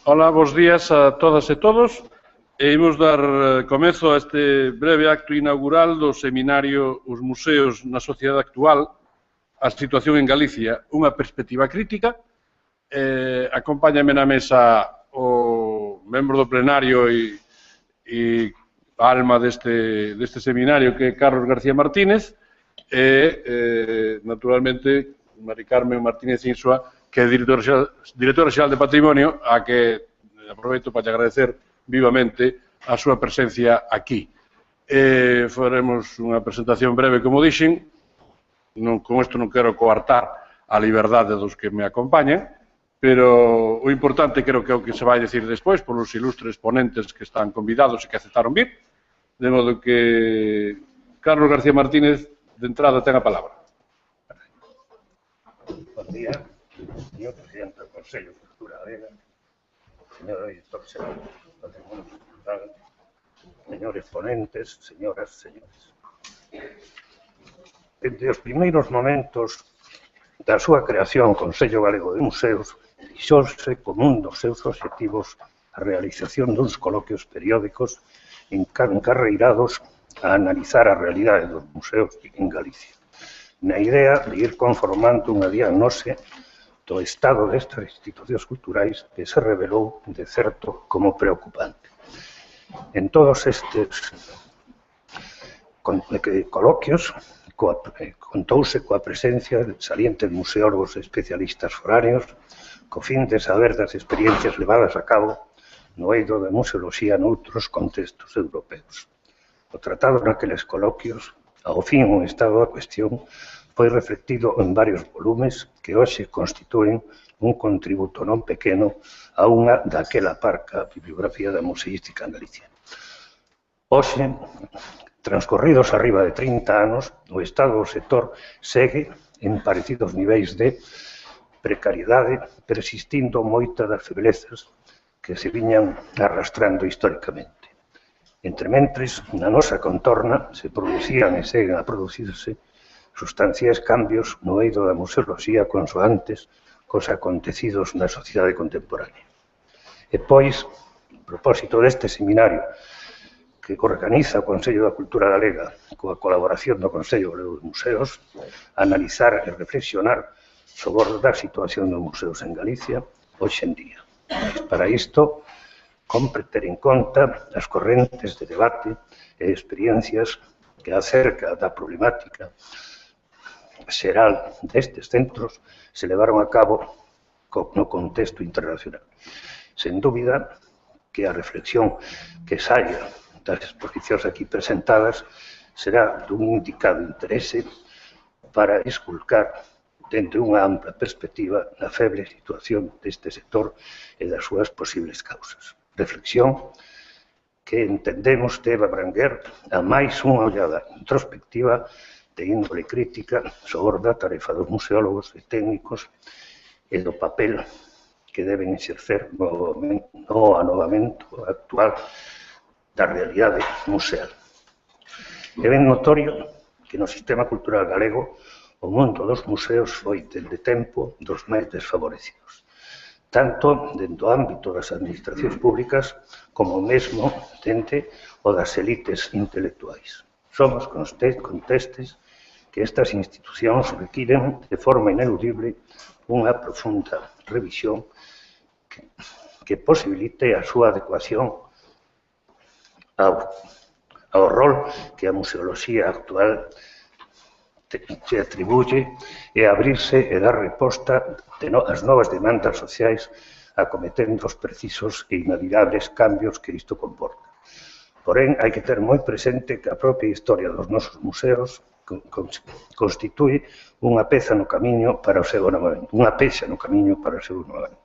Ola, bos días a todas e todos. Imos dar comezo a este breve acto inaugural do seminario Os museos na sociedade actual, a situación en Galicia, unha perspectiva crítica. Acompáñame na mesa o membro do plenario e a alma deste seminario, que é Carlos García Martínez, e, naturalmente, Mari Carmen Martínez Insua, que é directora xeral de Patrimonio, a que aproveito para agradecer vivamente a súa presencia aquí. Faremos unha presentación breve, como dixen. Con isto non quero coartar a liberdade dos que me acompañen, pero o importante creo que é o que se vai dicir despois polos ilustres ponentes que están convidados e que aceptaron vir, de modo que Carlos García Martínez, de entrada, ten a palabra. Bom día, señor presidente do Consello de Cultura Galega, señor editor xeral do Patrimonio Cultural, señores ponentes, señoras e señores. Desde os primeiros momentos da súa creación, o Consello Galego de Museos fixouse como un dos seus obxectivos a realización duns coloquios periódicos encarreirados a analizar a realidade dos museos en Galicia, na idea de ir conformando unha diagnose do estado destas institucións culturais que se revelou, de certo, como preocupante. En todos estes coloquios contouse coa presencia de salientes museólogos e especialistas foráneos co fin de saber das experiencias levadas a cabo no eido da museoloxía noutros contextos europeos. O tratado naqueles coloquios, ao fin un estado da cuestión, foi reflectido en varios volumes que hoxe constitúen un contributo non pequeno a unha daquela parca bibliografía da museística en Galicia. Hoxe, transcorridos arriba de 30 anos, o estado do sector segue en parecidos niveis de precariedade, persistindo moitas das feblezas que se viñan arrastrando históricamente. Entrementres, na nosa contorna se producían e seguen a producirse sustanciais cambios no eido da museoloxía consoantes cos acontecidos na sociedade contemporánea. E pois, a propósito deste seminario que organiza o Consello da Cultura Galega coa colaboración do Consello Galego de Museos, analizar e reflexionar sobre a situación dos museos en Galicia hoxe en día. Para isto, compre ter en conta as correntes de debate e experiencias que acerca da problemática xeral destes centros se levaron a cabo no contexto internacional. Sen dúbida que a reflexión que saia das exposicións aquí presentadas será dun indicado interese para esculcar dende unha ampla perspectiva na feble situación deste sector e das súas posibles causas. Reflexión que entendemos debe abranguer a máis unha ollada introspectiva de índole crítica sobre a tarefa dos museólogos e técnicos e do papel que deben exercer no anovamento actual da realidade museal. É ben notorio que no sistema cultural galego o mundo dos museos foi, dende tempo, dos máis desfavorecidos, tanto dentro do ámbito das administracións públicas como mesmo dende o das elites intelectuais. Somos conscientes que estas institucións requiren de forma ineludible unha profunda revisión que posibilite a súa adecuación ao rol que a museoloxía actual se atribuye e abrirse e dar resposta ás novas demandas sociais acometendo os precisos e inadiables cambios que isto comporta. Porén, hai que ter moi presente que a propia historia dos nosos museos constitúe unha peza no camiño para o seu anovamento, unha pexa no camiño para o seu anovamento.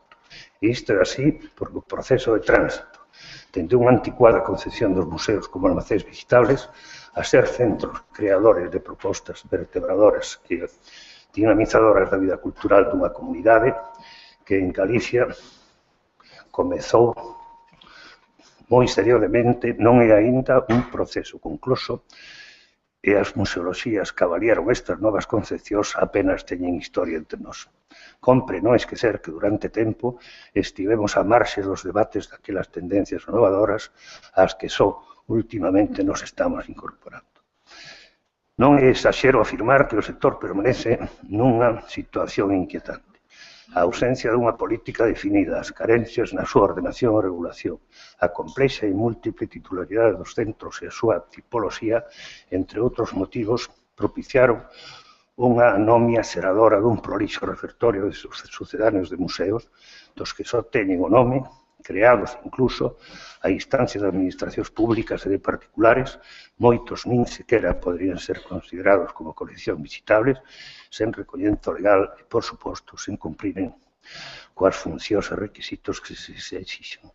E isto é así porque o proceso de tránsito dende unha anticuada concepción dos museos como almacéns visitables a ser centros creadores de propostas vertebradoras e dinamizadoras da vida cultural dunha comunidade que en Galicia comezou moi seriamente, non é aínda un proceso concluso e as museoloxías que avaliaron estas novas concepcións apenas teñen historia entre nós. Compre non esquecer que durante tempo estivemos a marxe dos debates daquelas tendencias innovadoras ás que só últimamente nos estamos incorporando. Non é exaxero afirmar que o sector permanece nunha situación inquietante. A ausencia dunha política definida, as carencias na súa ordenación e regulación, a complexa e múltiple titularidade dos centros e a súa tipoloxía, entre outros motivos, propiciaron unha anomia xeradora dun prolixo repertorio de sucedáneos de museos, dos que só teñen o nome, creados incluso a instancia de administracións públicas e de particulares, moitos nin sequera poderían ser considerados como colección visitables, sen recollento legal e, por suposto, sen cumpriren coas funcións e requisitos que se exixen.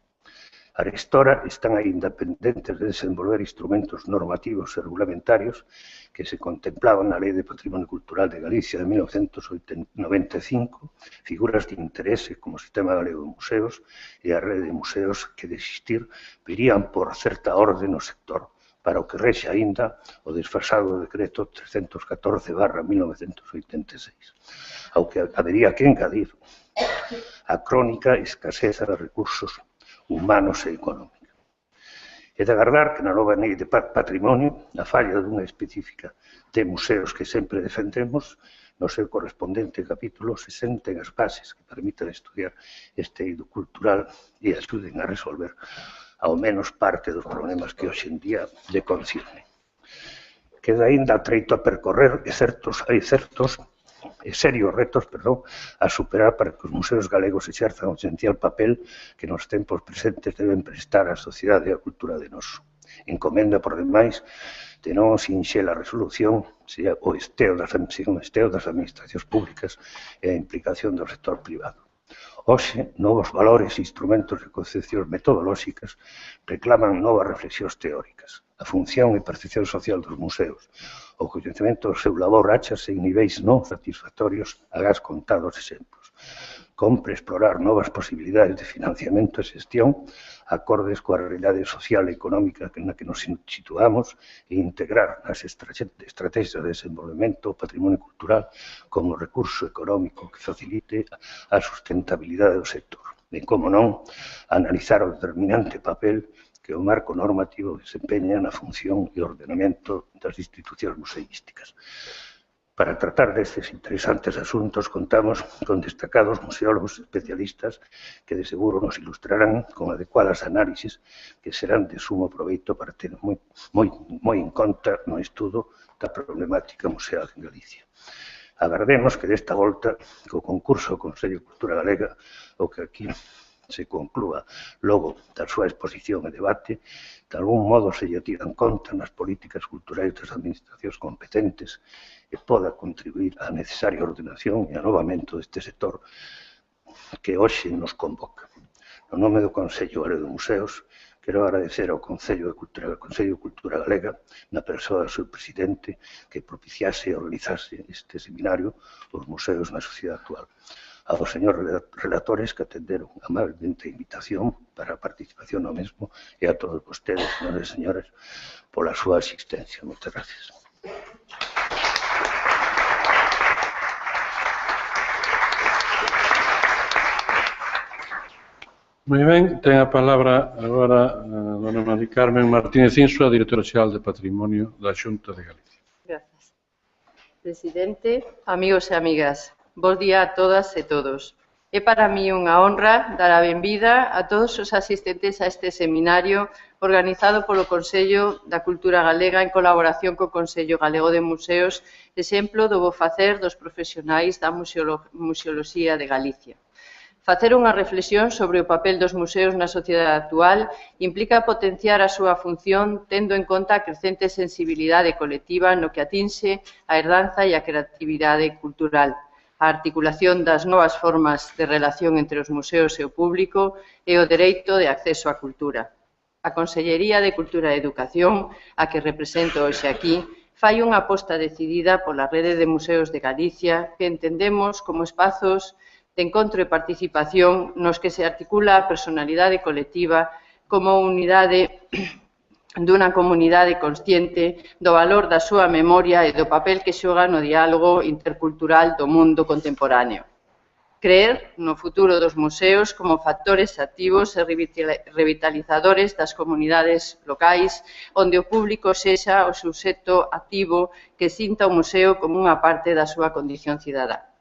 Arestora están aínda pendentes de desenvolver instrumentos normativos e regulamentarios que se contemplaban na Lei de Patrimonio Cultural de Galicia de 1995, figuras de interese como o Sistema Galego de Museos e a Rede de Museos que, de existir, virían por certa orde no sector, para o que rexe aínda o desfasado Decreto 314/1986, ao que habería que engadir a crónica escaseza de recursos humanos e económicos. É de agardar que na nova lei de patrimonio, a falla dunha específica de museos que sempre defendemos, no seu correspondente capítulo se senten as bases que permitan estudiar este eido cultural e axuden a resolver ao menos parte dos problemas que hoxe en día lle concirnen. Queda aínda treito a percorrer e serios retos a superar para que os museos galegos exerzan o esencial papel que nos tempos presentes deben prestar á sociedade e á cultura de noso. Encomenda, por demais, de non sinxela resolución o esteo das administracións públicas e a implicación do sector privado. Hoxe, novos valores e instrumentos de concepcións metodolóxicas reclaman novas reflexións teóricas. A función e percepción social dos museos, o coñecemento do seu labor áchase en niveis non satisfactorios agás contados exemplos. Compre explorar novas posibilidades de financiamento e xestión acordes coa realidade social e económica na que nos situamos e integrar nas estrategias de desenvolvemento o patrimonio cultural como recurso económico que facilite a sustentabilidade do sector. E, como non, analizar o determinante papel que o marco normativo desempeña na función e ordenamento das institucións museísticas. Para tratar destes interesantes asuntos contamos con destacados museólogos especialistas que de seguro nos ilustrarán con adecuadas análisis que serán de sumo proveito para ter moi en conta no estudo da problemática museal en Galicia. Agardemos que desta volta, co concurso do Consello de Cultura Galega, o que aquí se conclúa logo da súa exposición e debate, de algún modo se lle tiran conta nas políticas culturais das administracións competentes e poda contribuir á necesaria ordenación e anovamento deste sector que hoxe nos convoca. No nome do Consello Galego de Museos, quero agradecer ao Consello de Cultura Galega, na persoa do seu presidente, que propiciase e organizase este seminario Os Museos na Sociedade Actual. Aos señores relatores que atenderon amablemente a invitación para a participación no mesmo e a todos vostedes, señores e señores, pola súa asistencia. Moitas gracias. Moi ben, ten a palabra agora a dona Mari Carmen Martínez Insua, directora xeral de Patrimonio da Xunta de Galicia. Gracias. Presidente, amigos e amigas, bos día a todas e todos. É para mí unha honra dar a benvida a todos os asistentes a este seminario organizado polo Consello da Cultura Galega en colaboración co Consello Galego de Museos, exemplo do bo facer dos profesionais da museoloxía de Galicia. Facer unha reflexión sobre o papel dos museos na sociedade actual implica potenciar a súa función tendo en conta a crecente sensibilidade colectiva no que atinxe a herdanza e a creatividade cultural, a articulación das novas formas de relación entre os museos e o público e o dereito de acceso á cultura. A Consellería de Cultura e Educación, a que represento hoxe aquí, fai unha aposta decidida pola Rede de Museos de Galicia que entendemos como espazos de encontro e participación nos que se articula a personalidade colectiva como unidade dunha comunidade consciente do valor da súa memoria e do papel que xoga no diálogo intercultural do mundo contemporáneo. Creer no futuro dos museos como factores activos e revitalizadores das comunidades locais, onde o público sexa o suxeto activo que sinta o museo como unha parte da súa condición cidadá.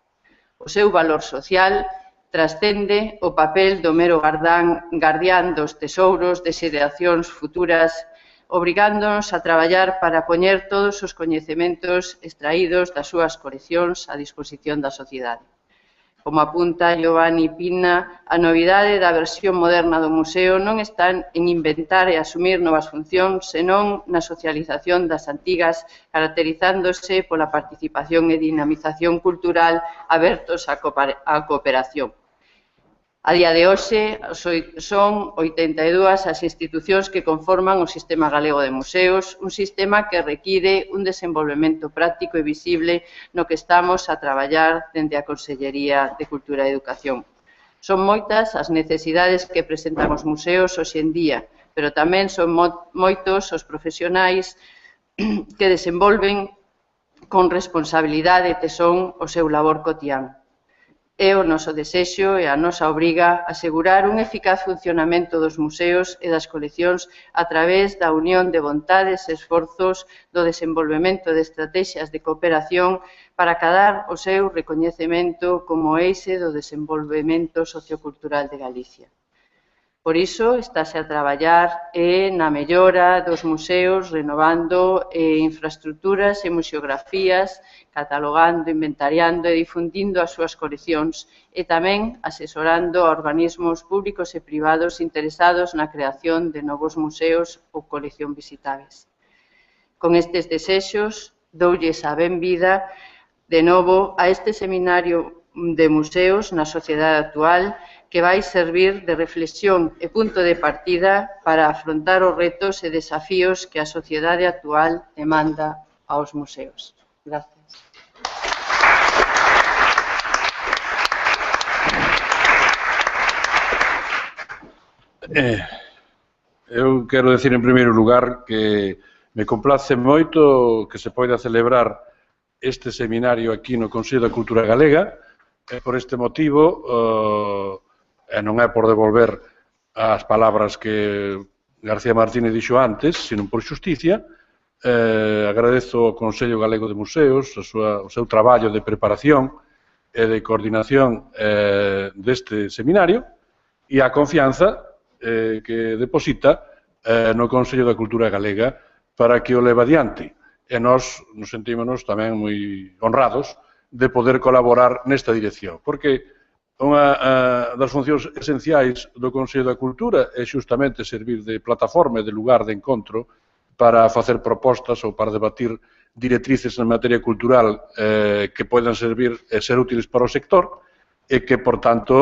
O seu valor social trascende o papel do mero guardián dos tesouros de xeracións futuras, obrigándonos a traballar para poñer todos os coñecementos extraídos das súas coleccións a disposición da sociedade. Como apunta Giovanni Pinna, a novidade da versión moderna do museo non está en inventar e asumir novas funcións, senón na socialización das antigas, caracterizándose pola participación e dinamización cultural abertos á cooperación. A día de hoxe son 82 as institucións que conforman o Sistema Galego de Museos, un sistema que require un desenvolvemento práctico e visible no que estamos a traballar dende a Consellería de Cultura e Educación. Son moitas as necesidades que presentan os museos hoxe en día, pero tamén son moitos os profesionais que desenvolven con responsabilidade e tesón o seu labor cotián. É o noso desexo e a nosa obriga asegurar un eficaz funcionamento dos museos e das coleccións a través da unión de vontades e esforzos do desenvolvemento de estrategias de cooperación para acadar o seu recoñecemento como eixe do desenvolvemento sociocultural de Galicia. Por iso, estáse a traballar na mellora dos museos, renovando infraestructuras e museografías, catalogando, inventariando e difundindo as súas coleccións e tamén asesorando a organismos públicos e privados interesados na creación de novos museos ou colección visitáveis. Con estes desexos, doulles a benvida de novo a este seminario de museos na sociedade actual que vai servir de reflexión e punto de partida para afrontar os retos e desafíos que a sociedade actual demanda aos museos. Gracias. Eu quero decir en primeiro lugar que me complace moito que se poida celebrar este seminario aquí no Consello da Cultura Galega e por este motivo e non é por devolver as palabras que García Martínez dixo antes, sino por xusticia. Agradezo ao Consello Galego de Museos o seu traballo de preparación e de coordinación deste seminario e a confianza que deposita no Consello da Cultura Galega para que o leve adiante. E nós nos sentímonos tamén moi honrados de poder colaborar nesta dirección, porque unha das funcións esenciais do Consello da Cultura é xustamente servir de plataforma e de lugar de encontro para facer propostas ou para debatir directrices en materia cultural que poidan servir e ser útiles para o sector e que, por tanto,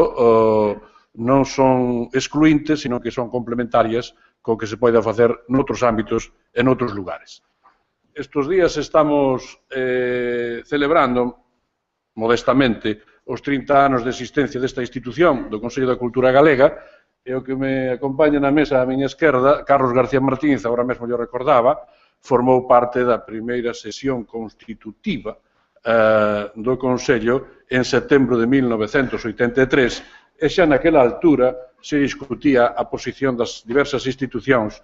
non son excluintes, sino que son complementarias co que se poida facer noutros ámbitos e noutros lugares. Estes días estamos celebrando modestamente os 30 anos de existencia desta institución do Consello da Cultura Galega e o que me acompaña na mesa á miña esquerda, Carlos García Martínez, agora mesmo yo recordaba, formou parte da primeira sesión constitutiva do Consello en setembro de 1983 e xa naquela altura se discutía a posición das diversas institucións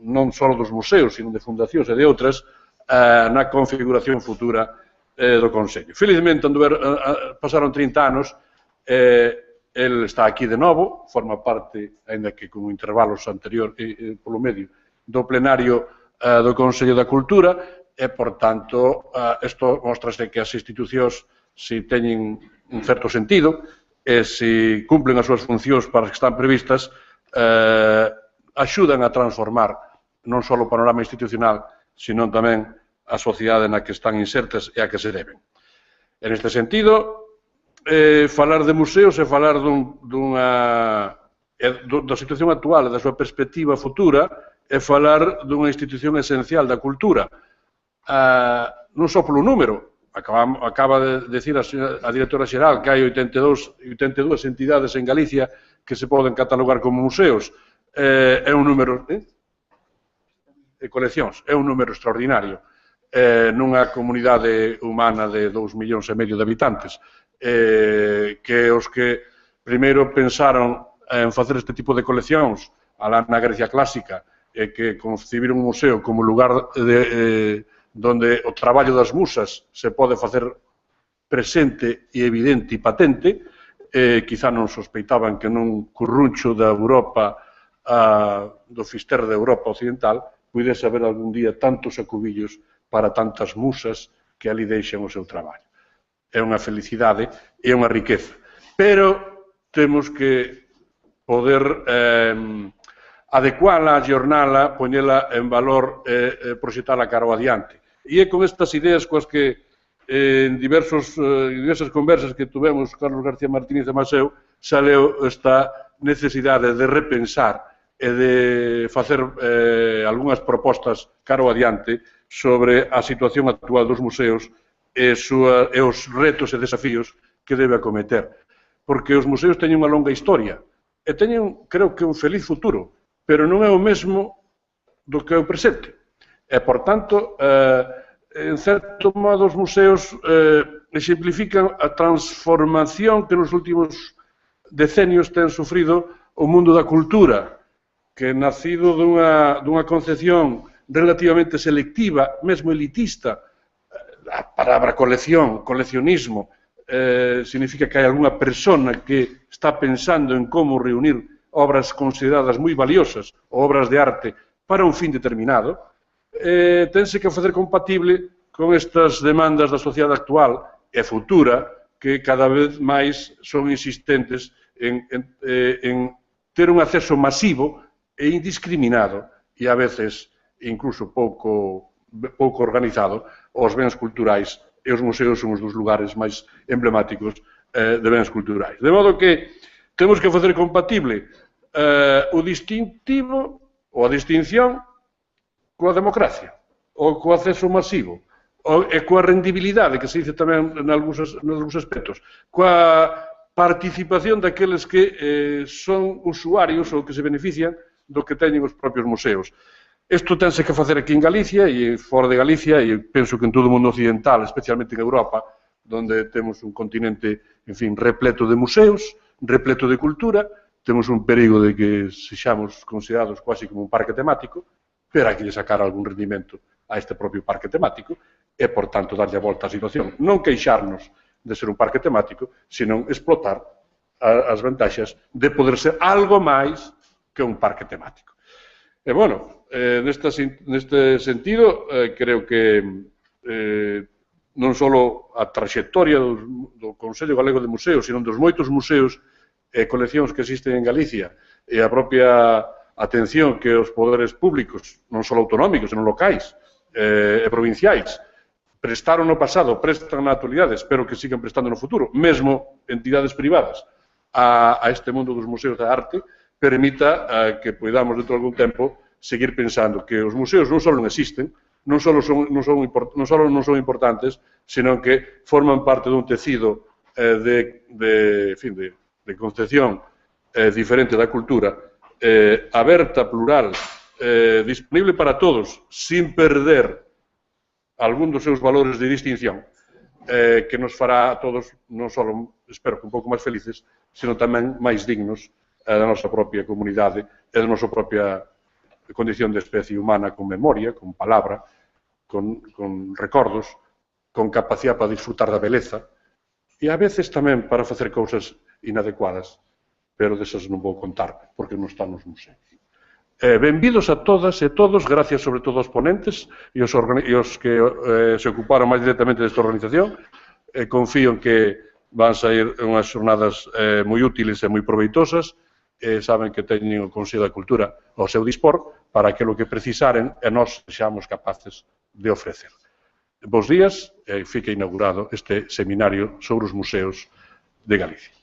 non só dos museos, sino de fundacións e de outras na configuración futura do Consello. Felizmente, pasaron 30 anos, el está aquí de novo, forma parte, ainda que con intervalos anterior polo medio, do plenario do Consello da Cultura, e, por tanto, isto mostrase que as institucións, se teñen un certo sentido, e se cumplen as súas funcións para as que están previstas, axudan a transformar non só o panorama institucional, sino tamén a sociedade na que están insertas e a que se deben. En este sentido, falar de museos é falar da situación actual e da súa perspectiva futura é falar dunha institución esencial da cultura. Non só polo número, acaba de decir a directora xeral que hai 82 entidades en Galicia que se poden catalogar como museos. É un número coleccións. É un número extraordinario nunha comunidade humana de 2,5 millóns de habitantes, que os que primeiro pensaron en facer este tipo de coleccións alá na Grecia clásica, e que concibiron un museo como lugar donde o traballo das musas se pode facer presente e evidente e patente, quizá non sospeitaban que nun curruncho da Europa, do Fister da Europa Occidental, pudese haber algún día tantos acubillos para tantas musas que ali deixan o seu traballo. É unha felicidade e unha riqueza. Pero temos que poder adecuala, ayornala, poñela en valor e proxetala cara ao adiante. E é con estas ideas coas que en diversas conversas que tuvemos Carlos García Martínez e Maseu saleu esta necesidade de repensar e de facer algunhas propostas cara ao adiante sobre a situación actual dos museos e os retos e desafíos que debe acometer. Porque os museos teñen unha longa historia e teñen, creo que, un feliz futuro, pero non é o mesmo do que é o presente. E, por tanto, en certo modo, os museos exemplifican a transformación que nos últimos decenios ten sufrido o mundo da cultura, que nacido dunha concepción relativamente selectiva, mesmo elitista. A palabra colección, coleccionismo, significa que hai algunha persona que está pensando en como reunir obras consideradas moi valiosas ou obras de arte para un fin determinado, tense que facer compatible con estas demandas da sociedade actual e futura que cada vez máis son insistentes en ter un acceso masivo e indiscriminado e a veces incluso pouco organizado aos bens culturais, e os museos son os dos lugares máis emblemáticos de bens culturais. De modo que temos que facer compatible o distintivo ou a distinción coa democracia, ou co acceso masivo, e coa rendibilidade, que se dice tamén en algúns aspectos, coa participación daqueles que son usuarios ou que se benefician do que teñen os propios museos. Isto tense que facer aquí en Galicia e fora de Galicia, e penso que en todo o mundo occidental, especialmente en Europa, donde temos un continente, en fin, repleto de museos, repleto de cultura, temos un perigo de que sexamos considerados quasi como un parque temático, pero hai que sacar algún rendimento a este propio parque temático e, por tanto, darlle a volta á situación. Non queixarnos de ser un parque temático, senón explotar as vantaxes de poder ser algo máis que un parque temático. E, bueno, neste sentido, creo que non só a trayectoria do Consello Galego de Museos, sino dos moitos museos e coleccións que existen en Galicia e a propia atención que os poderes públicos, non só autonómicos, senón locais e provinciais, prestaron no pasado, prestan na actualidade, espero que sigan prestando no futuro, mesmo entidades privadas, a este mundo dos museos da arte, permita que poidamos, dentro de algún tempo, seguir pensando que os museos non só non existen, non só non son importantes, senón que forman parte dun tecido de concepción diferente da cultura, aberta, plural, disponible para todos, sin perder algún dos seus valores de distinción, que nos fará a todos, non só, espero que un pouco máis felices, senón tamén máis dignos da nosa propia comunidade e da nosa propia condición de especie humana, con memoria, con palabra, con recordos, con capacidade para disfrutar da beleza, e a veces tamén para facer cousas inadecuadas, pero desas non vou contar, porque non están nos museos. Benvidos a todas e todos, gracias sobre todo aos ponentes e os que se ocuparon máis directamente desta organización. Confío en que van sair unhas xornadas moi útiles e moi proveitosas, saben que teñen o Consello da Cultura ao seu dispor para que o que precisaren e nós sexamos capaces de ofrecer. Bos días, fica inaugurado este seminario sobre os museos de Galicia.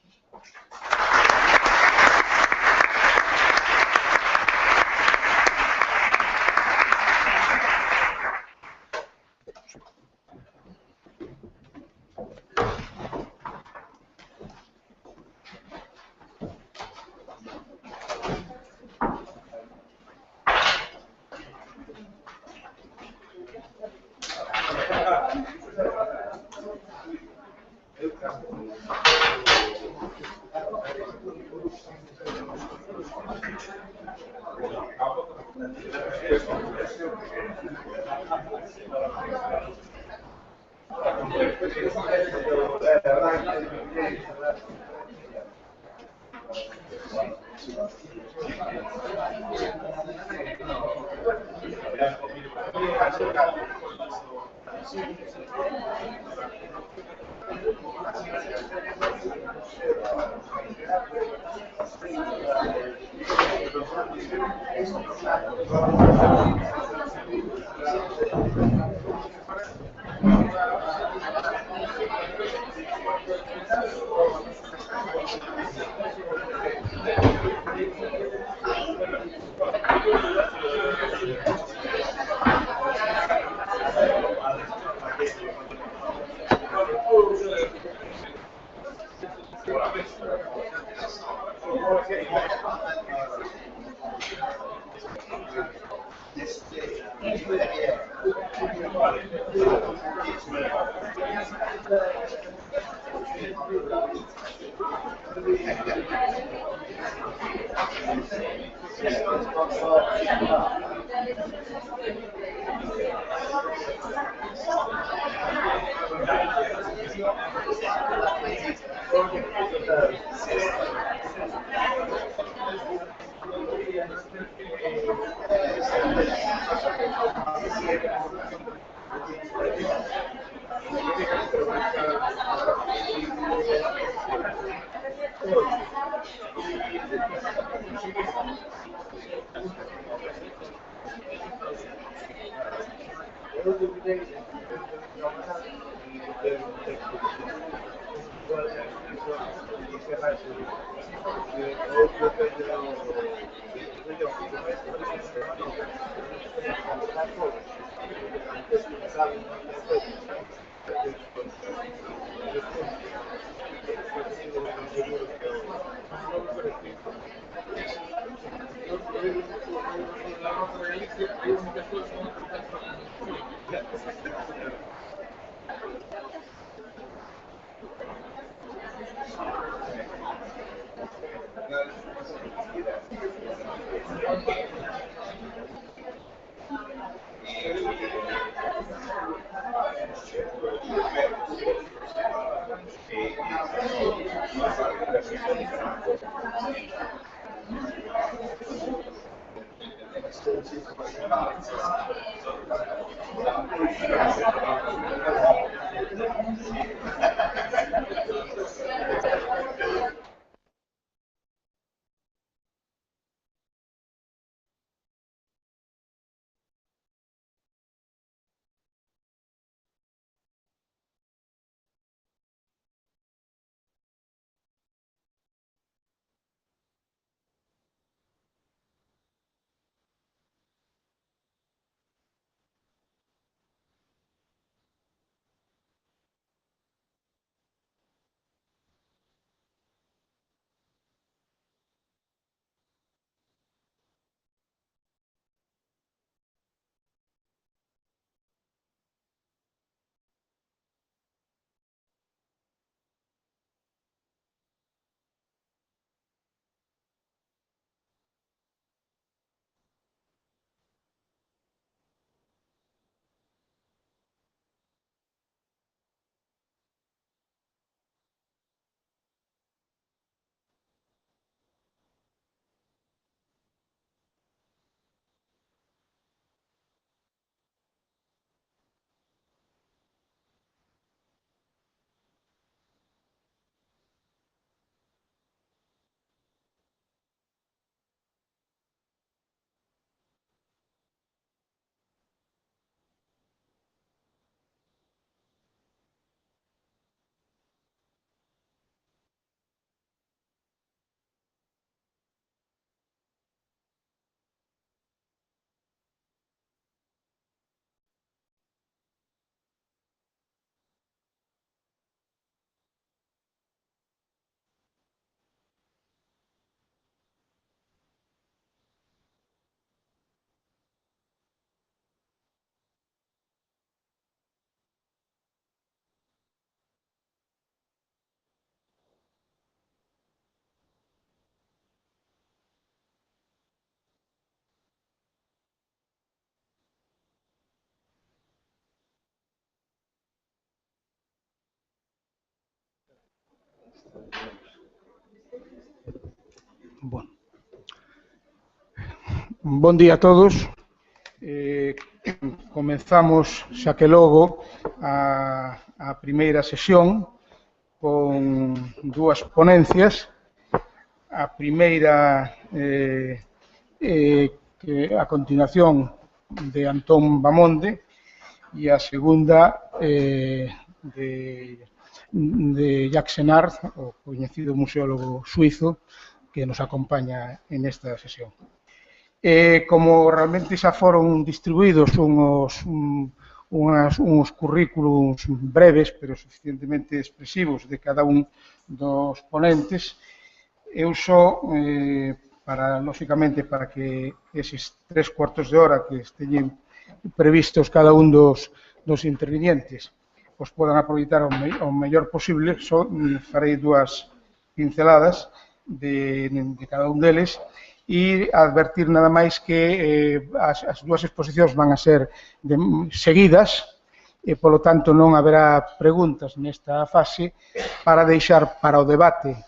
Bueno. Bon día a todos. Comenzamos xa que logo a primeira sesión con dúas ponencias. A primeira que a continuación de Antón Bamonde e a segunda de Jacques Senard, o coñecido museólogo suizo que nos acompaña en esta sesión. Como realmente xa foron distribuídos uns currículos breves, pero suficientemente expresivos de cada un dos ponentes, eu só, lógicamente, para que eses 3 cuartos de hora que esteñen previstos cada un dos intervinientes os podan aproveitar o mellor posible, só farei dúas pinceladas de cada un deles e advertir nada máis que as dúas exposicións van a ser seguidas e, polo tanto, non haberá preguntas nesta fase para deixar para o debate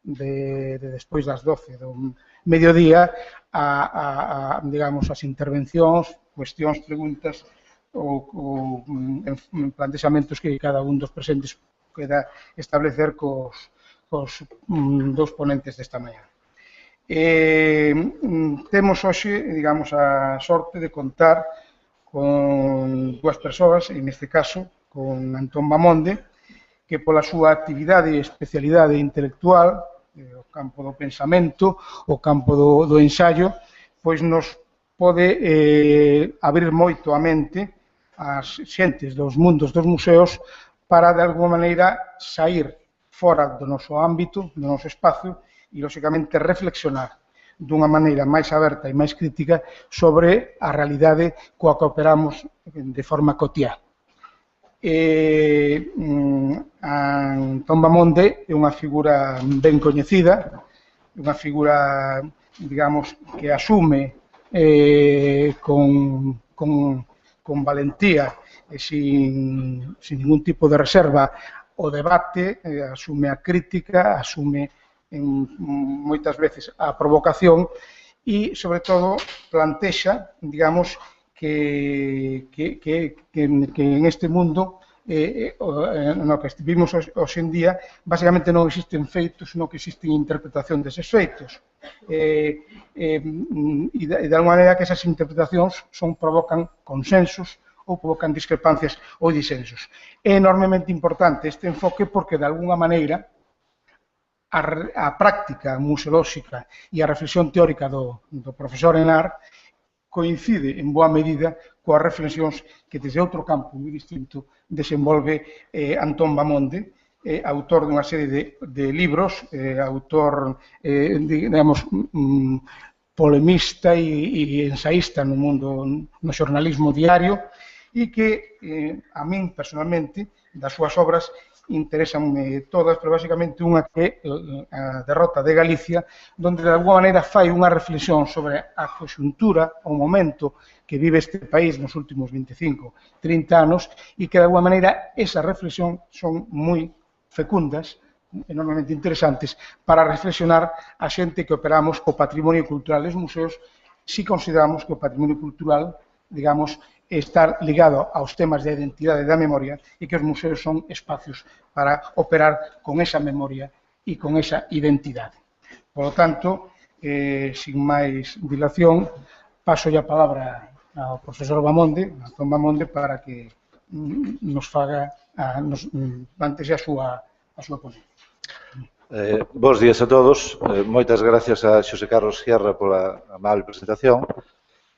de despois das 12 do mediodía digamos, as intervencións, cuestións, preguntas ou plantexamentos que cada un dos presentes queda establecer cos dous ponentes desta mañá. Temos hoxe, digamos, a sorte de contar con dúas persoas, en este caso, con Antón Bamonde, que pola súa actividade e especialidade intelectual, o campo do pensamento, o campo do ensaio, pois nos pode abrir moito a mente as xentes dos mundos dos museos para, de alguma maneira, sair fora do noso ámbito, do noso espacio, e, lógicamente, reflexionar dunha maneira máis aberta e máis crítica sobre a realidade coa que operamos de forma cotiá. Antón Bamonde é unha figura ben coñecida, unha figura, digamos, que asume con valentía e sin ningún tipo de reserva o debate, asume a crítica, asume moitas veces a provocación e, sobre todo, plantexa, digamos, que en este mundo no que vivimos hoxe en día, basicamente non existen feitos, senón que existen interpretación deses feitos. E, de alguma maneira, que esas interpretacións provocan consensos ou provocan discrepancias ou disensos. É enormemente importante este enfoque porque, de alguna maneira, a práctica museolóxica e a reflexión teórica do profesor Enar coincide en boa medida coas reflexións que desde outro campo moi distinto desenvolve Antón Bamonde, autor dunha serie de libros, autor, digamos, polemista e ensaísta no mundo, no xornalismo diario, e que a min, personalmente, das súas obras, interesanme todas, pero basicamente unha que é a derrota de Galicia, onde de alguma maneira fai unha reflexión sobre a conxuntura, o momento que vive este país nos últimos 25, 30 anos, e que de alguma maneira esa reflexión son moi fecundas, enormemente interesantes, para reflexionar a xente que operamos co patrimonio cultural dos museos, si consideramos que o patrimonio cultural, digamos, estar ligado aos temas de identidade e da memoria e que os museos son espacios para operar con esa memoria e con esa identidade. Por lo tanto, sin máis dilación, paso a palabra ao profesor Bamonde, Antón Bamonde, para que nos plantexe a súa ponencia. Bos días a todos. Moitas gracias a Xosé Carlos Sierra pola amable presentación.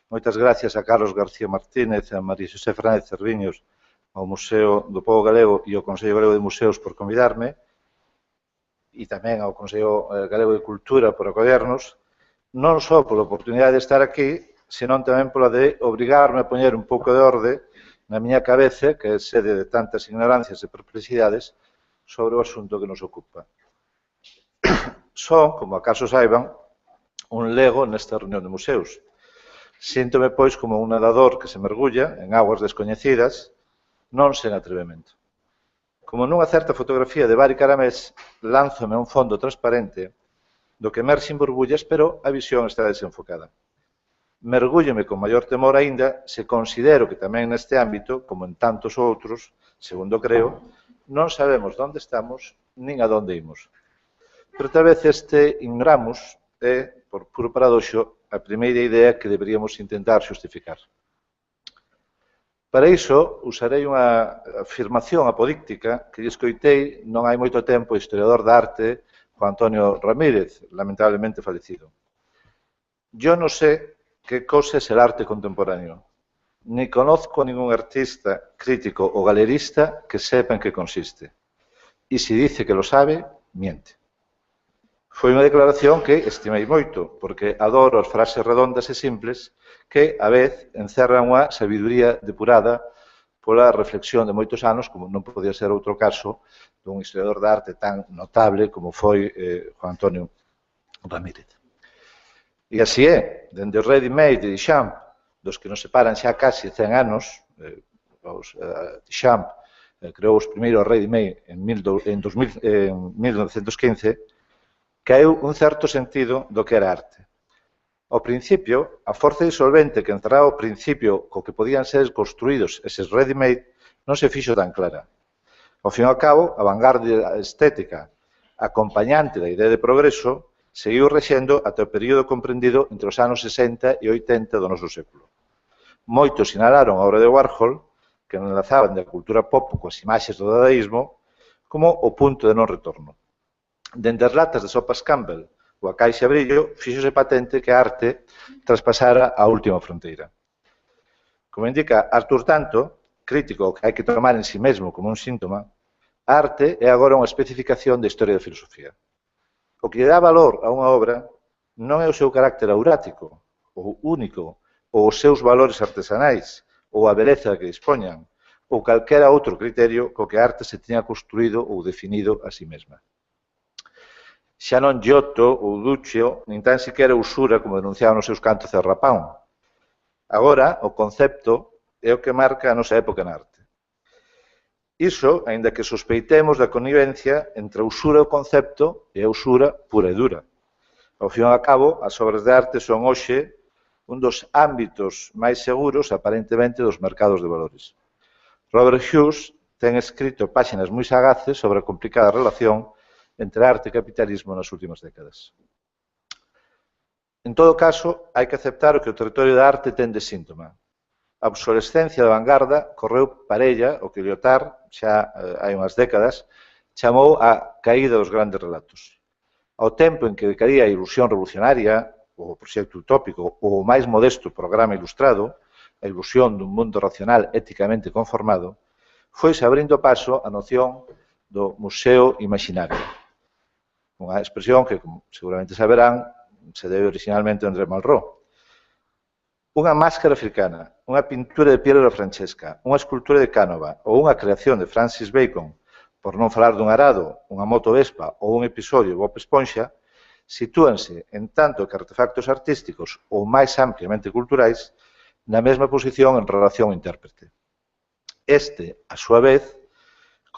Moitas gracias a Carlos García Martínez e a María Xosé Fernández Cerviños, ao Museo do Pobo Galego e ao Consello Galego de Museos por convidarme, e tamén ao Consello Galego de Cultura por acollernos, non só pola oportunidade de estar aquí, senón tamén pola de obrigarme a poñer un pouco de orde na miña cabeza, que é sede de tantas ignorancias e perplexidades, sobre o asunto que nos ocupa. Son, como acaso saiban, un lego nesta reunión de museos. Síntome, pois, como un nadador que se mergulla en aguas descoñecidas, non sen atrevemento. Como nunha certa fotografía de Bari Caramés, lánzome a un fondo transparente do que emerxen burbullas, pero a visión está desenfocada. Mergúllome con maior temor aínda se considero que tamén neste ámbito, como en tantos outros, segundo creo, non sabemos onde estamos nin a onde imos. Pero tal vez este ignoramos é, por puro paradoxo, a primeira idea que deberíamos intentar xustificar. Para iso, usarei unha afirmación apodíctica que lle escoitei non hai moito tempo o historiador da arte Juan Antonio Ramírez, lamentablemente falecido. Yo no sé qué cosa es el arte contemporáneo, ni conozco a ningún artista, crítico o galerista que sepa en qué consiste. Y si dice que lo sabe, miente. Foi unha declaración que estimei moito, porque adoro as frases redondas e simples que, a vez, encerran unha sabiduría depurada pola reflexión de moitos anos, como non podía ser outro caso, dun historiador de arte tan notable como foi Juan Antonio Ramírez. E así é, dende o ready-made de Duchamp, dos que nos separan xa casi 100 anos, Duchamp creou os primeiros ready-made en 1915, caeu un certo sentido do que era arte. Ao principio, a forza disolvente que encerraba o principio co que podían ser construídos eses ready-made non se fixo tan clara. Ao fin e ao cabo, a vanguardia estética acompañante da idea de progreso seguiu rexendo ata o período comprendido entre os anos 60 e 80 do noso século. Moitos sinalaron a obra de Warhol, que enlazaban da cultura pop coas imaxes do dadaísmo, como o punto de non retorno. Dende as latas de sopas Campbell ou a caixa brillo, fíxose patente que a arte traspasara a última fronteira. Como indica Arthur Danto, crítico que hai que tomar en si mesmo como un síntoma, a arte é agora unha especificación da historia da filosofía. O que lle dá valor a unha obra non é o seu carácter aurático, ou único, ou os seus valores artesanais, ou a beleza que dispoñan, ou calquera outro criterio co que a arte se tiña construído ou definido a si mesma. Xa non Giotto ou Duccio, nin tan siquiera Usura, como denunciaban nos seus cantos de Rapán. Agora, o concepto é o que marca a nosa época na arte. Iso, aínda que sospeitemos da connivencia entre a usura do concepto e a usura pura e dura. Ao fin e ao cabo, as obras de arte son hoxe un dos ámbitos máis seguros, aparentemente, dos mercados de valores. Robert Hughes ten escrito páxinas moi sagaces sobre a complicada relación entre arte e capitalismo nas últimas décadas. En todo caso, hai que aceptar o que o territorio da arte ten de síntoma. A obsolescencia da vanguarda correu parella o que Lyotard, xa hai unhas décadas, chamou a caída dos grandes relatos. Ao tempo en que decaía a ilusión revolucionaria, o proxecto utópico, ou o máis modesto programa ilustrado, a ilusión dun mundo racional éticamente conformado, foise abrindo paso a noción do museo imaginario. Unha expresión que, como seguramente saberán, se debe originalmente a André Malraux. Unha máscara africana, unha pintura de Piero Francesca, unha escultura de Cánova ou unha creación de Francis Bacon, por non falar dun arado, unha moto Vespa ou un episodio de Bob Esponxa, sitúanse, en tanto que artefactos artísticos ou máis ampliamente culturais, na mesma posición en relación ao intérprete. Este, a súa vez,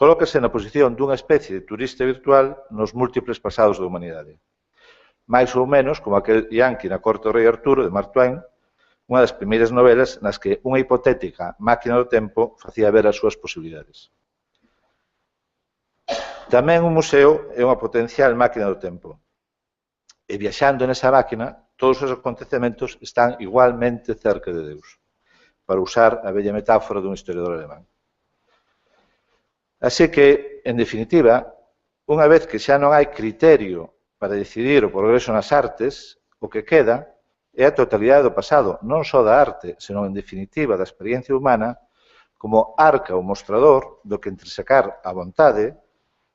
colócase na posición dunha especie de turista virtual nos múltiples pasados da humanidade. Mais ou menos como aquel Yankee na corte do rei Arturo de Mark Twain, unha das primeiras novelas nas que unha hipotética máquina do tempo facía ver as súas posibilidades. Tamén un museo é unha potencial máquina do tempo. E viaxando nesa máquina, todos os acontecementos están igualmente cerca de Deus, para usar a bella metáfora dun historiador alemán. Así que, en definitiva, unha vez que xa non hai criterio para decidir o progreso nas artes, o que queda é a totalidade do pasado, non só da arte, senón, en definitiva, da experiencia humana, como arca ou mostrador do que entresacar a vontade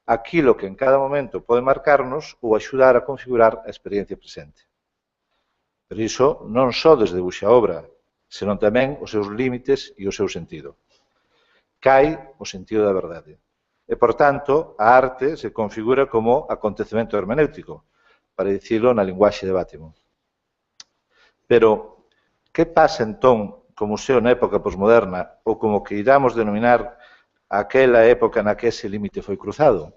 aquilo que en cada momento pode marcarnos ou axudar a configurar a experiencia presente. Pero iso non só desde buxa obra, senón tamén os seus límites e o seu sentido. Cai o sentido da verdade. E, por tanto, a arte se configura como acontecemento hermenéutico, para dicilo na linguaxe de Bátimo. Pero, que pasa entón co museo na época posmoderna ou como que iramos denominar aquela época na que ese límite foi cruzado.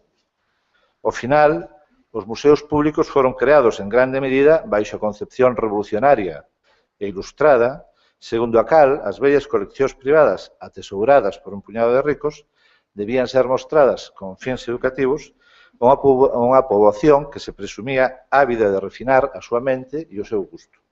Ao final, os museos públicos foron creados en grande medida baixo a concepción revolucionaria e ilustrada, segundo a cal as vellas coleccións privadas atesouradas por un puñado de ricos debían ser mostradas con fins educativos a unha poboación que se presumía ávida de refinar a súa mente e o seu gusto.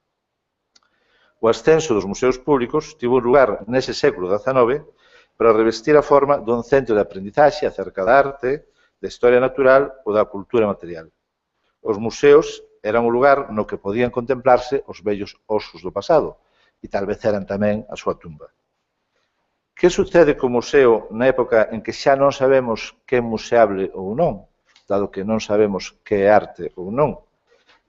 O ascenso dos museos públicos tivo lugar nese século XIX para revestir a forma dun centro de aprendizaxe acerca da arte, da historia natural ou da cultura material. Os museos eran o lugar no que podían contemplarse os vellos osos do pasado e tal vez eran tamén a súa tumba. Que sucede co museo na época en que xa non sabemos que é museable ou non, dado que non sabemos que é arte ou non?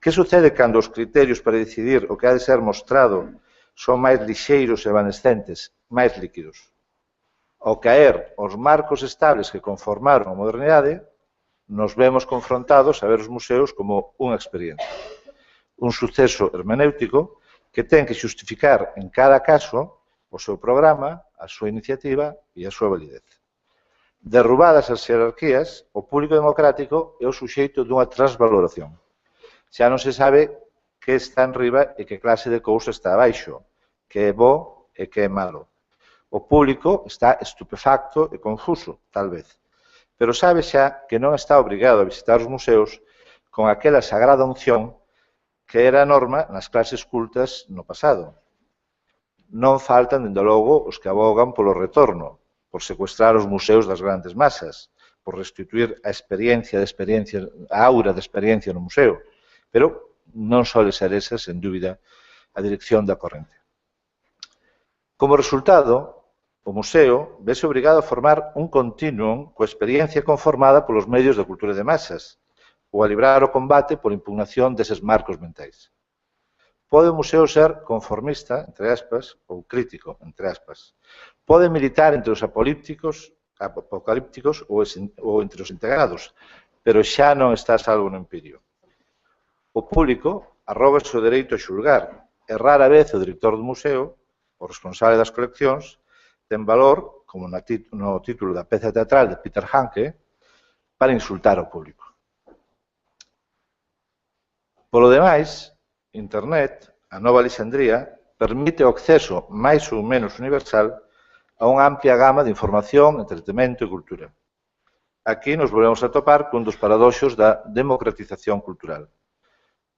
Que sucede cando os criterios para decidir o que ha de ser mostrado son máis lixeiros e evanescentes, máis líquidos? Ao caer os marcos estables que conformaron a modernidade, nos vemos confrontados a ver os museos como unha experiencia, un suceso hermenéutico que ten que xustificar en cada caso o seu programa, a súa iniciativa e a súa validez. Derrubadas as xerarquías, o público democrático é o suxeito dunha transvaloración. Xa non se sabe que está en riba e que clase de cousa está abaixo, que é bo e que é malo. O público está estupefacto e confuso, tal vez, pero sabe xa que non está obrigado a visitar os museos con aquela sagrada unción que era a norma nas clases cultas no pasado. Non faltan, dende logo, os que abogan polo retorno, por secuestrar os museos das grandes masas, por restituir a aura de experiencia no museo, pero non sole ser esa, sen dúbida, a dirección da corrente. Como resultado, o museo vese obrigado a formar un continuum coa experiencia conformada polos medios de cultura de masas, ou a librar o combate por impugnación deses marcos mentais. Pode o museo ser conformista, entre aspas, ou crítico, entre aspas. Pode militar entre os apocalípticos ou entre os integrados, pero xa non está salvo no empirio. O público arrógase o dereito a xulgar, e rara vez o director do museo, o responsable das coleccións, ten valor, como no título da peza teatral de Peter Handke, para insultar ao público. Polo demais, Internet, a nova Alexandría, permite o acceso máis ou menos universal a unha amplia gama de información, entretenimento e cultura. Aquí nos volvemos a topar cun dos paradoxos da democratización cultural.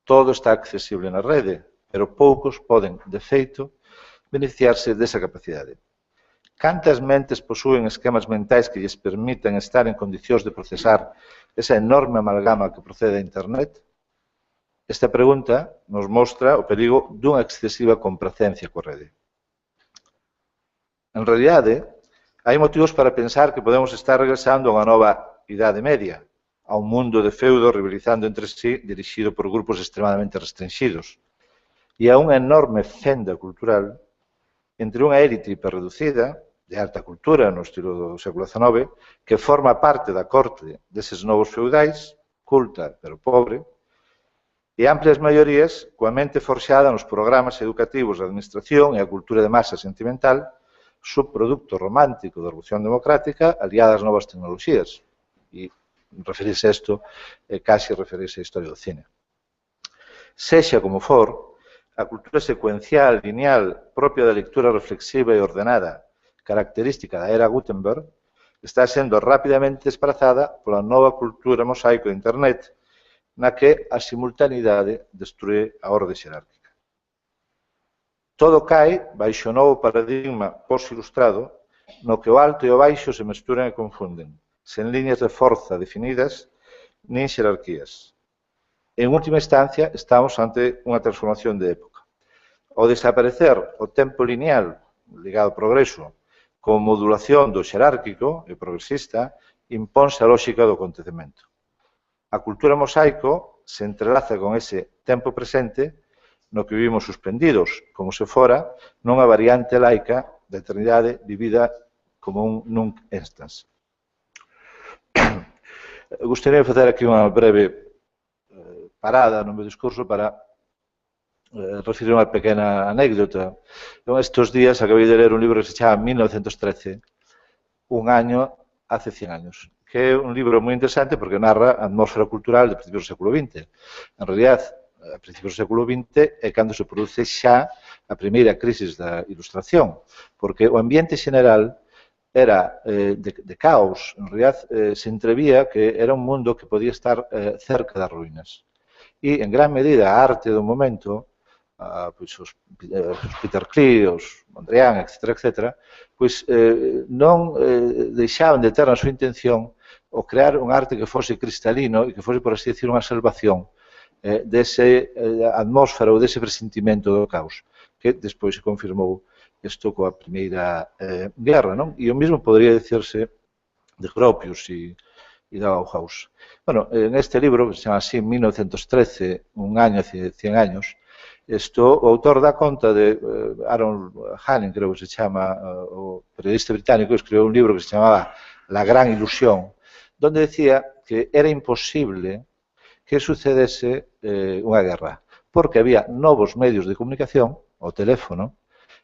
Todo está accesible na rede, pero poucos poden, de feito, beneficiarse desa capacidade. Cantas mentes posúen esquemas mentais que lles permiten estar en condicións de procesar esa enorme amalgama que procede a Internet? Esta pregunta nos mostra o perigo dunha excesiva compracencia coa rede. En realidade, hai motivos para pensar que podemos estar regresando a unha nova Idade Media, a un mundo de feudo rivalizando entre sí, dirixido por grupos extremadamente restringidos, e a unha enorme fenda cultural entre unha élite hiperreducida, de alta cultura no estilo do século XIX, que forma parte da corte deses novos feudais, culta pero pobre, e amplias maiorías coa mente forxada nos programas educativos da administración e a cultura de masa sentimental, subproducto romántico da Revolución Democrática aliada ás novas tecnoloxías. E referirse a isto é casi referirse á historia do cine. Sexa como for, a cultura secuencial, lineal, propia da lectura reflexiva e ordenada, característica da era Gutenberg, está sendo rapidamente desplazada pola nova cultura mosaico de Internet, na que a simultaneidade destrue a orde xerárquica. Todo cae baixo o novo paradigma post-ilustrado no que o alto e o baixo se mesturan e confunden, sen liñas de forza definidas nin xerarquías. En última instancia, estamos ante unha transformación de época. Ao desaparecer o tempo lineal ligado ao progreso como modulación do xerárquico e progresista, imponse a lógica do acontecemento. A cultura mosaico se entrelaza con ese tempo presente no que vivimos suspendidos, como se fora nunha variante laica da eternidade vivida como un nunc instans. Gostaria de facer aquí unha breve parada no meu discurso para referir unha pequena anécdota. Estes días acabei de ler un libro que se chama 1913, un año hace 100 años, que é un libro moi interesante porque narra a atmósfera cultural de principios do século XX. En realidad, a principios do século XX é cando se produce xa a primeira crisis da Ilustración, porque o ambiente xeneral era de caos. En realidad, se entrevía que era un mundo que podía estar cerca das ruínas. E, en gran medida, a arte do momento, pois os Peter Klee, os Mondrian, etc., pois non deixaban de ter na súa intención o crear un arte que fose cristalino e que fose, por así decir, unha salvación dese atmósfera ou dese presentimento do caos, que despois se confirmou isto coa Primeira Guerra, non? E o mesmo podría dicirse de Gropius e da Bauhaus. Bueno, en este libro, que se chama así, 1913, un año hace 100 años, o autor dá conta de Aaron Hanning, creo que se chama, o periodista británico, escribiu un libro que se chamaba La Gran Ilusión, donde decía que era imposible que sucedese unha guerra, porque había novos medios de comunicación, o teléfono,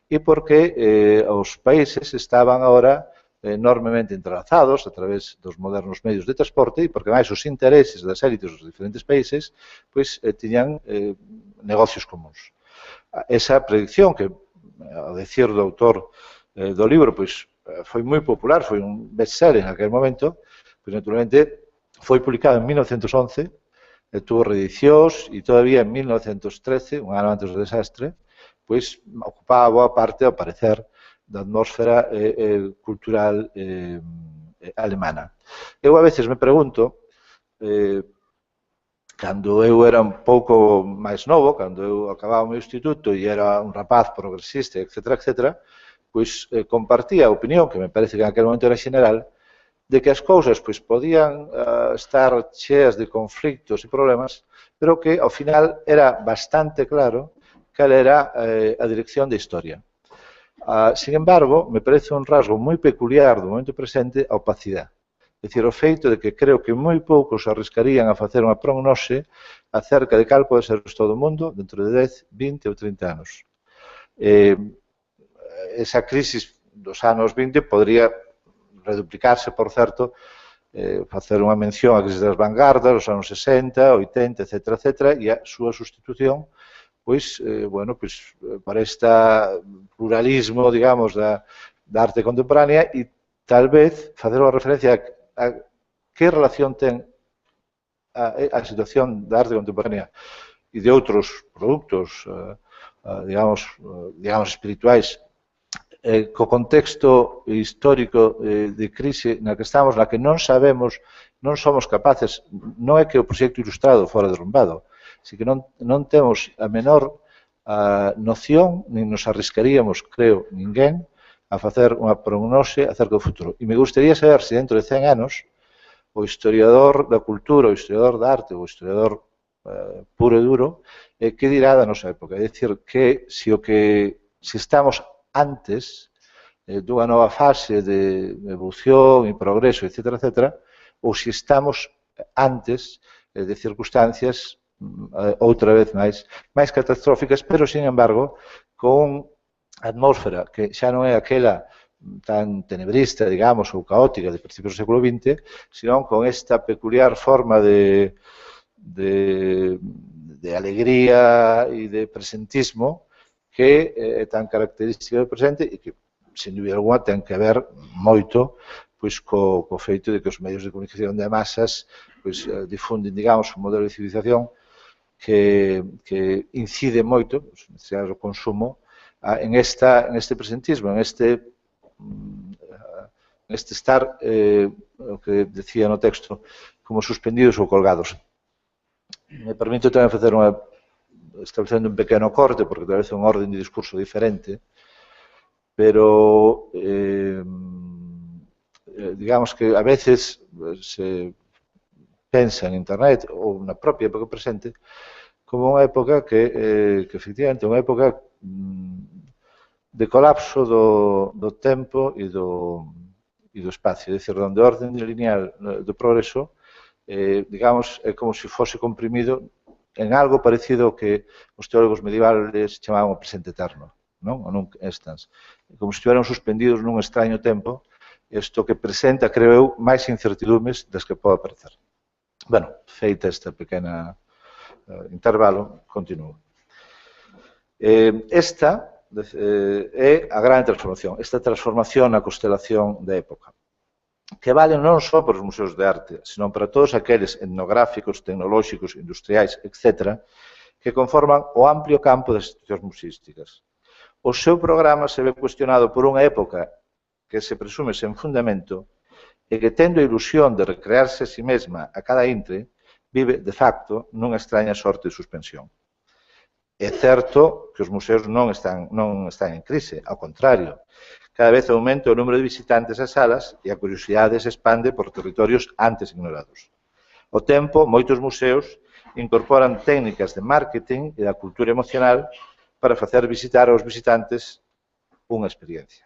e porque os países estaban agora enormemente entrelazados a través dos modernos medios de transporte e porque máis os intereses das élites dos diferentes países pois tiñan negocios comuns. Esa predicción que, ao decir do autor do libro, pois foi moi popular, foi un bestseller en aquel momento, pois naturalmente foi publicado en 1911, tuvo reedicións e todavía en 1913, un ano antes do desastre, pois ocupaba boa parte, ao parecer, da atmósfera cultural alemana. Eu a veces me pregunto, cando eu era un pouco máis novo, cando eu acababa o meu instituto e era un rapaz progresista, etc., pois compartía a opinión, que me parece que en aquel momento era general, de que as cousas pois podían estar cheas de conflictos e problemas, pero que ao final era bastante claro cal era a dirección da historia. Sin embargo, me parece un rasgo moi peculiar do momento presente a opacidade. É dicir, o feito de que creo que moi poucos arriscarían a facer unha prognose acerca de cal pode ser o estado do mundo dentro de 10, 20 ou 30 anos. Esa crisis dos anos 20 podría reduplicarse, por certo, facer unha mención á crisis das vanguardas, dos anos 60, 80, etc., e a súa sustitución pois, bueno, pois, para este pluralismo, digamos, da arte contemporánea e tal vez facer unha referencia a que relación ten a situación da arte contemporánea e de outros produtos, digamos, espirituais, co contexto histórico de crise na que estamos, na que non sabemos, non somos capaces, non é que o proxecto ilustrado fora derrumbado, así que non temos a menor noción, nin nos arriscaríamos, creo, ninguén, a facer unha prognose acerca do futuro. E me gustaría saber se dentro de 100 anos o historiador da cultura, o historiador da arte, o historiador puro e duro, que dirá da nosa época. É dicir, que se estamos antes dunha nova fase de evolución e progreso, etc., ou se estamos antes de circunstancias outra vez máis catastróficas, pero, sin embargo, con atmósfera que xa non é aquela tan tenebrista, digamos, ou caótica de principios do século XX, sino con esta peculiar forma de alegría e de presentismo que é tan característica do presente e que, sin dúbida alguma, ten que ver moito pois co feito de que os medios de comunicación de masas pois difunden, digamos, un modelo de civilización que incide moito, necesidades do consumo, en este presentismo, en este estar, o que decía no texto, como suspendidos ou colgados. Me permito tamén establecendo un pequeno corte, porque tal vez é un orden de discurso diferente, pero digamos que a veces se pensa en Internet ou na propia época presente como unha época que efectivamente é unha época de colapso do tempo e do espacio, é dicir, onde o orden lineal do progreso, digamos, é como se fose comprimido en algo parecido ao que os teólogos medievales chamaban o presente eterno, non? O nunc estans. Como se estiveran suspendidos nun extraño tempo Isto que presenta, creo eu, máis incertidumes das que pode aparecer. Bueno, feita esta pequena intervalo, continuo. Esta é a gran transformación, esta transformación na constelación da época, que vale non só para os museos de arte, senón para todos aqueles etnográficos, tecnolóxicos, industriais, etc., que conforman o amplio campo das institucións museísticas. O seu programa se ve cuestionado por unha época que se presume sen fundamento e que, tendo a ilusión de recrearse a si mesma a cada intre, vive, de facto, nunha extraña sorte de suspensión. É certo que os museos non están en crise, ao contrario, cada vez aumenta o número de visitantes ás salas e a curiosidade se expande por territorios antes ignorados. Ao tempo, moitos museos incorporan técnicas de marketing e da cultura emocional para facer visitar aos visitantes unha experiencia.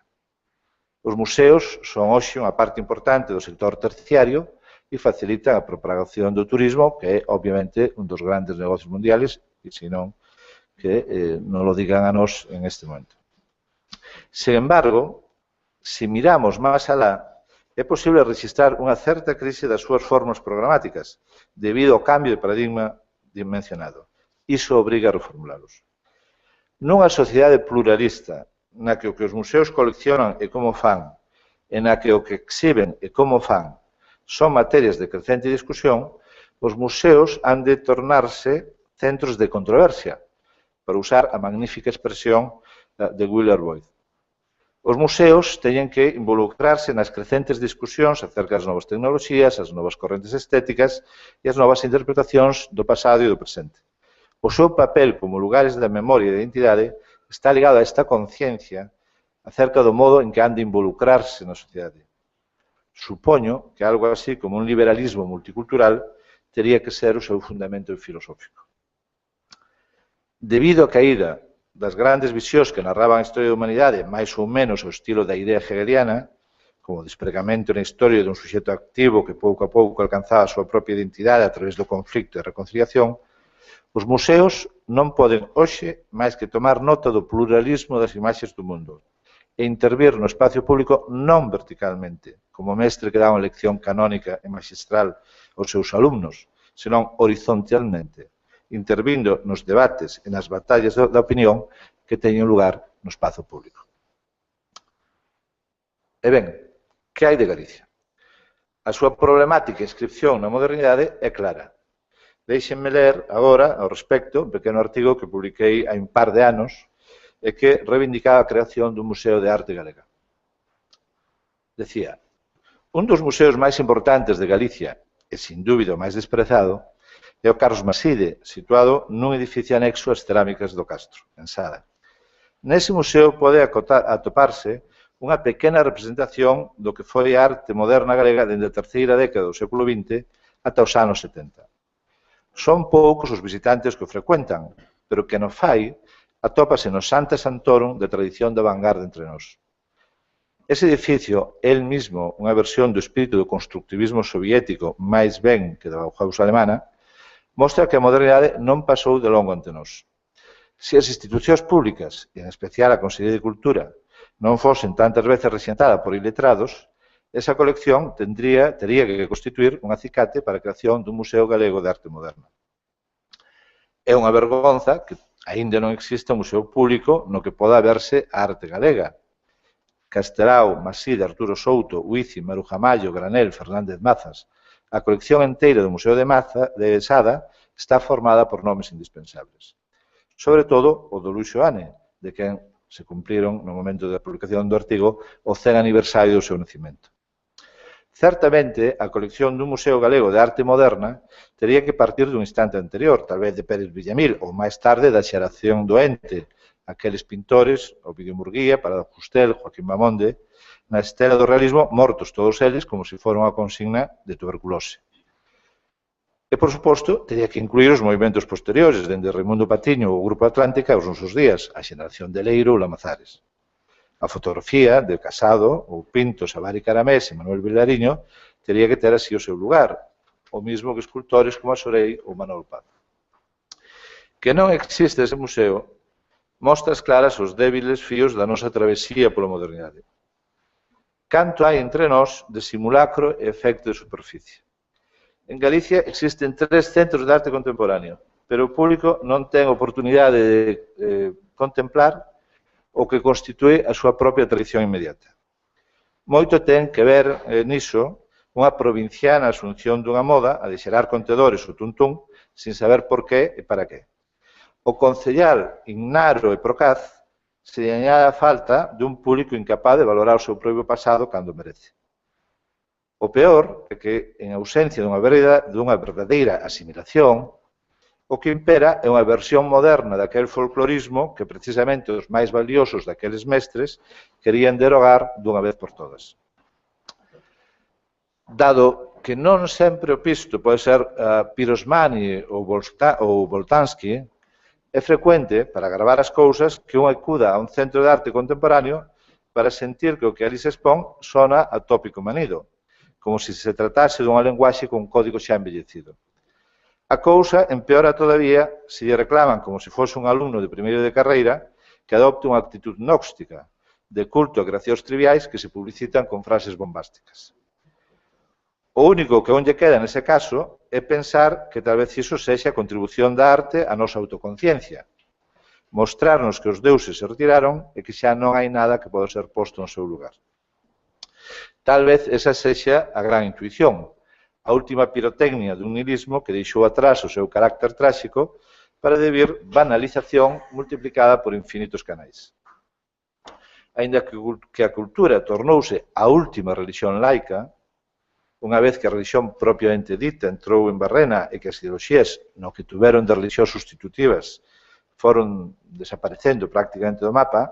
Os museos son hoxe unha parte importante do sector terciario e facilitan a propagación do turismo, que é, obviamente, un dos grandes negocios mundiales, e senón que non lo digan a nós en este momento. Sin embargo, se miramos máis alá, é posible registrar unha certa crise das súas formas programáticas debido ao cambio de paradigma mencionado. Iso obriga a reformulalos. Nunha sociedade pluralista na que o que os museos coleccionan e como fan, e na que o que exhiben e como fan son materias de crecente discusión, os museos han de tornarse centros de controversia, para usar a magnífica expresión de Wheeler Boyd. Os museos teñen que involucrarse nas crecentes discusións acerca das novas tecnoloxías, as novas correntes estéticas e as novas interpretacións do pasado e do presente. O seu papel como lugares da memoria e da identidade está ligado a esta conciencia acerca do modo en que han de involucrarse na sociedade. Supoño que algo así como un liberalismo multicultural tería que ser o seu fundamento filosófico. Debido á caída das grandes visións que narraban a historia da humanidade máis ou menos ao estilo da idea hegeliana, como o despregamento na historia dun suxeto activo que pouco a pouco alcanzaba a súa propia identidade a través do conflicto e reconciliación, os museos non poden hoxe máis que tomar nota do pluralismo das imaxes do mundo e intervir no espacio público non verticalmente, como mestre que dá unha lección canónica e magistral aos seus alumnos, senón horizontalmente, intervindo nos debates e nas batallas da opinión que teñen lugar no espazo público. E ben, que hai de Galicia? A súa problemática inscripción na modernidade é clara. Déixenme ler agora, ao respecto, un pequeno artigo que publiquei hai un par de anos e que reivindicaba a creación dun Museo de Arte Galega. Decía, un dos museos máis importantes de Galicia, e sin dúbida o máis desprezado, é o Carlos Maside, situado nun edificio anexo ás cerámicas do Castro, en Sada. Nese museo pode atoparse unha pequena representación do que foi a arte moderna galega dende a terceira década do século XX ata os anos 70. Son poucos os visitantes que o frecuentan, pero que no fai atópase no Santa Santorum de tradición da vanguarda entre nós. Ese edificio, el mismo unha versión do espírito do constructivismo soviético máis ben que da Bauhaus alemana, mostra que a modernidade non pasou de longo ante nós. Se as institucións públicas, e en especial a Consellería de Cultura, non fosen tantas veces rexentada por iletrados, esa colección tería que constituir un acicate para a creación dun Museo Galego de Arte Moderna. É unha vergonza que aínda non exista un museo público no que poda verse a arte galega. Castelao, Maside, Arturo Souto, Huici, Maruja Mallo, Granel, Fernández Mazas. A colección enteira do Museo de Sada está formada por nomes indispensables. Sobre todo o do Luis Xoane, de quen se cumpriron no momento da publicación do artigo o 100 aniversario do seu nacimento. Certamente, a colección dun Museo Galego de Arte Moderna tería que partir dun instante anterior, tal vez de Pérez Villamil, ou máis tarde da xeración do Ente, aqueles pintores, Ovidio Murguía, Parada Fustel, Joaquín Mamonde, na estela do realismo, mortos todos eles como se fora unha consigna de tuberculose. E, por suposto, teria que incluir os movimentos posteriores, dende Raimundo Patiño ou o Grupo Atlántica aos nosos días, a xeración de Leiro ou Lamazares. A fotografía de Casado, ou Pinto, Savari Caramés e Manuel Vilariño teria que ter así o seu lugar, o mismo que escultores como a Sorei ou Manuel Paz. Que non existe ese museo mostra as claras os débiles fíos da nosa travesía pola modernidade. canto hai entre nós de simulacro e efecto de superficie. En Galicia existen 3 centros de arte contemporáneo, pero o público non ten oportunidade de contemplar o que constitúe a súa propia tradición inmediata. Moito ten que ver niso unha provinciana asunción dunha moda a de xerar contedores ou tuntún sin saber por qué e para qué. O concellal Ignaro e Procaz se añade a falta dun público incapaz de valorar o seu propio pasado cando merece. O peor é que, en ausencia dunha verdadeira asimilación, o que impera é unha versión moderna daquel folclorismo que precisamente os máis valiosos daqueles mestres querían derogar dunha vez por todas. Dado que non sempre o pisto pode ser Pirosmani ou Boltanski, é frecuente, para gravar as cousas, que un acuda a un centro de arte contemporáneo para sentir que o que ali se expón sona a tópico manido, como se se tratase dunha lenguaxe con código xa envellecido. A cousa empeora todavía se lle reclaman como se fose un alumno de primeiro de carreira que adopte unha actitud gnóstica, de culto a creacións triviais que se publicitan con frases bombásticas. O único que non lle queda nese caso é pensar que tal vez iso sexa a contribución da arte á nosa autoconciencia, mostrarnos que os deuses se retiraron e que xa non hai nada que poda ser posto no seu lugar. Tal vez esa sexa a gran intuición, a última pirotecnia dun nihilismo que deixou atrás o seu carácter tráxico para debir banalización multiplicada por infinitos canais. Aínda que a cultura tornouse a última religión laica, unha vez que a religión propiamente dita entrou en barrena e que as ideoloxías no que tuveron de religións sustitutivas foron desaparecendo prácticamente do mapa,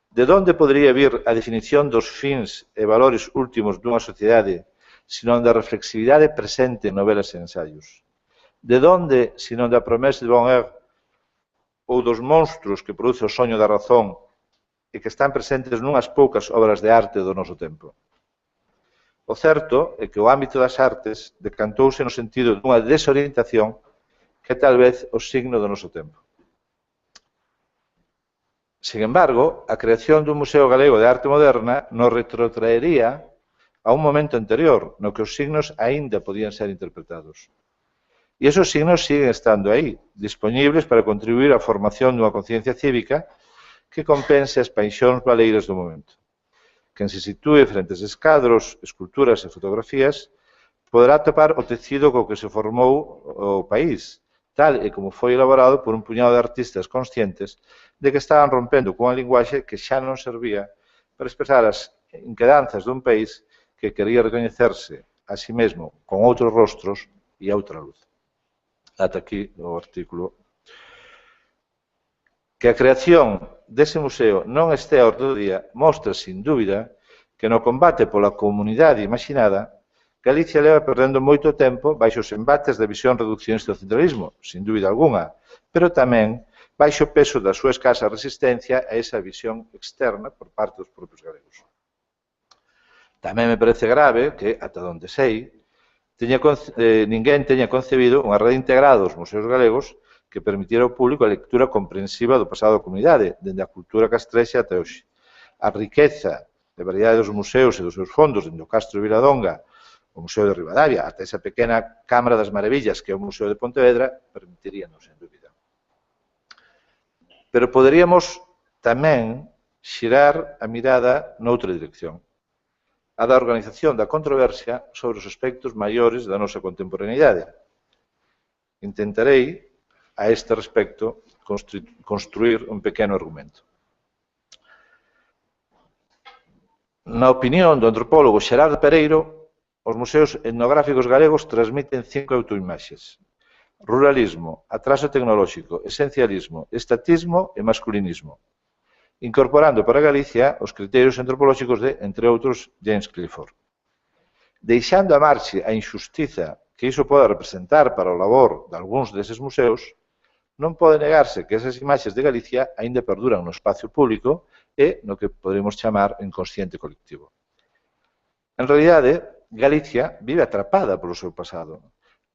de onde podería vir a definición dos fins e valores últimos dunha sociedade, senón da reflexividade presente en novelas e ensaios? De onde, senón da promesa de Bonheur ou dos monstruos que produce o soño da razón e que están presentes nunhas poucas obras de arte do noso tempo? O certo é que o ámbito das artes decantouse no sentido dunha desorientación que é tal vez o signo do noso tempo. Sin embargo, a creación dun Museo Galego de Arte Moderna nos retrotraería a un momento anterior, no que os signos aínda podían ser interpretados. E esos signos siguen estando aí, dispoñibles para contribuir á formación dunha conciencia cívica que compense as paixóns baleiras do momento. Quen se sitúe frente aos escadros, esculturas e fotografías poderá topar o tecido co que se formou o país, tal e como foi elaborado por un puñado de artistas conscientes de que estaban rompendo cunha linguaxe que xa non servía para expresar as inquedanzas dun país que quería recoñecerse a si mesmo con outros rostros e outra luz. Ata aquí o artículo. Que a creación dese museo non este a orde do día mostra, sin dúbida, que no combate pola comunidade imaginada, Galicia leva perdendo moito tempo baixo os embates da visión reduccionista do centralismo, sin dúbida alguna, pero tamén baixo o peso da súa escasa resistencia a esa visión externa por parte dos propios galegos. Tamén me parece grave que, ata onde sei, ninguén teña concebido unha rede integrada dos museos galegos que permitira ao público a lectura comprensiva do pasado da comunidade, dende a cultura castrexa até hoxe. A riqueza de variedade dos museos e dos seus fondos, dende o Castro de Viladonga, o Museo de Ribadavia, ata esa pequena Cámara das Maravillas que é o Museo de Pontevedra, permitiríanos, sen dúbida. Pero poderíamos tamén xirar a mirada noutra dirección, a da organización da controversia sobre os aspectos maiores da nosa contemporaneidade. Intentarei, a este respecto, construir un pequeno argumento. Na opinión do antropólogo Xerardo Pereiro, os museos etnográficos galegos transmiten 5 autoimaxes: ruralismo, atraso tecnolóxico, esencialismo, estatismo e masculinismo, incorporando para Galicia os criterios antropolóxicos de, entre outros, James Clifford. Deixando a marxe a injustiza que iso pode representar para o labor de algúns deses museos, non pode negarse que esas imaxes de Galicia aínda perduran no espacio público e no que podemos chamar inconsciente colectivo. En realidade, Galicia vive atrapada polo seu pasado.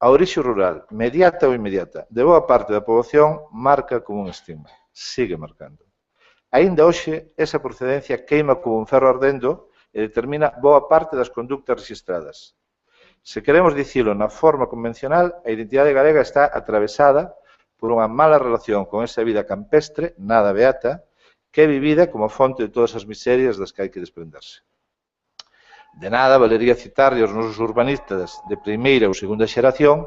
A orixe rural, mediata ou inmediata, de boa parte da poboación marca como un estigma. Sigue marcando. Aínda hoxe, esa procedencia queima como un ferro ardendo e determina boa parte das conductas registradas. Se queremos dicilo na forma convencional, a identidade galega está atravesada por unha mala relación con esa vida campestre, nada beata, que é vivida como fonte de todas as miserias das que hai que desprenderse. De nada valería citarlle aos nosos urbanistas de primeira ou segunda xeración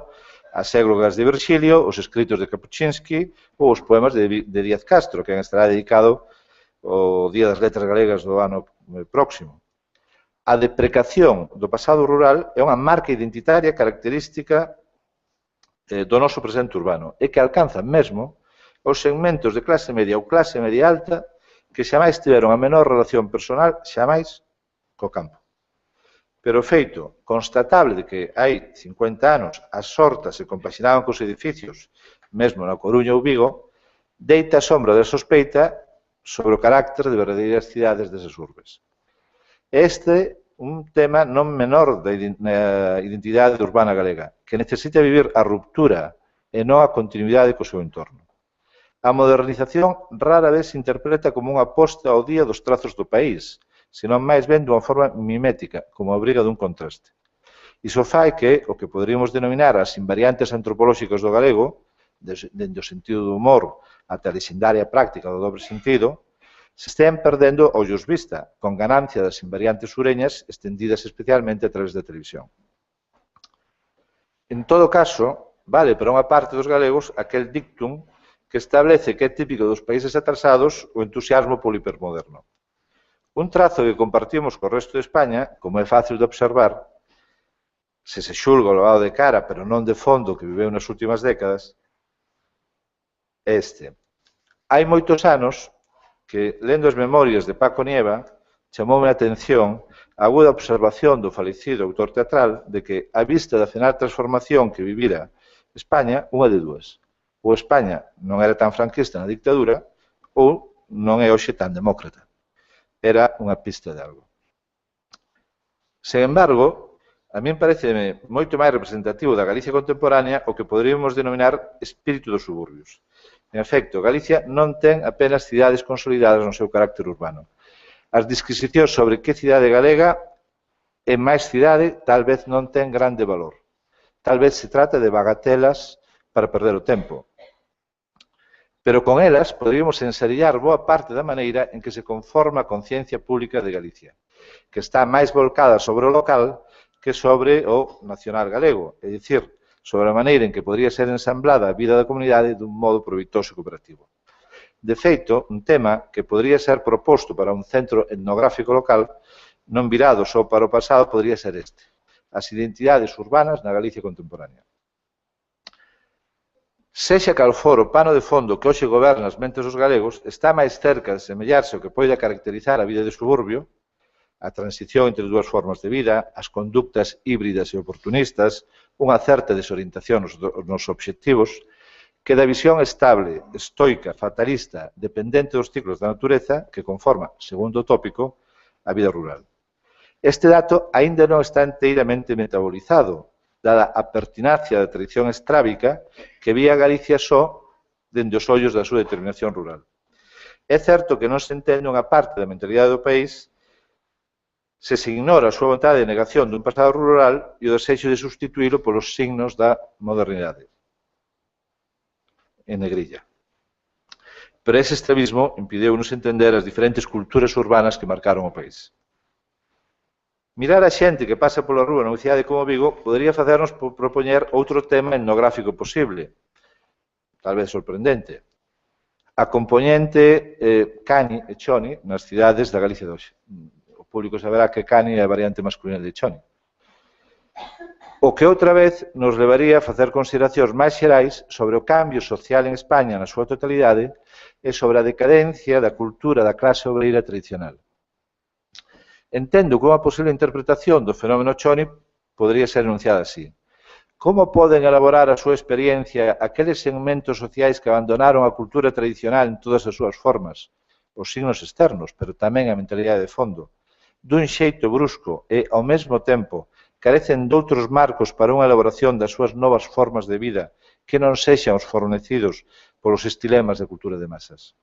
as églogas de Virgilio, os escritos de Kapuscinski ou os poemas de Díaz Castro, que estará dedicado ao Día das Letras Galegas do ano próximo. A deprecación do pasado rural é unha marca identitaria característica do noso presente urbano e que alcanza mesmo os segmentos de clase media ou clase media alta que xamais tiveron a menor relación personal xamais co campo. Pero o feito constatable de que hai 50 anos as hortas se compaxinaban cos edificios, mesmo na Coruña ou Vigo, deita a sombra de sospeita sobre o carácter de verdadeiras cidades desas urbes. Este é un tema non menor da identidade urbana galega, que necesita vivir a ruptura e non a continuidade co seu entorno. A modernización rara vez se interpreta como unha posta ao día dos trazos do país, senón máis ben dunha forma mimética, como a obriga dun contraste. Iso fai que o que poderíamos denominar as invariantes antropolóxicas do galego, dende o sentido do humor ata a lexendaria práctica do dobre sentido, se estean perdendo ao ollos vista, con ganancia das invariantes sureñas estendidas especialmente a través da televisión. En todo caso, vale para unha parte dos galegos aquel dictum que establece que é típico dos países atrasados o entusiasmo polo hipermoderno. Un trazo que compartimos co resto de España, como é fácil de observar, se se xulga o lavado de cara, pero non de fondo que viveu nas últimas décadas, é este. Hai moitos anos que, lendo as memorias de Paco Nieva, chamoume a atención a aguda observación do falecido autor teatral de que, a vista da final transformación que vivira España, unha de dúas. Ou España non era tan franquista na dictadura, ou non é hoxe tan demócrata. Era unha pista de algo. Sen embargo, a min pareceme moito máis representativo da Galicia contemporánea o que poderíamos denominar espírito dos suburbios. En efecto, Galicia non ten apenas cidades consolidadas no seu carácter urbano. As disquisicións sobre que cidade galega é máis cidade tal vez non ten grande valor. Tal vez se trata de bagatelas para perder o tempo. Pero con elas poderíamos ensarillar boa parte da maneira en que se conforma a conciencia pública de Galicia, que está máis volcada sobre o local que sobre o nacional galego, é dicir, sobre a maneira en que podría ser ensamblada a vida da comunidade dun modo provitoso e cooperativo. De feito, un tema que podría ser proposto para un centro etnográfico local, non virado só para o pasado, podría ser este: as identidades urbanas na Galicia contemporánea. Sexa cal for o pano de fondo que hoxe goberna as mentes dos galegos, está máis cerca de semellarse ao que poida caracterizar a vida de suburbio, a transición entre dúas formas de vida, as conductas híbridas e oportunistas, unha certa desorientación nos obxectivos, que da visión estable, estoica, fatalista, dependente dos ciclos da natureza, que conforma, segundo o tópico, a vida rural. Este dato aínda non está inteiramente metabolizado, dada a pertinacia da tradición estrábica que vía Galicia só dende os ollos da súa determinación rural. É certo que non se entende unha parte da mentalidade do país se se ignora a súa vontade de negación dun pasado rural e o desexo de substituílo polos signos da modernidade. En negrilla. Pero ese extremismo impideu-nos entender as diferentes culturas urbanas que marcaron o país. Mirar a xente que pasa pola rúa nunha cidade como Vigo podería facernos propoñer outro tema etnográfico posible, tal vez sorprendente. A componente cani e choni nas cidades da Galicia de hoxe. O público saberá que cani é a variante masculina de choni. O que outra vez nos levaría a facer consideracións máis xerais sobre o cambio social en España na súa totalidade e sobre a decadencia da cultura da clase obreira tradicional. Entendo que unha posible interpretación do fenómeno choni podría ser enunciada así. Como poden elaborar a súa experiencia aqueles segmentos sociais que abandonaron a cultura tradicional en todas as súas formas, os signos externos, pero tamén a mentalidade de fondo, dun xeito brusco e, ao mesmo tempo, carecen doutros marcos para unha elaboración das súas novas formas de vida que non sexan os fornecidos polos estilemas da cultura de masas?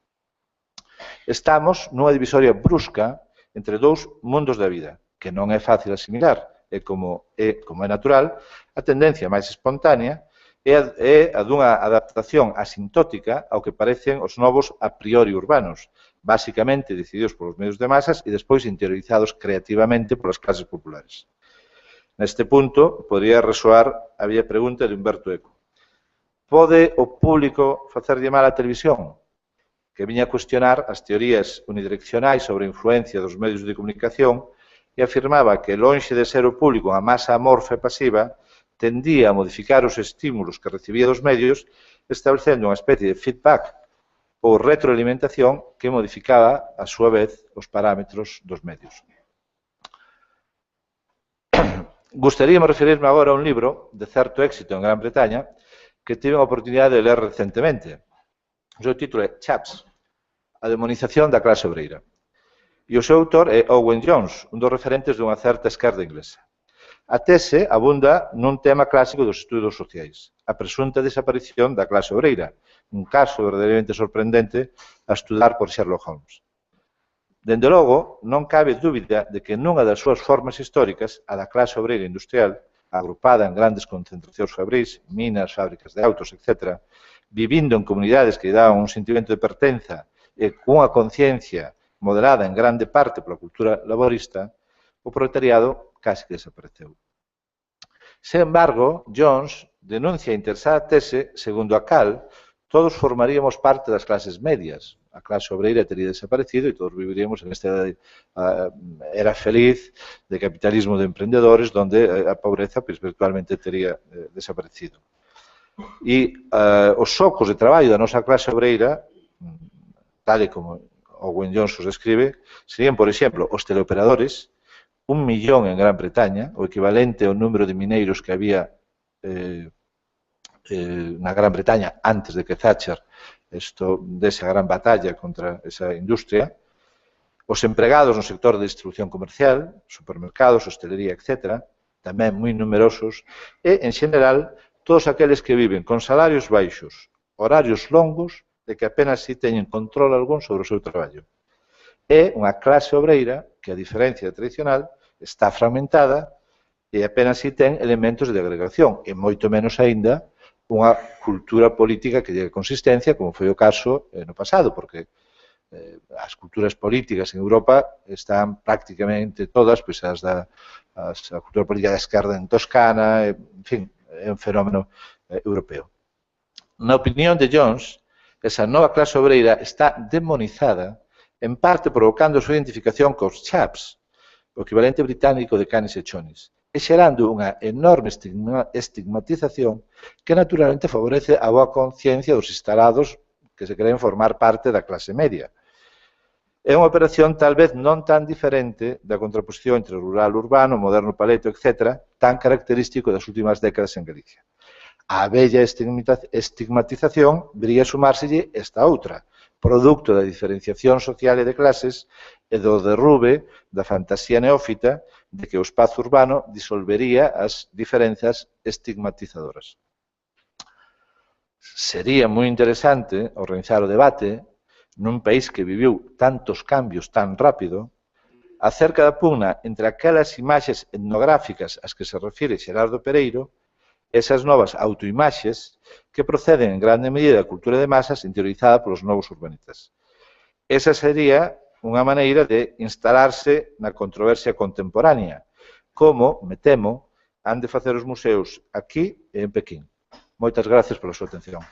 Estamos nunha divisoria brusca entre dous mundos da vida, que non é fácil asimilar, e como é natural, a tendencia máis espontánea é a dunha adaptación asintótica ao que parecen os novos a priori urbanos, basicamente decididos polos medios de masas e despois interiorizados creativamente polas clases populares. Neste punto, podría resoar a vía pregunta de Humberto Eco. Pode o público facerlle mal á televisión? Que viña a cuestionar as teorías unidireccionais sobre a influencia dos medios de comunicación e afirmaba que, lonxe de ser o público unha masa amorfa e pasiva, tendía a modificar os estímulos que recibía dos medios, establecendo unha especie de feedback ou retroalimentación que modificaba, a súa vez, os parámetros dos medios. Gustaríame referirme agora a un libro de certo éxito en Gran Bretaña que tive a oportunidade de ler recentemente. O seu título é Chaps, a demonización da clase obreira. E o seu autor é Owen Jones, un dos referentes dunha certa esquerda inglesa. A tese abunda nun tema clásico dos estudos sociais, a presunta desaparición da clase obreira, un caso verdadeiramente sorprendente a estudar por Sherlock Holmes. Dende logo, non cabe dúbida de que nunha das súas formas históricas, a da clase obreira industrial, agrupada en grandes concentracións fabrís, minas, fábricas de autos, etc., vivindo en comunidades que lle daban un sentimento de pertenza e cunha conciencia moderada en grande parte pola cultura laborista, o proletariado casi que desapareceu. Sen embargo, Jones denuncia a interesada tese segundo a cal todos formaríamos parte das clases medias. A clase obreira teria desaparecido e todos viviríamos en esta era feliz de capitalismo de emprendedores donde a pobreza virtualmente teria desaparecido. E os socos de traballo da nosa clase obreira, tal e como Owen Jones os describe, serían, por exemplo, os teleoperadores, 1 millón en Gran Bretaña, o equivalente ao número de mineiros que había na Gran Bretaña antes de que Thatcher dese a gran batalla contra esa industria, os empregados no sector de distribución comercial, supermercados, hostelería, etc., tamén moi numerosos, e, en xeral, todos aqueles que viven con salarios baixos, horarios longos, de que apenas si teñen control algún sobre o seu traballo. É unha clase obreira que, a diferencia tradicional, está fragmentada e apenas si ten elementos de agregación, e moito menos aínda unha cultura política que lle consistencia, como foi o caso no pasado, porque as culturas políticas en Europa están prácticamente todas, pois a cultura política da esquerda en Toscana, en fin, é un fenómeno europeo. Na opinión de Jones, esa nova clase obreira está demonizada, en parte provocando a súa identificación cos chaps, o equivalente británico de canis e chonis, e xerando unha enorme estigmatización que naturalmente favorece a boa conciencia dos instalados que se creen formar parte da clase media. É unha operación tal vez non tan diferente da contraposición entre rural, urbano, moderno, paleto, etc., tan característico das últimas décadas en Galicia. A bella estigmatización viría a sumárselle esta outra, producto da diferenciación social e de clases e do derrube da fantasía neófita de que o espazo urbano disolvería as diferenzas estigmatizadoras. Sería moi interesante organizar o debate nun país que viviu tantos cambios tan rápido acerca da pugna entre aquelas imaxes etnográficas ás que se refire Xerardo Pereiro e esas novas autoimaxes que proceden en grande medida da cultura de masas interiorizada polos novos urbanistas. Esa sería unha maneira de instalarse na controversia contemporánea, como, me temo, han de facer os museos aquí e en Pequín. Moitas gracias pola súa atención.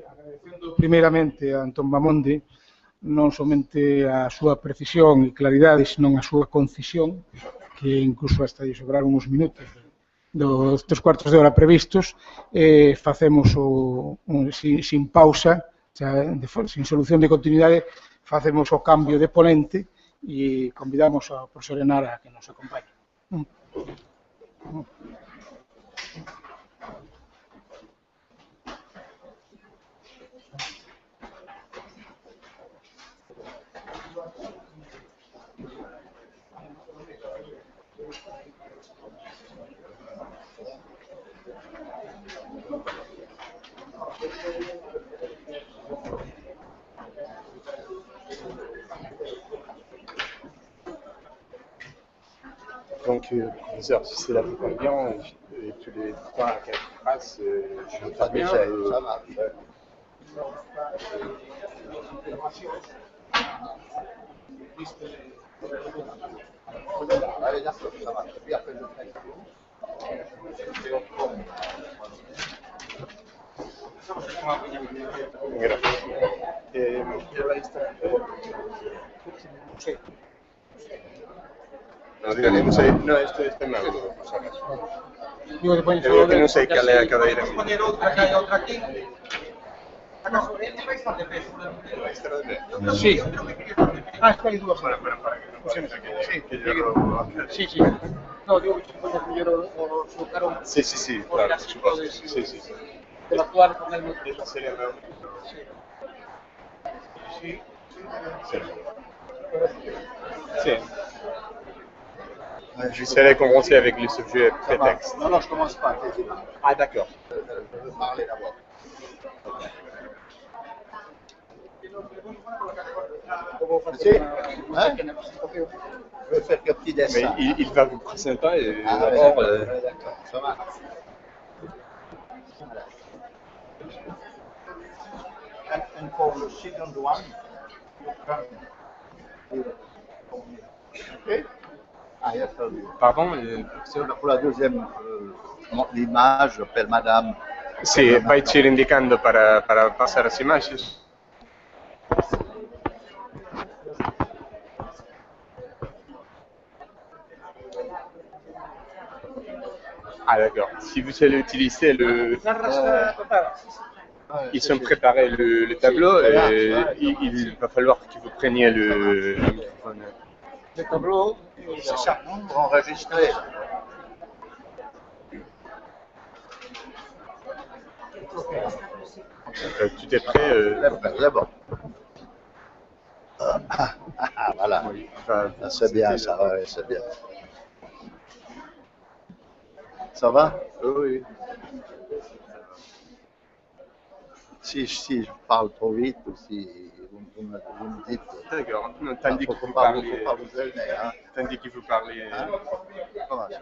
Agradecendo primeiramente a Antón Mamonde non somente a súa precisión e claridade, senón a súa concisión, que incluso hasta lle sobraron uns minutos dos 3 cuartos de hora previstos, facemos sin pausa, sin solución de continuidade, facemos o cambio de ponente e convidamos ao profesor Enara a que nos acompañe. Donc, professeur, si c'est la plupart bien, et tous les 3 à 4 phrases, je ne pas bien. Ça marche. Allez, d'accord, ça marche. Et puis après, je fais. No, esto es mal. Que no sé qué le acaba de ir. Acá hay otra aquí. Acá sobre este vai estar de pé. Sí. Ah, espera aí dúas. Sí, sí. No, digo que se pone primero o su carón. Sí, claro. Sí. Del actual con el Es la serie nueva. Sí. Sí. J'essaierai de commencer avec les sujets prétextes. Non, je commence pas. Ah, d'accord. Je veux parler d'abord. Si, hein? Je veux faire que petit Mais dessin. il va vous présenter et Ah, d'abord, ouais, d'accord, ça va. And for the second one, okay? I have told you. pardon, Pour la deuxième l'image, j'appelle Madame. sí, vai ir indicando para pasar as imagens. Ah d'accord. Si vous allez utiliser ils sont préparés le tableau et il va falloir que vous preniez le microphone. Le tableau, C'est ça, enregistré. Tu es prêt C'est bon. Voilà. enfin, C'est bien ça, ouais, c'est bien. Ça va? Oui. Si je parle trop vite ou si vous me dites. D'accord. Tandis Faut que vous pas parlez, vous gêner, hein. tandis que vous parlez. Comment ça?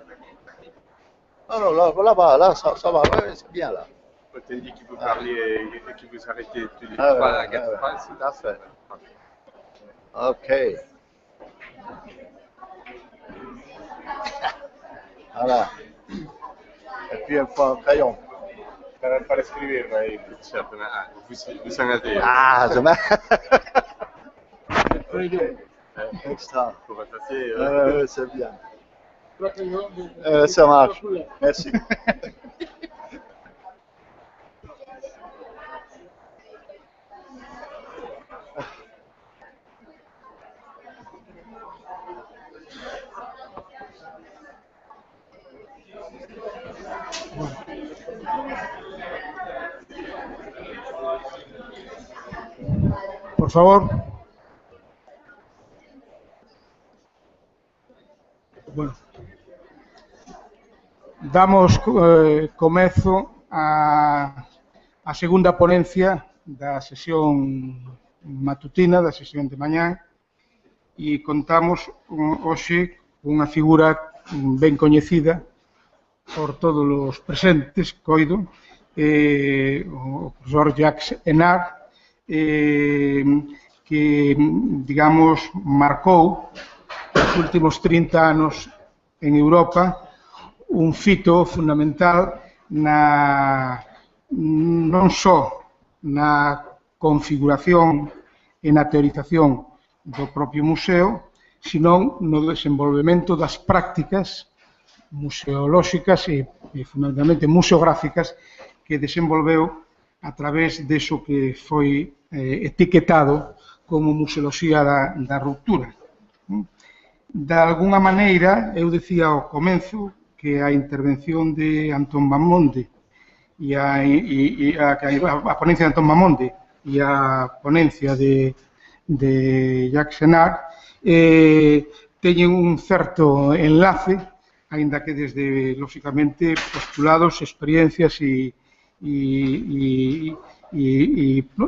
Non, là, ça va, ouais, c'est bien là. Tandis que vous parlez et que vous arrêtez tous les Ah, 3 ouais, à 4 ouais, phrases. tout à fait. Ok. Voilà. Et puis un fois un crayon. Para escribir, vai vous en avez. Ah, je mets. Extra. Pour effacer. C'est bien. Ça marche. Merci. por favor. Bueno, damos comezo a segunda ponencia da sesión matutina, da sesión de mañá, e contamos hoxe unha figura ben coñecida por todos os presentes, coido, o profesor Jacques Hénard, que, digamos, marcou os últimos 30 anos en Europa un fito fundamental non só na configuración e na teorización do propio museo, sino no desenvolvemento das prácticas museolóxicas e fundamentalmente museográficas que desenvolveu a través deso que foi etiquetado como museoloxía da ruptura. De alguna maneira, eu dicía ao comenzo que a intervención de Antón Mamonde e a ponencia de Antón Mamonde e a ponencia de Jacques Hénard teñen un certo enlace, aínda que desde, lóxicamente, postulados, experiencias e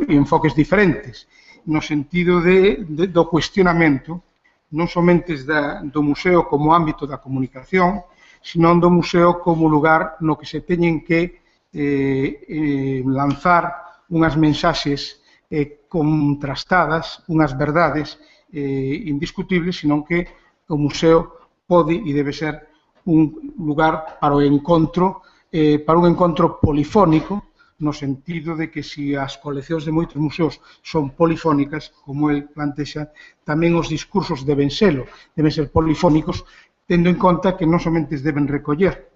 enfoques diferentes, no sentido do cuestionamento non somente do museo como ámbito da comunicación, senón do museo como lugar no que se teñen que lanzar unhas mensaxes contrastadas, unhas verdades indiscutibles, senón que o museo pode e debe ser un lugar para o encontro, para un encontro polifónico, no sentido de que se as coleccións de moitos museos son polifónicas, como el plantexa, tamén os discursos deben ser polifónicos, tendo en conta que non somente deben recoller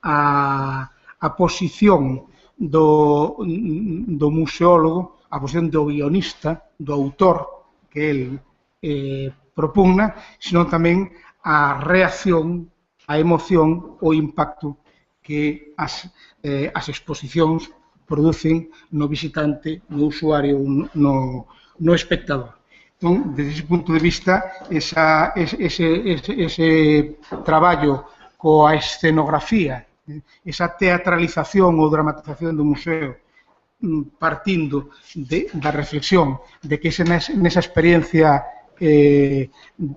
a posición do museólogo, a posición do guionista, do autor que el propugna, senón tamén a reacción, a emoción, o impacto que as exposicións producen no visitante, no usuario, no espectador. Entón, desde ese punto de vista, ese traballo coa escenografía, esa teatralización ou dramatización do museo, partindo da reflexión de que nesa experiencia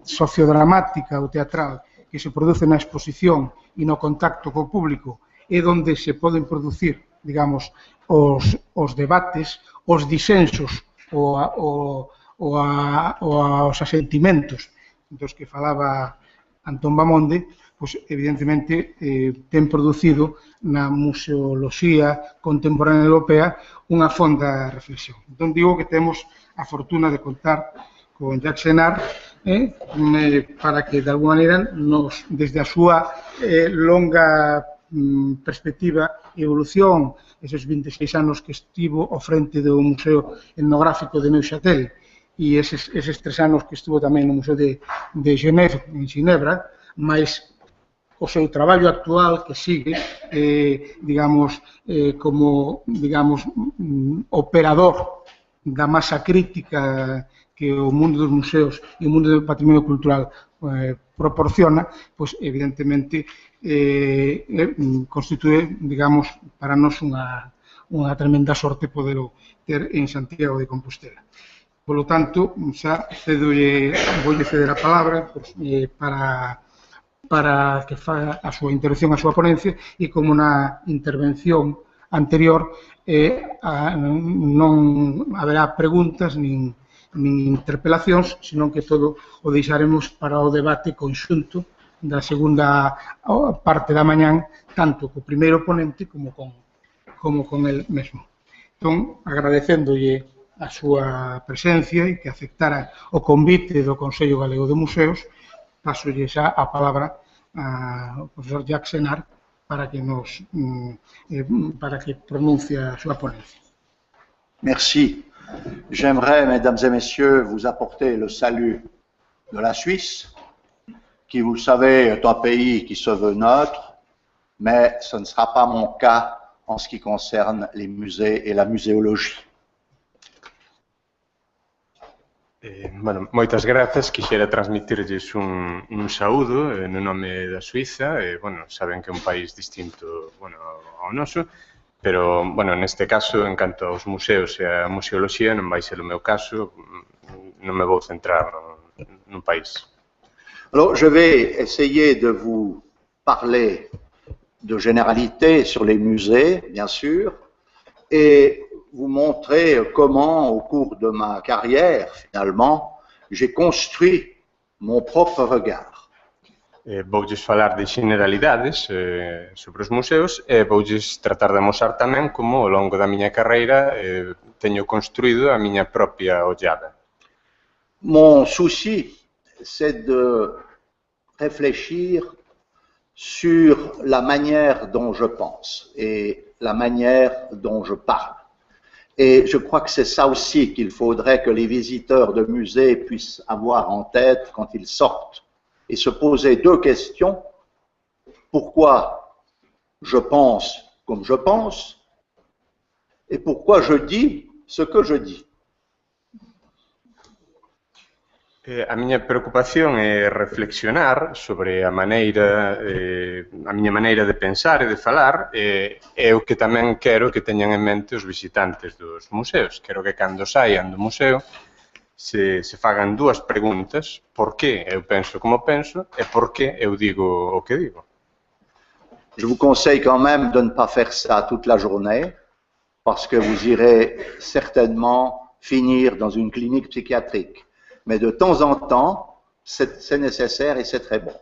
sociodramática ou teatral que se produce na exposición e no contacto co público é onde se poden producir, digamos, os debates, os disensos ou os asentimentos dos que falaba Antón Bamonde, pois, evidentemente, ten producido na museoloxía contemporánea europea unha fonda reflexión. Entón, digo que temos a fortuna de contar con Jacques Senard para que, de alguma maneira, desde a súa longa perspectiva e evolución, esos 26 anos que estivo ao frente do Museo Etnográfico de Neuchâtel e eses 3 anos que estuvo tamén no Museo de Genève, en Ginebra, máis o seu traballo actual que sigue, digamos, como, digamos, operador da masa crítica que o mundo dos museos e o mundo do patrimonio cultural proporciona, pois, evidentemente, constitúe, digamos, para nós unha tremenda sorte poder ter en Santiago de Compostela. Por lo tanto, xa voulle ceder a palabra para que faga a súa intervención, a súa ponencia, e como na intervención anterior non haberá preguntas nin interpelacións, senón que todo o deixaremos para o debate conxunto da segunda parte da mañán, tanto co primeiro ponente como con el mesmo. Entón, agradecéndolle a súa presencia e que aceptara o convite do Consello Galego de Museos, pasolle xa a palabra ao profesor Jacques Senard para que pronuncie a súa ponencia. Merci. J'aimerais, mesdames et messieurs, vous apporter le salut de la Suisse, qui, vous le savez, est un pays qui se veut neutre, mais ce ne sera pas mon cas en ce qui concerne les musées et la muséologie. Bueno, moitas grazas, quixera transmitirlles un saúdo no nome da Suiza, bueno, saben que é un país distinto, bueno, ao noso, pero, bueno, neste caso, en canto aos museos e a museoloxía, non vai ser o meu caso, non me vou centrar nun país. Alors, je vais essayer de vous parler de généralité sur les musées, bien sûr, et vous montrer comment, au cours de ma carrière, finalement, j'ai construit mon propre regard. Voulles falar de generalidades sobre os museos e voulles tratar de mostrar tamén como ao longo da miña carreira teño construído a miña propia ollada. Mon souci, c'est de réfléchir sur la manière dont je pense et la manière dont je parle. Et je crois que c'est ça aussi qu'il faudrait que les visiteurs de musées puissent avoir en tête quand ils sortent et se poser deux questions. Pourquoi je pense comme je pense et pourquoi je dis ce que je dis. A miña preocupación é reflexionar sobre a miña maneira de pensar e de falar e o que tamén quero que teñan en mente os visitantes dos museos. Quero que cando saian do museo se fagan dúas preguntas, por que eu penso como penso e por que eu digo o que digo. Je vous conseille quand même de ne pas faire ça toute la journée, parce que vous irez certainement finir dans une clinique psychiatrique. Mais de temps en temps, c'est nécessaire et c'est très bon.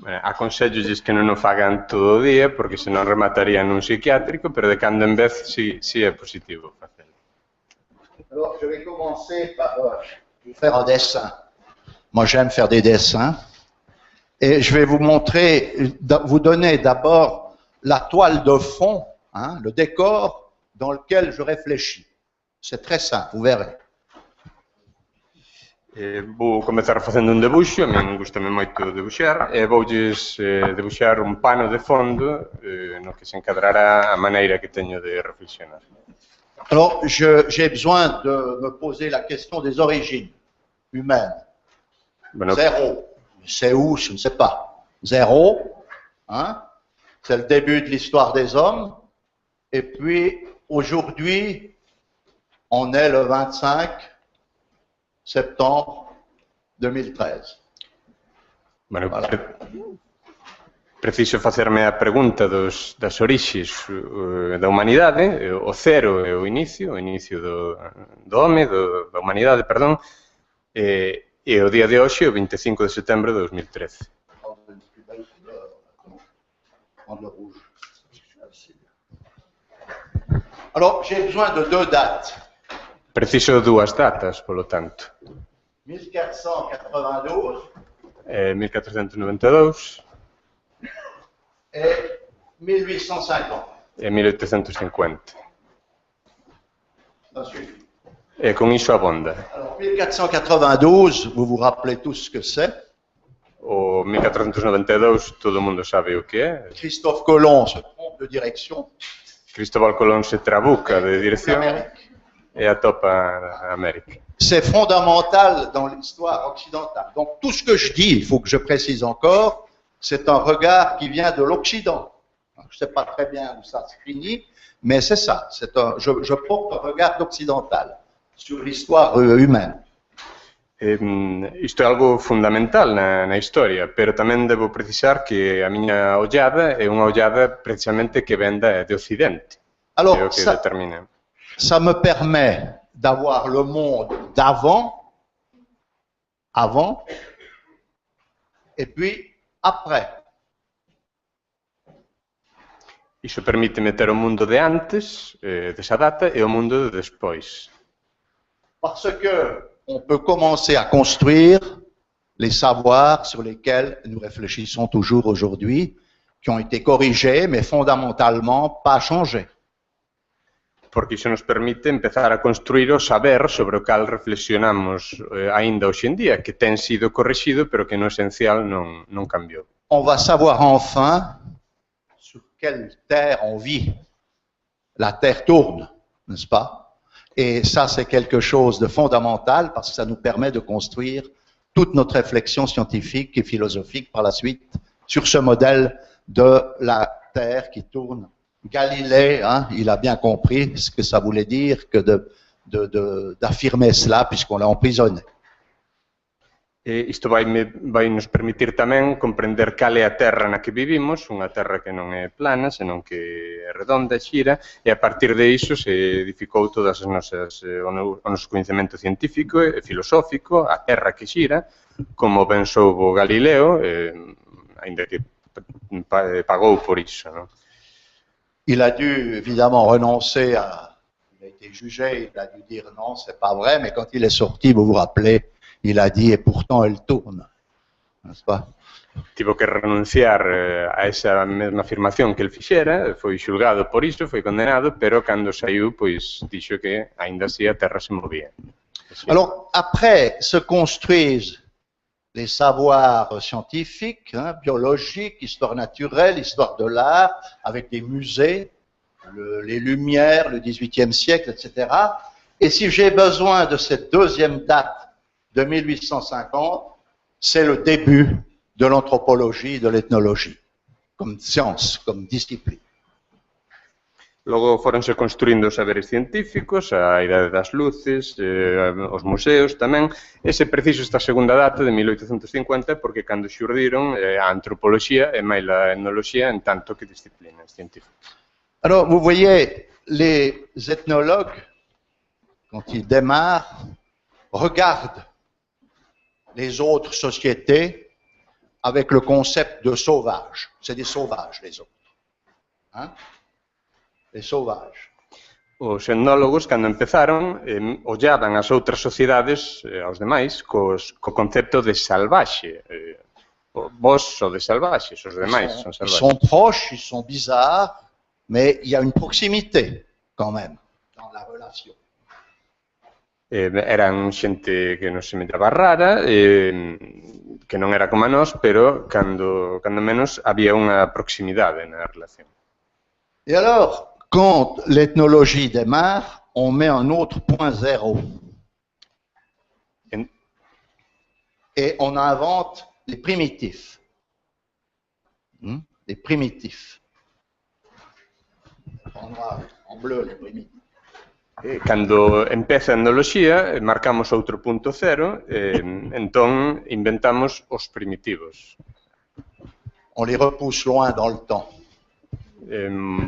Aconsello-lles que non o fagan todo o día, porque senón rematarían nun psiquiátrico, pero de cando en vez sí é positivo facelo. Alors, je vais commencer par faire un dessin. Moi, j'aime faire des dessins. Et je vais vous montrer, vous donner d'abord la toile de fond, hein, le décor dans lequel je réfléchis. C'est très simple, vous verrez. Vou comezar facendo un debuxo, a min gustame moito debuxar, e voulles debuxar un pano de fondo no que se encadrará a maneira que teño de reflexionar. Alors, j'ai besoin de me poser la question des origines humaines. Bueno, Zéro. C'est où? Je ne sais pas. Zéro. Hein? C'est le début de l'histoire des hommes. Et puis, aujourd'hui, on est le 25 septembre 2013. Bueno, Voilà. Preciso facerme a pregunta das orixes da humanidade, o cero é o inicio do home, da humanidade, perdón, e o día de hoxe, o 25 de setembro de 2013. Alors, j'ai besoin de deux dates. Preciso dúas datas, polo tanto. 1492 1492 et 1850. e 1850. Ça suffit. E con iso abonda. Alors, 1492, vous vous rappelez tous ce que c'est. O 1492, todo o mundo sabe o que é. Christophe Colomb se trompe de direction. Cristóbal Colón se trabuca de dirección e atopa a América. C'est fondamental dans l'histoire occidentale. Donc tout ce que je dis, il faut que je précise encore, c'est un regard qui vient de l'Occident. Je ne sais pas très bien où ça se finit, mais c'est ça. Je porte un regard occidental sur l'histoire humaine. Isto é algo fundamental na historia, pero tamén debo precisar que a miña ollada é unha ollada precisamente que venda de Occidente. Alors, É o que determina. ça me permet d'avoir le monde d'avant, et puis après. Iso permite meter o mundo de antes, desa data, e o mundo de despois. Parce que on peut commencer à construire les savoirs sur lesquels nous réfléchissons toujours aujourd'hui, qui ont été corrigés, mais fondamentalement pas changés. Porque iso nos permite empezar a construir o saber sobre o cal reflexionamos aínda hoxe en día, que ten sido corrixido, pero que no esencial non cambiou. On va savoir enfin sur quelle terre on vit. La terre tourne, n'est-ce pas? Et ça, c'est quelque chose de fondamental parce que ça nous permet de construire toute notre réflexion scientifique et philosophique par la suite sur ce modèle de la Terre qui tourne. Galilée, hein, il a bien compris ce que ça voulait dire que d'affirmer cela puisqu'on l'a emprisonné. E isto vai nos permitir tamén comprender cal é a terra na que vivimos, unha terra que non é plana, senón que é redonda, xira, e a partir de iso se edificou todas as nosas, o noso coñecemento científico e filosófico, a terra que xira, como ben soubo Galileo, aínda que pagou por iso, non? Il a dû évidemment renoncer à... Il a été jugé, il a dû dire non, c'est pas vrai, mais quand il est sorti, vous vous rappelez, il a dit, et pourtant elle tourne, n'est-ce pas? Tivo que renunciar a esa mesma afirmación que el fixera, foi xulgado por iso, foi condenado, pero cando saiu, pois, dixo que aínda así a terra se movía. Alors, après se construisent les savoirs scientifiques, hein, biologiques, histoire naturelle, histoire de l'art, avec des musées, les Lumières, le XVIIIe siècle, etc. Et si j'ai besoin de cette deuxième date de 1850, c'est le début de l'anthropologie et de l'ethnologie, comme science, comme discipline. Logo foronse construindo os saberes científicos, a idade das luces, os museos tamén, e se preciso esta segunda data de 1850 porque cando xurdiron a antropoloxía e máis a etnoloxía en tanto que disciplinas científicas. Alors, vous voyez, les ethnologues, quand ils démarrent, regardent les autres sociétés avec le concept de sauvage. C'est des sauvages, les autres. Hein? Les sauvages. Os etnólogos, cando empezaron, ollaban as outras sociedades, aos demais, co concepto de salvaxe. Vos sodes salvaxes, os demais son salvaxes. Ils sont proches, ils sont bizarres, mais il y a une proximité, quand même, dans la relation. Eran xente que nos semellaba rara, que non era como a nós, pero cando menos había unha proximidade na relación. Et alors, quand l'ethnologie démarre, on met un autre point zéro. Et on invente les primitifs. Les primitifs. En noir, en bleu, les primitifs. Cando empeza a etnoloxía, marcamos outro punto cero, entón inventamos os primitivos. On les repousse loin dans le temps.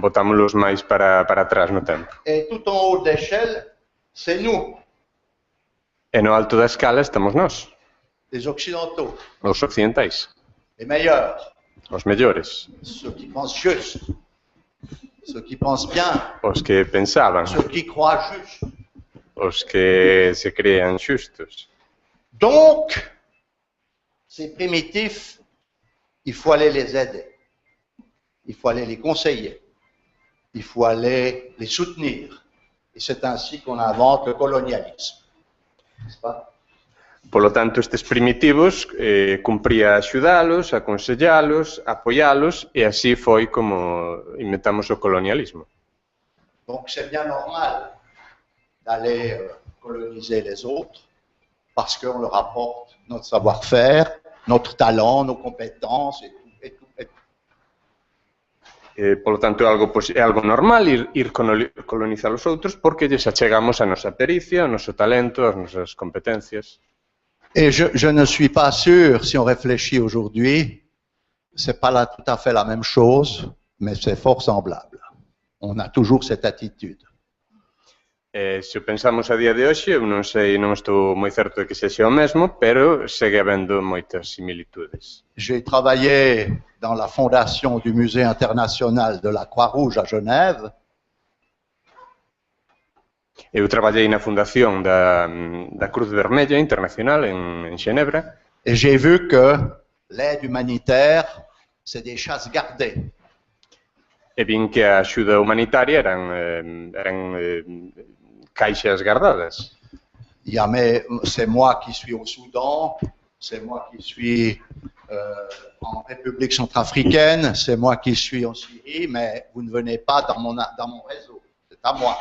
Botámolos máis para atrás no tempo. Et tout en haut de l'échelle, c'est nous, E no alto da escala estamos nós, les occidentaux, os occidentais, les meilleurs, os mellores, ceux qui pensent juste, ceux qui pensent bien, os que pensaban, ceux qui croient juste. os que se crean xustos. Donc, ces primitifs, il faut aller les aider. Il faut aller les conseiller. Il faut aller les soutenir. Et c'est ainsi qu'on invente le colonialisme. N'est-ce pas? Polo tanto, estes primitivos cumpría axudalos, aconsellalos, apoialos, e así foi como inventamos o colonialismo. Donc c'est bien normal d'aller coloniser les autres parce qu'on leur apporte notre savoir-faire, notre talent, nos compétences et tout. Polo tanto, é algo normal ir colonizar os outros porque lles achegamos a nosa pericia, o noso talento, as nosas competencias. Et je ne suis pas sûr, si on réfléchit aujourd'hui, c'est pas là tout à fait la même chose, mais c'est fort semblable. On a toujours cette attitude. Se o pensamos a día de hoxe, eu non estou moi certo de que sexa o mesmo, pero segue habendo moitas similitudes. J'ai travaillé dans la fondation du Musée international de la Croix-Rouge à Genève. Eu traballei na fundación da Cruz Vermella Internacional en Xenebra. Et j'ai vu que l'aide humanitaire, c'est des chasses gardées. E vin que a axuda humanitaria eran caixas gardadas. C'est moi qui suis au Soudan, c'est moi qui suis en République centrafricaine, c'est moi qui suis en Syrie, mais vous ne venez pas dans mon réseau, c'est à moi.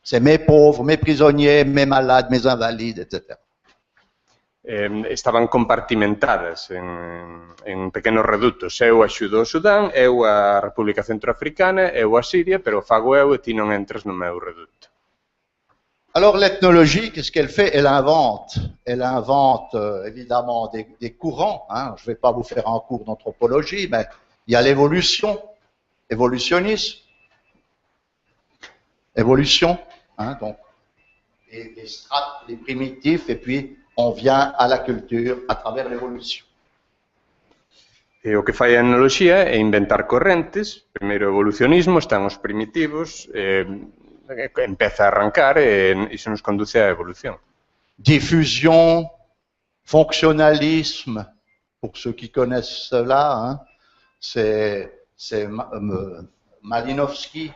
C'est mes pauvres, mes prisonniers, mes malades, mes invalides, etc. Estaban compartimentadas en pequenos redutos. Eu axudo o Sudán, eu a República Centroafricana, eu a Siria, pero fago eu e ti non entras no meu reduto. Alors l'ethnologie, qu'est-ce qu'elle fait? Elle invente évidemment des courants. Hein. Je ne vais pas vous faire un cours d'anthropologie, mais il y a l'évolution, évolutionnisme, évolution, hein, donc les strates, les primitifs, et puis on vient à la culture à travers l'évolution. E o que fai a etnoloxía é inventar correntes. Primeiro o evolucionismo, están os primitivos, empeza a arrancar e iso nos conduce á evolución. Diffusion, fonctionnalisme, pour ceux qui connaissent cela, hein, c'est Malinowski,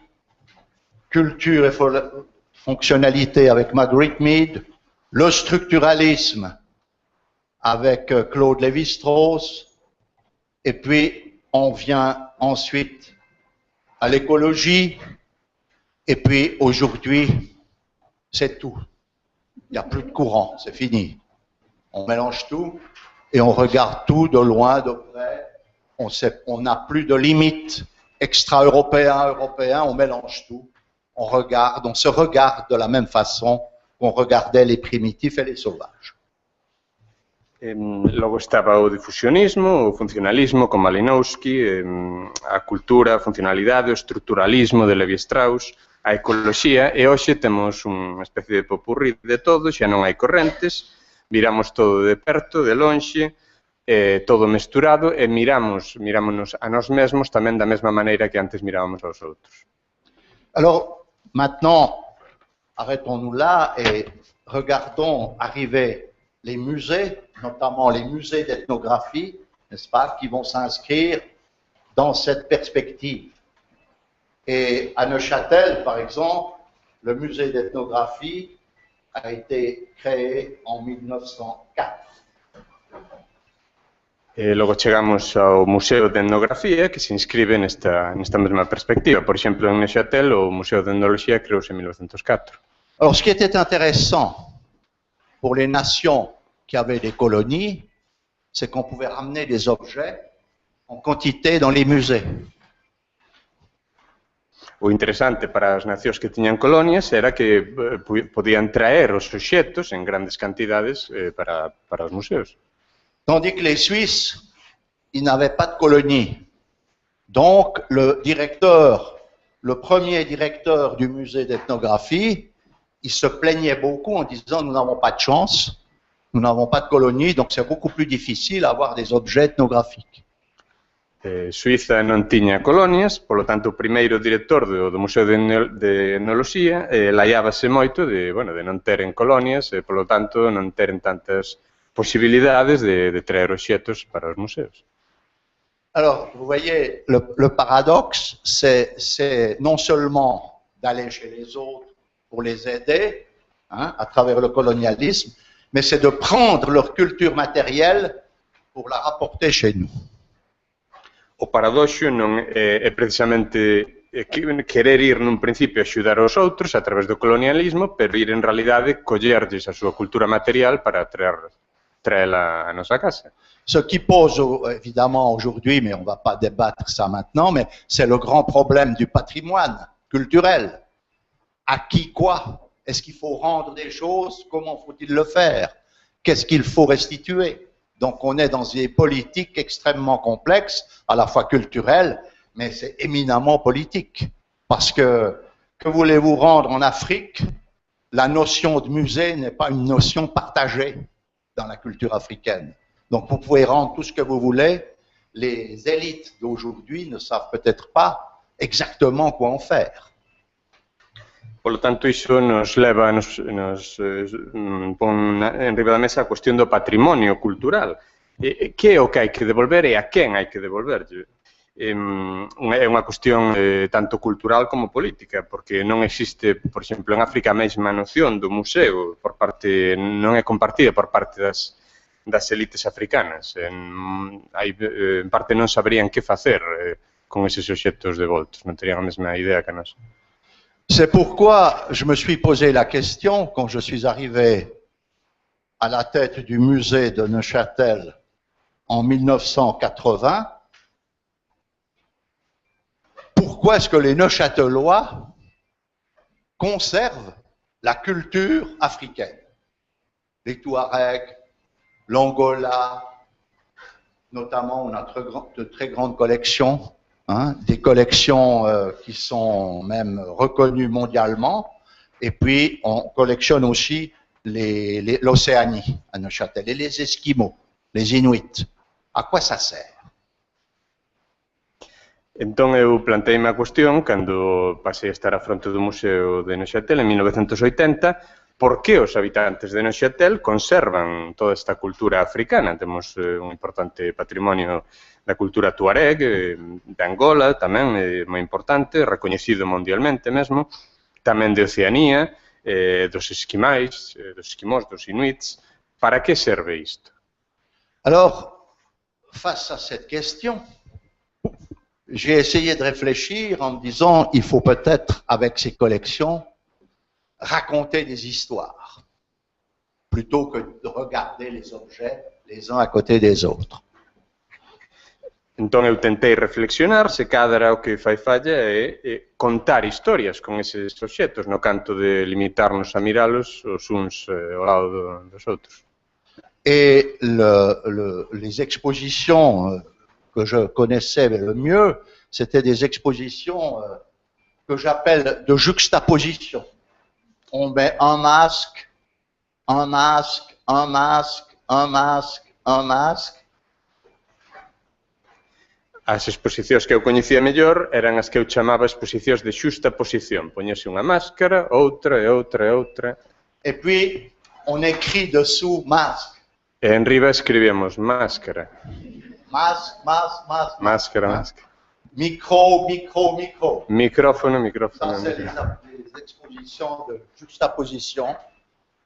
culture et fonctionnalité avec Margaret Mead, le structuralisme avec Claude Lévi-Strauss, et puis on vient ensuite à l'écologie, et puis aujourd'hui, c'est tout. Il n'y a plus de courant, c'est fini. On mélange tout et on regarde tout de loin, de près. On n'a plus de limites extra-européens, on mélange tout. on se regarde de la même façon qu'on regardait les primitifs et les sauvages. Logo estaba o difusionismo, o funcionalismo con Malinowski, a cultura, a funcionalidade, o estruturalismo de Levi-Strauss, a ecoloxía, e hoxe temos unha especie de popurrí de todo, xa non hai correntes, miramos todo de perto, de lonxe, todo mesturado, e mirámonos a nós mesmos tamén da mesma maneira que antes mirábamos aos outros. Alors, maintenant, arrêtons-nous là et regardons arriver les musées, notamment les musées d'ethnographie, n'est-ce pas, qui vont s'inscrire dans cette perspective. Et à Neuchâtel, par exemple, le musée d'ethnographie a été créé en 1904. E logo chegamos ao Museo de Etnografía, que se inscribe nesta mesma perspectiva. Por exemplo, en Neuchâtel, o Museo de Etnoloxía creouse en 1904. Alors, ce qui était intéressant pour les nations qui avaient des colonies, c'est qu'on pouvait ramener des objets en quantité dans les musées. O interesante para as nacións que tiñan colonias era que podían traer os obxetos en grandes cantidades para os museos. Tandis que les Suisses, ils n'avaient pas de colonie. Donc, le premier directeur du musée d'ethnographie, il se plaignait beaucoup en disant « nous n'avons pas de chance, nous n'avons pas de colonie, donc c'est beaucoup plus difficile d'avoir des objets ethnographiques. » Suiza non tiña colonias, polo tanto o primeiro director do Museo de Etnoloxía laiábase moito de non teren colonias e polo tanto non teren tantas posibilidades de traer obxetos para os museos. Alors, vous voyez, le paradoxe, c'est non seulement d'aller chez les autres pour les aider, à travers le colonialisme, mais c'est de prendre leur culture matérielle pour la rapporter chez nous. O paradoxo non é precisamente querer ir nun principio a axudar aos outros a través do colonialismo, pero ir en realidade collerlles a súa cultura material para traela a nosa casa. Ce qui pose évidemment aujourd'hui, mais on ne va pas débattre ça maintenant, mais c'est le grand problème du patrimoine culturel. À qui quoi? Est-ce qu'il faut rendre des choses? Comment faut-il le faire? Qu'est-ce qu'il faut restituer? Donc on est dans des politiques extrêmement complexes, à la fois culturelles, mais c'est éminemment politique. Parce que voulez-vous rendre en Afrique? La notion de musée n'est pas une notion partagée dans la culture africaine. Donc vous pouvez rendre tout ce que vous voulez, les élites d'aujourd'hui ne savent peut-être pas exactement quoi en faire. Polo tanto, iso nos leva, nos pon en riba da mesa a cuestión do patrimonio cultural. Que é o que hai que devolver e a quen hai que devolverlle? É unha cuestión tanto cultural como política, porque non existe, por exemplo, en África a mesma noción do museo non é compartida por parte das elites africanas. En parte non saberían que facer con eses obxectos devoltos, non terían a mesma idea que a nosa. C'est pourquoi je me suis posé la question, quand je suis arrivé à la tête du musée de Neuchâtel en 1980, pourquoi est-ce que les Neuchâtelois conservent la culture africaine? Les Touaregs, l'Angola, notamment on a de très grandes collections, des collections qui sont même reconnues mondialement, et puis on collectionne aussi l'Océanie à Neuchâtel, et les Esquimaux, les Inuits. À quoi ça sert? Entón eu planteime a cuestión, cando pasei a estar a fronte do Museo de Neuchâtel en 1980, por que os habitantes de Neuchâtel conservan toda esta cultura africana. Temos un importante patrimonio da cultura tuareg, de Angola tamén, moi importante, recoñecido mundialmente mesmo, tamén de Oceanía, dos esquimais, dos esquimós, dos inuits. Para que serve isto? Alors, face à cette question, j'ai essayé de réfléchir en me disant, il faut peut-être, avec ces collections, raconter des histoires, plutôt que de regarder les objets les uns à côté des autres. Entón eu tentei reflexionar se cadra o que fai falla é contar historias con eses obxetos, no canto de limitarnos a miralos os uns ao lado dos outros. Et les expositions que je connaissais le mieux, c'était des expositions que j'appelle de juxtaposition. On met un masque, un masque, un masque, un masque, un masque. As exposicións que eu coñecía mellor eran as que eu chamaba exposicións de xustaposición. Poñese unha máscara, outra e outra e outra. Et puis, on écrit dessous masque. E en riba escribíamos máscara. Masque, masque, masque. Máscara, máscara. Micro, micro, micro. Micrófono, micrófono. Ça, c'est les expositions de juxtaposition.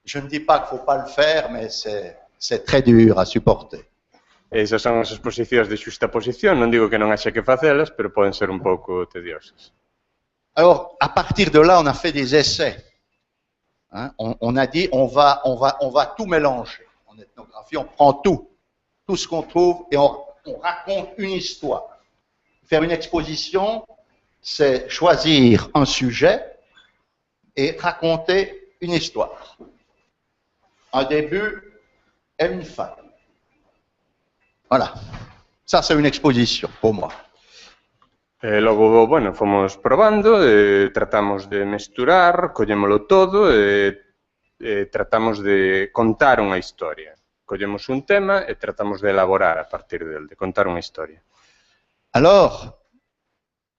Je ne dis pas qu'il ne faut pas le faire, mais c'est très dur à supporter. Esas son as exposicións de xustaposición. Non digo que non haxa que facelas, pero poden ser un pouco tediosas. Alors, à partir de là, on a fait des essais. Hein? On a dit, on va tout mélanger. En ethnographie, on prend tout ce qu'on trouve, et on raconte une histoire. Faire une exposition, c'est choisir un sujet et raconter une histoire. Un début et une fin. Voilà. Ça, c'est une exposition pour moi. E logo, bueno, fomos probando, tratamos de mesturar, collémolo todo e tratamos de contar unha historia. Collemos un tema e tratamos de elaborar a partir del, de contar unha historia. Alors,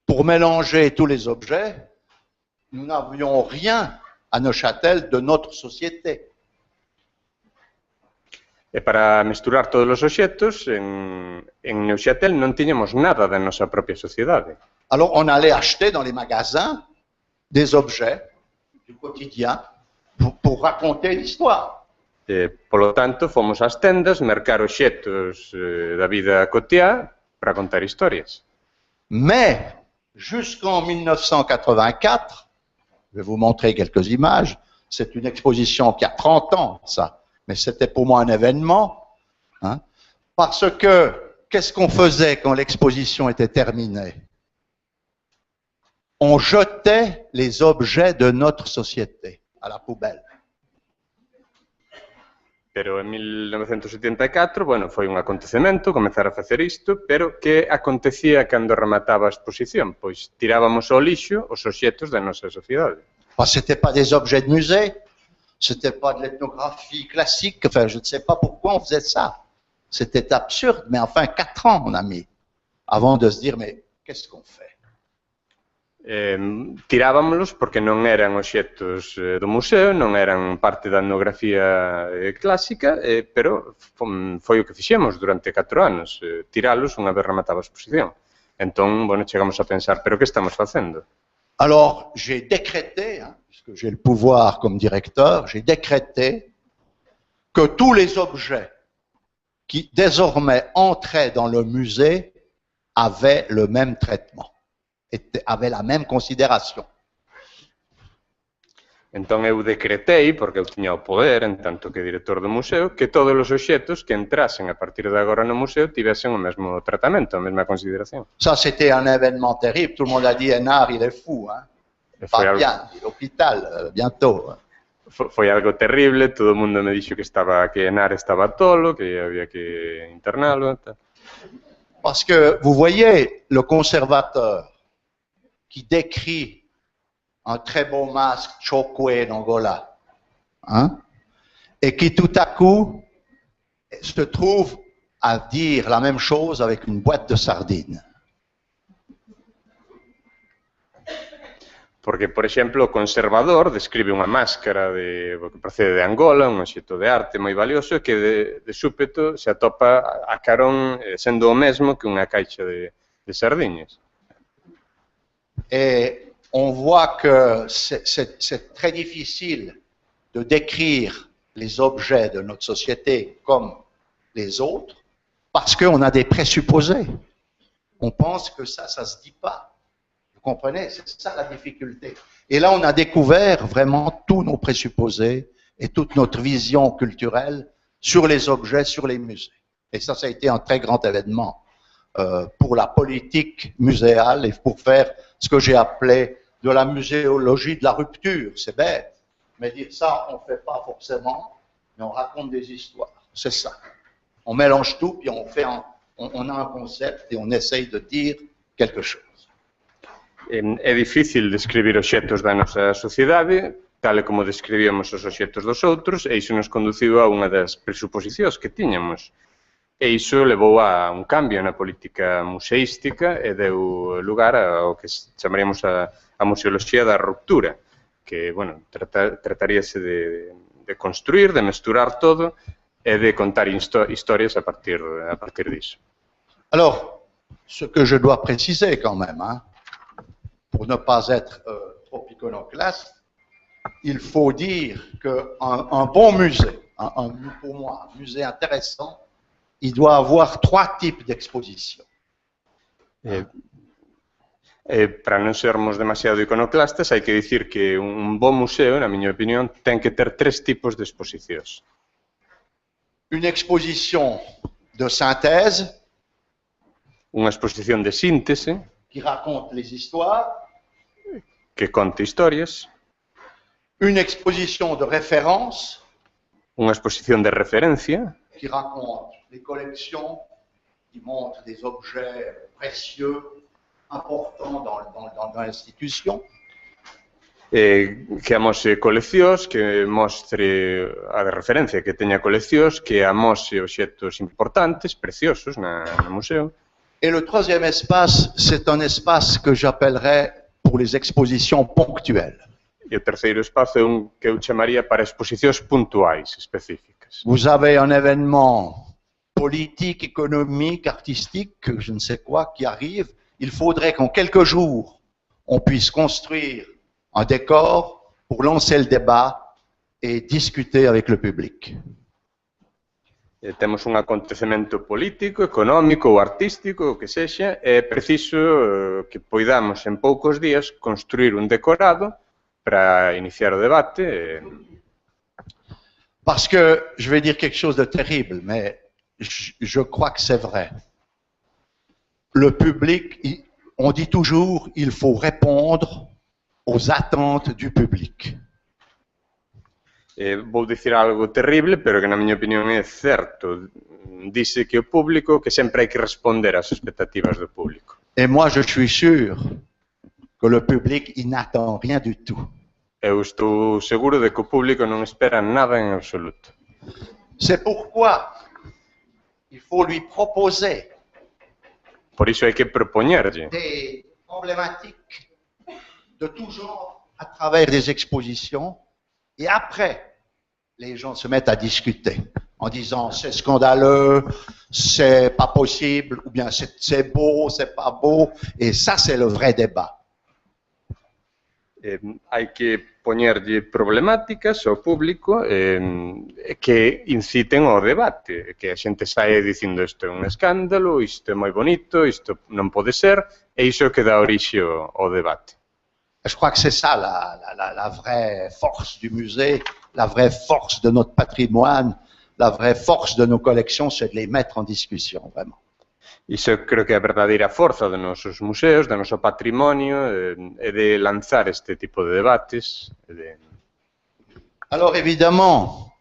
pour mélanger tous les objets, nous n'avions rien à Neuchâtel de notre société. E para mesturar todos os obxetos, en Neuchâtel non tiñamos nada da nosa propia sociedade. Alors, on allait acheter dans les magasins des objets du quotidien pour raconter l'histoire. Polo tanto, fomos ás tendas mercar obxetos da vida cotiá para contar historias. Mais, jusqu'en 1984, je vais vous montrer quelques images, c'est une exposition qui a 30 ans, ça. Mais c'était pour moi un événement, hein, parce que qu'est-ce qu'on faisait quand l'exposition était terminée? On jetait les objets de notre société à la poubelle. Pero en 1974, bueno, foi un acontecemento comezar a facer isto, pero que acontecía cando remataba a exposición? Pois tirábamos ao lixo os obxetos da nosa sociedade. C'était pas des objets de musée. C'était pas de l'ethnographie classique, enfin, je ne sais pas pourquoi on faisait ça. C'était absurde, mais enfin, 4 ans on a mis, avant de se dire, mais qu'est-ce qu'on fait? Tirábamos porque non eran obxetos do museo, non eran parte da etnografía clásica, pero foi o que fixemos durante 4 anos, tiralos unha vez remataba a exposición. Entón, bueno, chegamos a pensar, pero que estamos facendo? Alors, j'ai décrété, hein, puisque j'ai le pouvoir comme directeur, j'ai décrété que tous les objets qui désormais entraient dans le musée avaient le même traitement, avaient la même considération. Entón eu decretei, porque eu tiña o poder, en tanto que director do museo, que todos os obxetos que entrasen a partir de agora no museo tivesen o mesmo tratamento, a mesma consideración. Ça, c'était un événement terrible. Tout le monde a dit, Hénard, il est fou, hein? Pas bien, l'hôpital, bientôt. Foi algo terrible, todo o mundo me dixo que Hénard estaba tolo, que había que internalo. Parce que, vous voyez, le conservateur qui décrit un très beau masque Chokwe d'Angola, hein, et qui tout à coup se trouve à dire la même chose avec une boîte de sardines. Porque, por exemplo, o conservador describe unha máscara que procede de Angola, un obxeto de arte moi valioso, e que de súpeto se atopa a carón sendo o mesmo que unha caixa de sardiñas. Et on voit que c'est très difficile de décrire les objets de notre société comme les autres parce qu'on a des présupposés. On pense que ça se dit pas. Vous comprenez? C'est ça la difficulté. Et là, on a découvert vraiment tous nos présupposés et toute notre vision culturelle sur les objets, sur les musées. Et ça a été un très grand événement pour la politique muséale et pour faire ce que j'ai appelé de la muséologie de la rupture. C'est bête, mais dire ça, on ne fait pas forcément, mais on raconte des histoires. C'est ça. On mélange tout, puis on a un concept et on essaye de dire quelque chose. É difícil describir obxectos da nosa sociedade, tal e como describíamos os obxectos dos outros, e iso nos conduciu a unha das presuposicións que tiñamos. E iso levou a un cambio na política museística e deu lugar ao que chamaríamos a museoloxía da ruptura, que, bueno, trataríase de construir, de mesturar todo e de contar historias a partir disso. Alors, ce que je dois préciser quand même, hein, pour ne pas être trop iconoclaste, il faut dire qu'un bon musée, pour moi, un musée intéressant, il doit avoir 3 types d'expositions. Para non sermos demasiado iconoclastas, hai que dicir que un bon museo, na miña opinión, ten que ter 3 tipos de exposicións. Une exposition de synthèse, Unha exposición de síntese, qui raconte les histoires, que conte historias, une exposition de référence, unha exposición de referencia, qui raconte les collections, qui montre des objets précieux, importants dans l'institution, que amose coleccións, que mostre a de referencia, que teña coleccións, que amose obxectos importantes, preciosos no museo. Et le troisième espace, c'est un espace que j'appellerais pour les expositions ponctuelles. E o terceiro espazo é un que eu chamaría para exposicións puntuais, específicas. Vous avez un événement politique, économique, artistique, je ne sais quoi, qui arrive. Il faudrait qu'en quelques jours, on puisse construire un décor pour lancer le débat et discuter avec le public. Temos un acontecemento político, económico ou artístico, o que sexa, é preciso que poidamos en poucos días construir un decorado para iniciar o debate. Parce que je vais dire quelque chose de terrible, mais je crois que c'est vrai. Le public, on dit toujours, il faut répondre aux attentes du public. Vou dicir algo terrible, pero que na miña opinión é certo. Dice que o público, que sempre hai que responder ás expectativas do público. Et moi, je suis sûr que le public, il n'attend rien du tout. Eu estou seguro de que o público non espera nada en absoluto. C'est pourquoi il faut lui proposer Por iso hai que propoñerlle des problématiques de tout genre à travers des expositions. Et après, les gens se mettent à discuter en disant c'est scandaleux, c'est pas possible, ou bien c'est beau, c'est pas beau. Et ça, c'est le vrai débat. Hai que poñerlle problemáticas ao público que inciten ao debate, que a xente saia dicindo isto é un escándalo, isto é moi bonito, isto non pode ser, e iso é que dá orixe ao debate. Je crois que c'est ça la vraie force du musée, la vraie force de notre patrimoine, la vraie force de nos collections, c'est de les mettre en discussion, vraiment. Iso creo que é a verdadeira forza dos nosos museos, do noso patrimonio, é de lanzar este tipo de debates. Alors évidemment,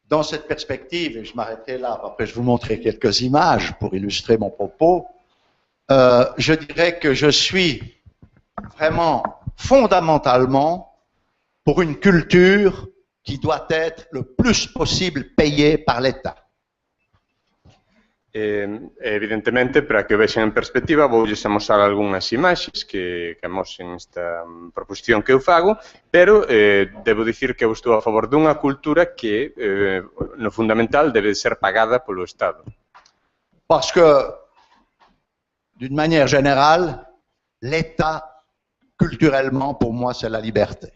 dans cette perspective, et je m'arrêterai là, après je vous montrer quelques images pour illustrer mon propos, je dirais que je suis vraiment fondamentalement pour une culture qui doit être le plus possible payée par l'État. Evidentemente, para que o vexan en perspectiva, voulles amosar algunhas imaxes que amosen esta proposición que eu fago, pero debo dicir que eu estou a favor dunha cultura que, no fundamental, debe ser pagada polo Estado. Parce que, d'une manière générale, l'État, culturellement, pour moi, c'est la liberté.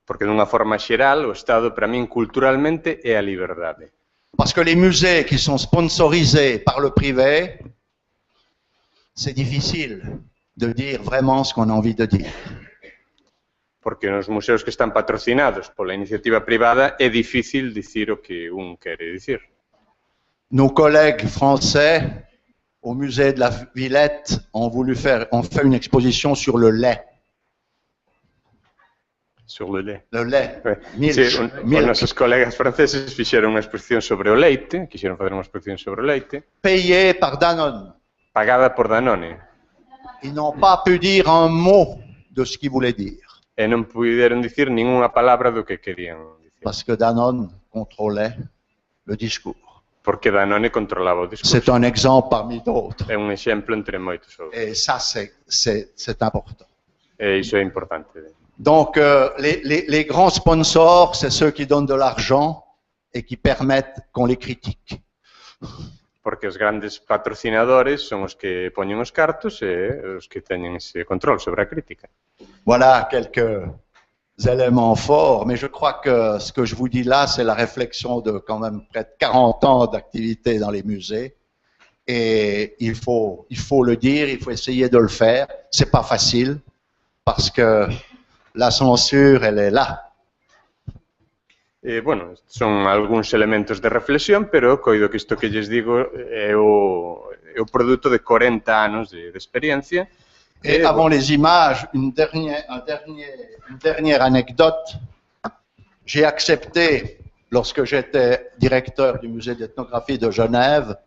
Porque, dunha forma xeral, o Estado, para min, culturalmente, é a liberdade. Parce que les musées qui sont sponsorisés par le privé, c'est difficile de dire vraiment ce qu'on a envie de dire. Porque nos museos que están patrocinados pola iniciativa privada é difícil dicir o que un quere dicir. Nos collègues français, au musée de la Villette ont fait une exposition sur le lait. Sur le lait. Le lait. Sí, os nosos colegas franceses fixeron unha exposición sobre o leite, quixeron facer unha exposición sobre o leite, Payé par Danone. pagada por Danone, Ils n'ont pas pu dire un mot de ce qu'ils voulaient dire, e non puderon dicir ningunha palabra do que querían dicir, parce que Danone contrôlait le discours. porque Danone controlaba o C'est discurso. un exemple parmi d'autres. É un exemplo entre moitos outros, Et ça, c'est important. e iso é importante. Donc, les grands sponsors, c'est ceux qui donnent de l'argent et qui permettent qu'on les critique. Porque os grandes patrocinadores son os que poñen os cartos e os que teñen ese control sobre a crítica. Voilà quelques éléments forts, mais je crois que ce que je vous dis là, c'est la réflexion de quand même près de 40 ans d'activité dans les musées. Et il faut le dire, il faut essayer de le faire. C'est pas facile parce que la censure, elle est là. Bueno, son algúns elementos de reflexión, pero coido que isto que lles digo é o produto de 40 anos de experiencia. Et avant les images, une dernière anecdote. J'ai accepté, lorsque j'étais directeur du musée d'ethnographie de Genève,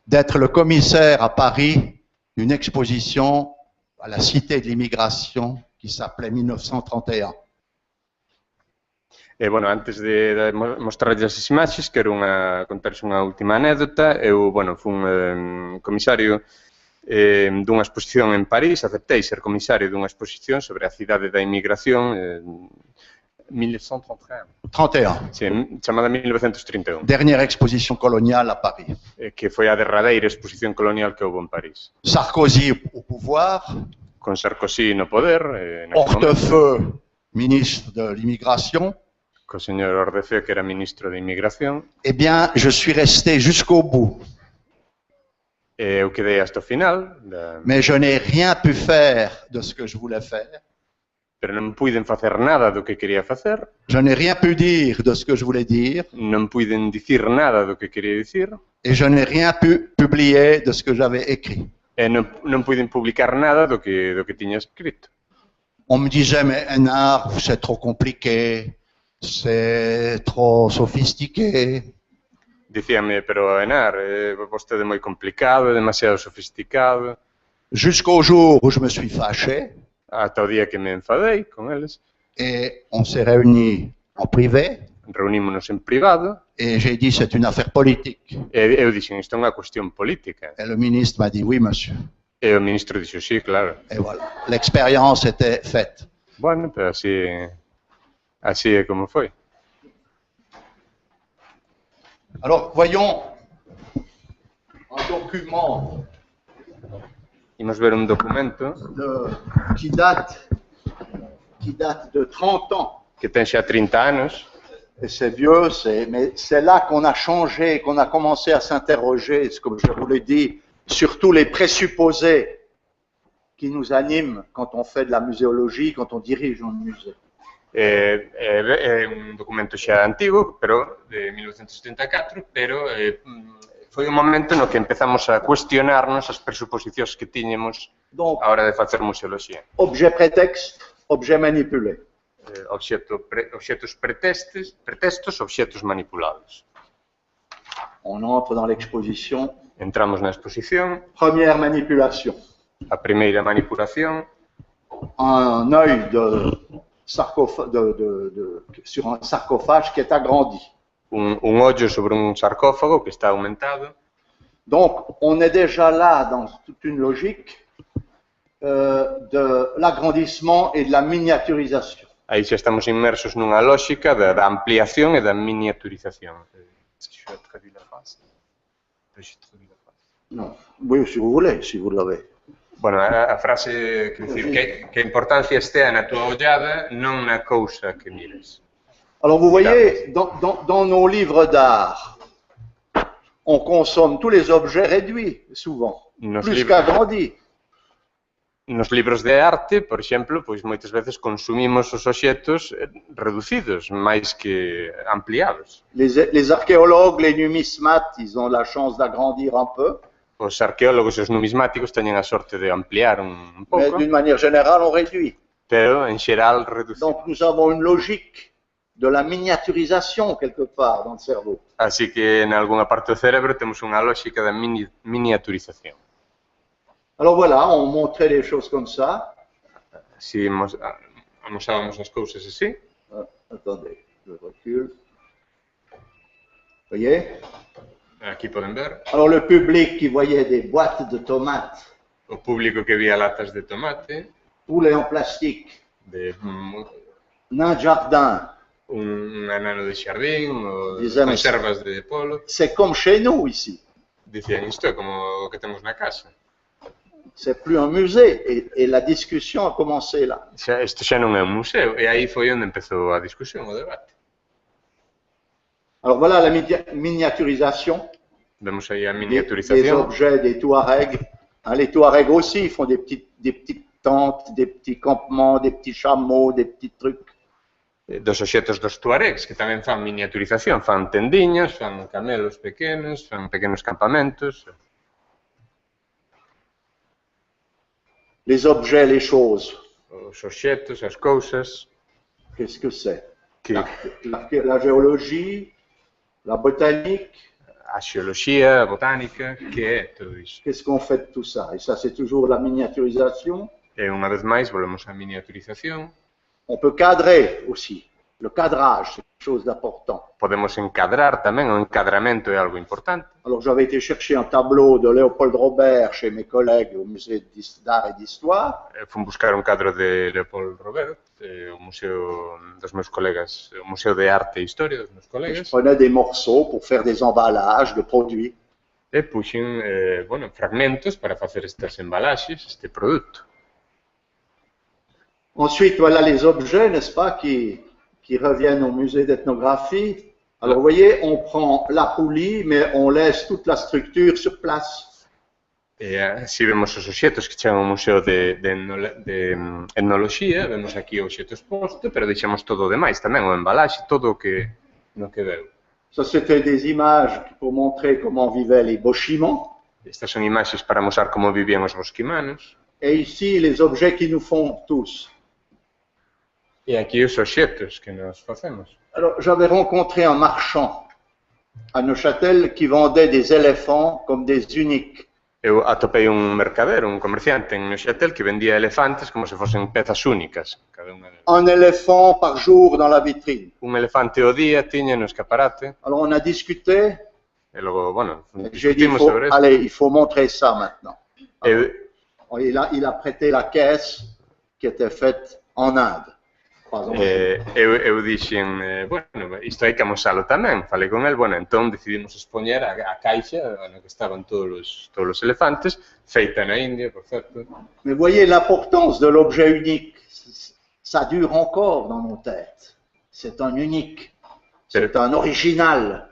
d'être le commissaire à Paris d'une exposition à la Cité de l'immigration qui s'appelait 1931. Bueno, antes de mostrarles as imaxes, quero contarles unha última anécdota. Eu, bueno, fun comisario dunha exposición en París, aceptei ser comisario dunha exposición sobre a cidade da inmigración 1931. 31. Sí, chamada 1931. Dernière exposition coloniale à Paris. Que foi a derradeira exposición colonial que houve en París. Sarkozy au pouvoir. Con Sarkozy no poder. Hortefeux, ministre de l'immigration. Co señor Hortefeux, que era ministro de Inmigración. Eh bien, je suis resté jusqu'au bout. Eu quedei hasta o final. Mais je n'ai rien pu faire de ce que je voulais faire. Pero non puiden facer nada do que quería facer. Je n'ai rien pu dire de ce que je voulais dire. Non puiden dicir nada do que quería dicir. Et je n'ai rien pu publier de ce que j'avais écrit. E non puiden publicar nada do que tiña escrito. On me disait, mais Hénard, c'est trop compliqué, c'est trop sophistiqué. Dicíame, pero Hénard, vostede é moi complicado, é demasiado sofisticado. Jusqu'au jour où je me suis fâché. Ata o día que me enfadei con eles. Et on s'est réunis en privé. Reunímonos en privado. Et j'ai dit, c'est une affaire politique. E eu dixen, isto é unha cuestión política. Et le ministre m'a dit, oui, monsieur. E o ministro dixo, sí, claro. Et voilà, l'expérience était faite. Bueno, pero así é como foi. Alors, voyons un document. Imos ver un documento qui date de 30 ans. Que ten xa 30 anos. Et c'est vieux, mais c'est là qu'on a changé, qu'on a commencé à s'interroger, comme je vous l'ai dit, sur tous les présupposés qui nous animent quand on fait de la muséologie, quand on dirige un musée. É un documento xa antigo, pero de 1974, pero foi un momento no que empezamos a cuestionarnos as presuposicións que tiñemos a hora de facer museoloxía. Objet prétexte, objet manipulé. Obxetos pretextos, obxetos manipulados. On entre dans l'exposition. Entramos na exposición. Première manipulation. A primeira manipulación. Un œil sur un sarcophage qui est agrandi. Un ollo sobre un sarcófago que está aumentado. Donc, on est déjà là dans toute une logique de l'agrandissement et de la miniaturisation. Aí xa estamos inmersos nunha lógica da ampliación e da miniaturización. Non, oui, si vous voulez, si vous l'avez. Bueno, a frase que dicir que a importancia estea na tua ollada, non na cousa que mires. Alors vous voyez, dans nos livres d'art, on consomme tous les objets réduits, souvent, plus qu'agrandis. Nos libros de arte, por exemplo, pois moitas veces consumimos os obxetos reducidos, máis que ampliados. Les archéologues, les numismates, ils ont la chance d'agrandir un peu. os arqueólogos e os numismáticos teñen a sorte de ampliar un Mais pouco, d'une manière générale, on réduit. pero en xeral reducir. Donc nous avons une logique de la miniaturisation quelque part dans le cerveau. Así que en algunha parte do cerebro temos unha lógica da miniaturización. Alors voilà, on montrait les choses comme ça. Si amosábamos as cousas así, Attendez, je recule. Vous voyez? aquí poden ver, Alors le public qui voyait des boîtes de tomates o público que vía latas de tomate, roulées en plastique, de nain de jardin, un anano de xardín, ou Dizemos- conservas de polo, c'est comme chez nous ici. dicían isto é como o que temos na casa. C'est plus un musée et la discussion a commencé là. Isto xa non é un museo, e aí foi onde empezou a discusión, o debate. Alors voilà la miniaturisation Vemos aí a des miniaturización. objets des Touaregs. Hein, les Touaregs aussi, ils font des petites tentes, des petits campements, des petits chameaux, des petits trucs. Dos obxetos dos tuaregs, que tamén fan miniaturización, fan tendiñas, fan camelos pequenos, fan pequenos campamentos. Les objets, les choses, Os obxetos, as cousas, qu'est-ce que c'est? que La géologie, la botanique, a xeoloxía, a botánica, que é todo iso. qu'est-ce qu'on fait de tout ça? Et ça, c'est toujours la miniaturisation. E unha vez máis, volvemos á miniaturización. On peut cadrer aussi. Le cadrage, c'est quelque chose d'important. Podemos encadrar tamén, o encadramento é algo importante. Alors, j'avais été chercher un tableau de Léopold Robert chez mes collègues au musée d'art et d'histoire. Fun buscar un cadro de Leopold Robert, o museo dos meus colegas, o Museo de Arte e Historia dos meus Je colegas, prenais des morceaux pour faire des emballages de produits. e puxen, fragmentos para facer estas embalaxes, este produto. Ensuite, voilà les objets, n'est-ce pas, qui reviennent au musée d'ethnographie. Alors, vous voyez, on prend la poulie, mais on laisse toute la structure sur place. E así vemos os obxetos que chegan ao Museo de Etnoloxía, vemos aquí o obxeto exposto, pero deixamos todo o demais tamén, o embalaxe, todo o que no que veu. Ça, c'était des images pour montrer comment vivaient les Bochimans. Estas son imaxes para mostrar como vivían os bosquimanos. Et ici, les objets qui nous font tous. E aquí os obxetos que nos facemos. Alors, j'avais rencontré un marchand à Neuchâtel qui vendait des éléphants comme des uniques. Eu atopei un mercader, un comerciante en Neuchâtel que vendía elefantes como se fosen pezas únicas, cada unha delas. Un éléphant par jour dans la vitrine. Un elefante ao día tiña no escaparate, Alors, on a discuté. e logo, bueno, J'ai dit, discutimos sobre isto. allez, il faut montrer ça maintenant. E Il a prêté la caisse qui était faite en Inde. Par exemple. eu dixen, bueno, isto hai que amosalo tamén. Falei con el, bueno, entón decidimos expoñer a caixa na que estaban todos os elefantes, feita na India, por certo. Mais voyez l'importance de l'objet unique. Ça dure encore dans nos têtes. C'est un unique. C'est un original.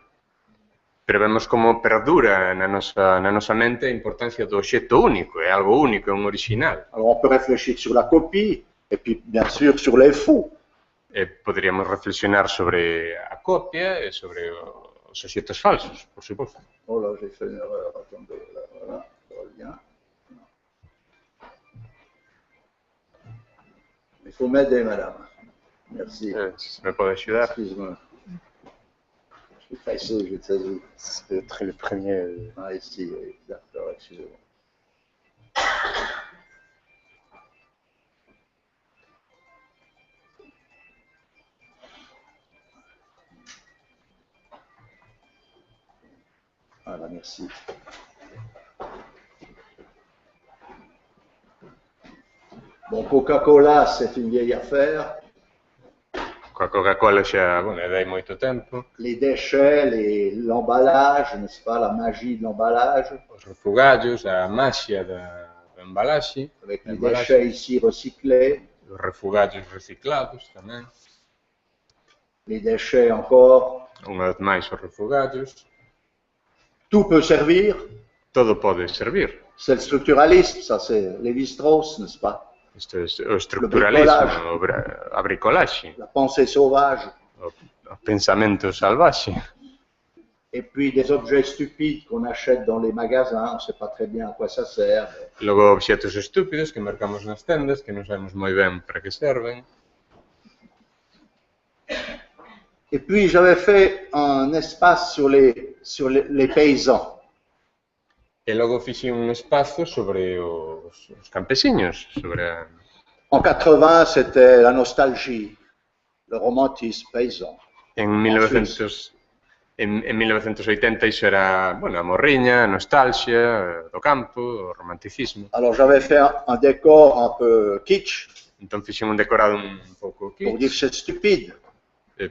Pero vemos como perdura na nosa mente a importancia do obxecto único, é algo único, é un original. Alors on peut réfléchir sur la copie et puis bien sûr sur les faux. E poderíamos reflexionar sobre a copia e sobre os obxectos falsos, por suposto. Oh là, j'ai fait une erreur. Attendez, là, voilà, ça revient. Il faut m'aider, madame. Merci. Se me pode axudar. Excuse-moi. Je suis pressé, je vais te saisir. C'est être le premier. Ah, ici, oui. D'accord, excusez-moi. Voilà, merci. Bon, Coca-Cola, c'est une vieille affaire. Coa Coca-Cola xa, bueno, é dai moito tempo. Les déchets, l'emballage, n'est-ce pas, la magie de l'emballage, Os refugallos, a maxia do embalaxe, avec les L'emballage. déchets ici recyclés, os refugallos reciclados tamén. les déchets encore. Unha vez máis os refugallos. Tout peut servir. Todo pode servir. C'est le structuralisme, ça c'est Lévi-Strauss, n'est-ce pas? Isto é o estructuralismo, a bricolaxe, La pensée sauvage. o pensamento salvaxe. Et puis des objets stupides qu'on achète dans les magasins, on ne sait pas très bien à quoi ça sert. Logo obxetos estúpidos que mercamos nas tendas que non sabemos moi ben para que serven. Et puis j'avais fait un espace sur les paysans. E logo fixen un espazo sobre os campesiños, sobre a... En 80, c'était la nostalgie, le romantisme paysan. En 1980 iso era, bueno, a morriña, a nostalgia do campo, o romanticismo. Alors j'avais fait un décor un peu kitsch Entón fixen un decorado un pouco pour dire que kitsch, c'est stupide,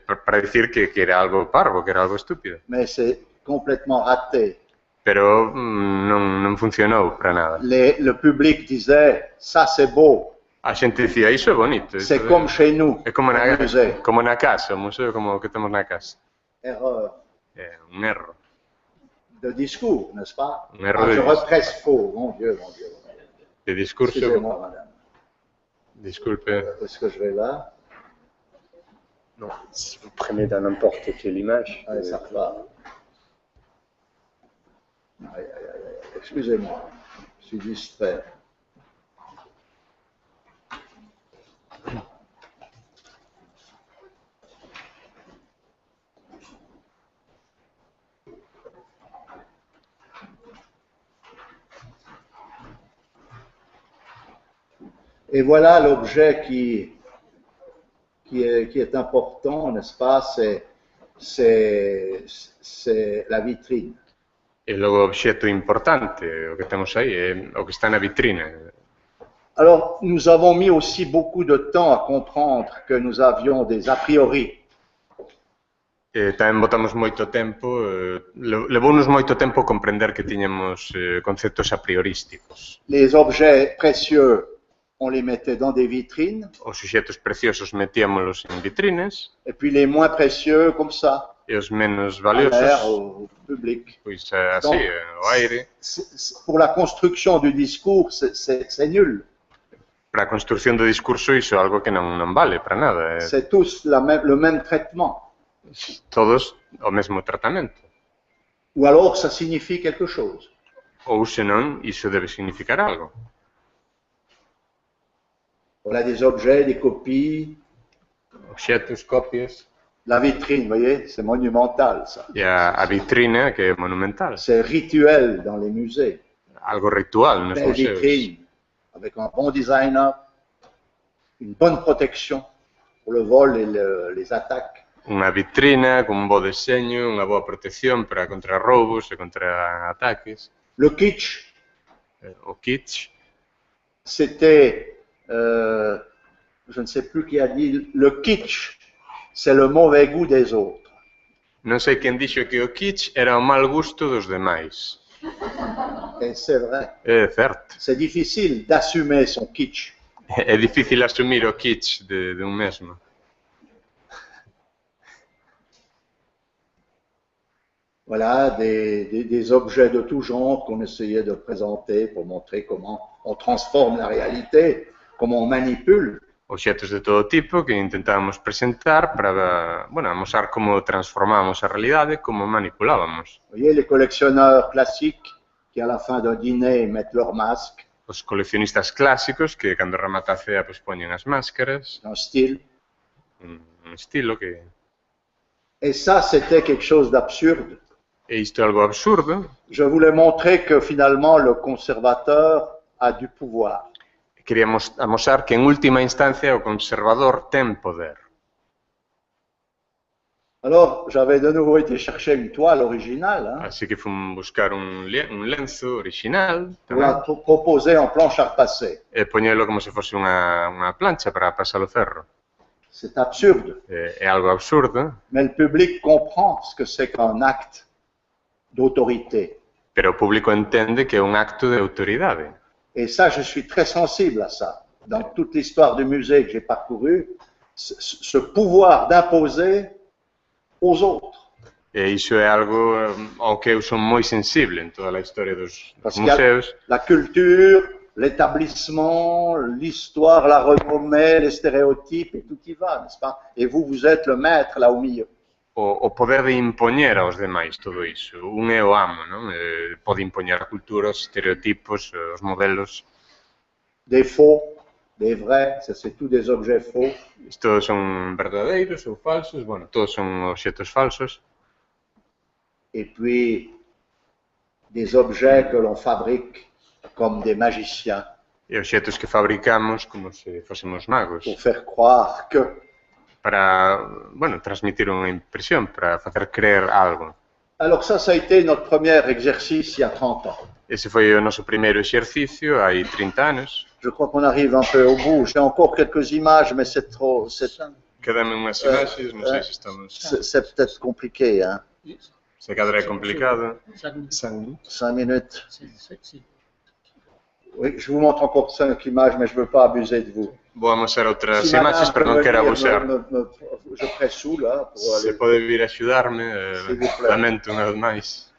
para dicir que era algo parvo, que era algo estúpido. mais c'est complètement raté. Pero non funcionou para nada. Le public disait, ça c'est beau, A xente dicía, iso é bonito. c'est comme chez nous, É como au musée. como na casa, o museo como o que temos na casa. Erreur É un erro. de discours, n'est-ce pas? Un erreur de Je discours. represse faux, mon Dieu, mon Dieu. De discurso... Excusez-moi, madame. Disculpe. Est-ce que je vais là? Non, si vous prenez dans n'importe quelle image. Allez, ça va. Aïe, aïe, aïe, aïe. Excusez-moi, je suis distrait. Et voilà l'objet qui est important, n'est-ce pas? C'est la vitrine. E logo o obxeto importante, o que temos aí, é o que está na vitrina. Alors, nous avons mis aussi beaucoup de temps à comprendre que nous avions des a priori. Tamén botamos moito tempo, levounos moito tempo comprender que tiñamos conceptos a priorísticos. Les objets précieux, on les mettait dans des vitrines, Os obxetos preciosos metíamolos en vitrines, et puis les moins précieux, comme ça, e os menos à l'air, valiosos, au public. pois así, ao aire. Pour la construction du discours, c'est nul. Para a construción do discurso iso é algo que non vale para nada. C'est tous le même traitement. Todos o mesmo tratamento. Ou alors ça signifie quelque chose. Ou senón, iso debe significar algo. Voilà des objets, des copies. Obxetos, copias, La vitrine, vous voyez, c'est monumental ça. e a vitrina que é monumental. C'est rituel dans les musées. Algo ritual nos Belle museos. vitrine, avec un bon designer, une bonne protection pour le vol et les attaques. Unha vitrina con un bo deseño, unha boa protección para contra roubos e contra ataques. Le kitsch, O kitsch, c'était, je ne sais plus qui a dit, le kitsch, c'est le mauvais goût des autres. non sei quen dixo que o kitsch era o mal gusto dos demais. Et c'est vrai. É certo. C'est difficile d'assumer son kitsch. É difícil asumir o kitsch de un mesmo. Voilà, des objets de tout genre qu'on essayait de présenter pour montrer comment on transforme la réalité, comment on manipule. Obxetos de todo tipo que intentábamos presentar para, bueno, mostrar como transformábamos a realidade, como manipulábamos. Vous voyez, les collectionneurs classiques qui, à la fin d'un dîner, mettent leur masque, Os coleccionistas clásicos que, cando remata a cea, pois poñen as máscaras, un style. un estilo que... Et ça, c'était quelque chose d'absurde. E isto é algo absurdo. Je voulais montrer que finalement, le conservateur a du pouvoir. Queríamos amosar que, en última instancia, o conservador ten poder. Alors, j'avais de nouveau été chercher une toile originale, hein, Así que fun buscar un lenzo original pour la proposer en planche à repasser. e poñelo como se fose unha plancha para pasar o ferro. C'est absurde. É algo absurdo, Mais le public comprend ce que c'est qu'un acte d'autorité. pero o público entende que é un acto de autoridade. Et ça, je suis très sensible à ça. Dans toute l'histoire du musée que j'ai parcouru, ce pouvoir d'imposer aux autres. E iso é algo ao que eu son moi sensible en toda a historia dos Parce qu'il y a museos, la culture, l'établissement, l'histoire, la renommée, les stéréotypes, et tout y va, n'est-ce pas? Et vous, vous êtes le maître là au milieu. o poder de impoñer aos demais todo iso. Un é o amo, non? Pode impoñer a cultura, os estereotipos, os modelos. Des faux, des vrais, ça c'est tous des objets faux. Todos son verdadeiros ou falsos, bueno, todos son obxetos falsos. Et puis des objets que l'on fabrique comme des magiciens. E obxetos que fabricamos como se fósemos magos. Pour faire croire que. Para, bueno, transmitir unha impresión, para facer creer algo. Alors ça a été notre premier exercice il y a 30 ans. Ese foi o noso primeiro exercicio hai 30 anos. Je crois qu'on arrive un peu au bout. J'ai encore quelques images, mais c'est trop. Quedame unhas imaxes, non sei se estamos. C'est peut-être compliqué, hein. Se cadra é complicado. 5 minutes. Oui, je vous montre encore 5 images, mais je ne veux pas abuser de vous. Vou mostrar outras imaxes, pero non quero abusar. Je pressou, là, pour Se pode vir a axudarme, lamento unha vez máis.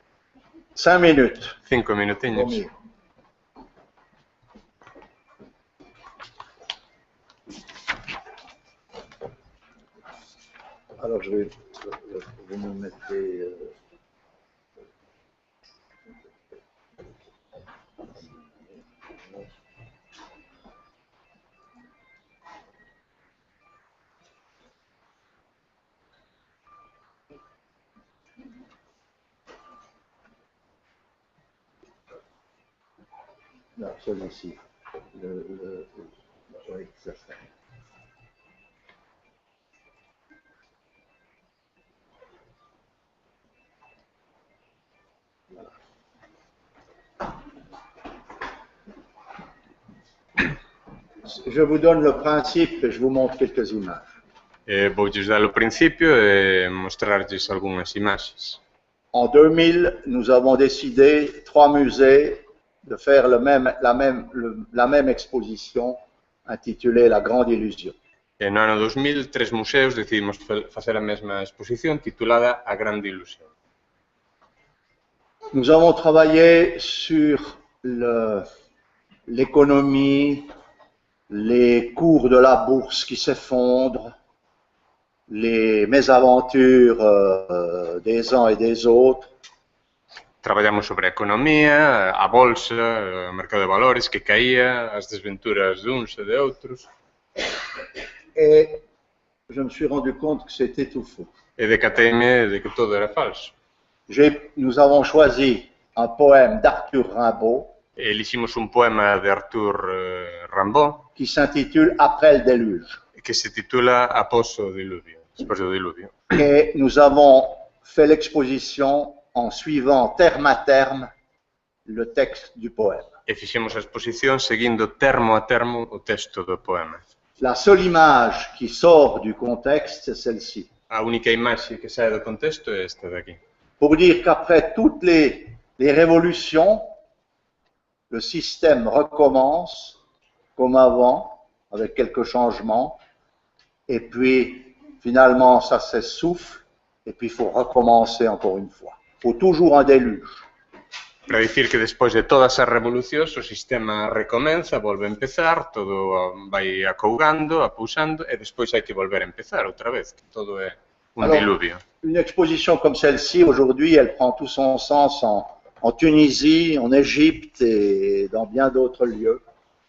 5 minutes. 5 minutiños. Alors, je vais vous me mettez... Non, celui-ci. Oui, ça fait. Voilà. Je vous donne le principe et je vous montre quelques images. Voulle dar o principio e mostrarlles algunhas imaxes. En 2000, nous avons décidé, 3 musées, de faire la même exposition intitulée La Grande Illusion. No ano 2000, 3 museos decidimos facer a mesma exposición titulada A Grande Ilusión. Nous avons travaillé sur l'économie, les cours de la bourse qui s'effondrent, les mésaventures des uns et des autres. Traballamos sobre a economía, a bolsa, o mercado de valores que caía, as desventuras de uns e de outros. Et je me suis rendu compte que c'était tout faux. E decateime de que todo era falso. Nous avons choisi un poème d'Arthur Rimbaud. Eliximos un poema de Arthur Rimbaud qui s'intitule Après le déluge. Que se titula Após o diluvio, despois do diluvio. Et nous avons fait l'exposition en suivant terme à terme le texte du poème. E fixemos a exposición seguindo termo a termo o texto do poema. La seule image qui sort du contexte, c'est celle-ci. A única imaxe que sae do contexto é esta de aquí. Pour dire qu'après toutes les révolutions, le système recommence comme avant, avec quelques changements, et puis finalement ça s'essouffle, et puis il faut recommencer encore une fois. Il faut toujours un déluge. Para dicir que despois de todas as revolucións o sistema recomenza, volve a empezar, todo vai acougando, apousando, e despois hai que volver a empezar outra vez, que todo é un diluvio. Une exposition comme celle-ci, aujourd'hui, elle prend tout son sens en Tunisie, en Égypte et dans bien d'autres lieux.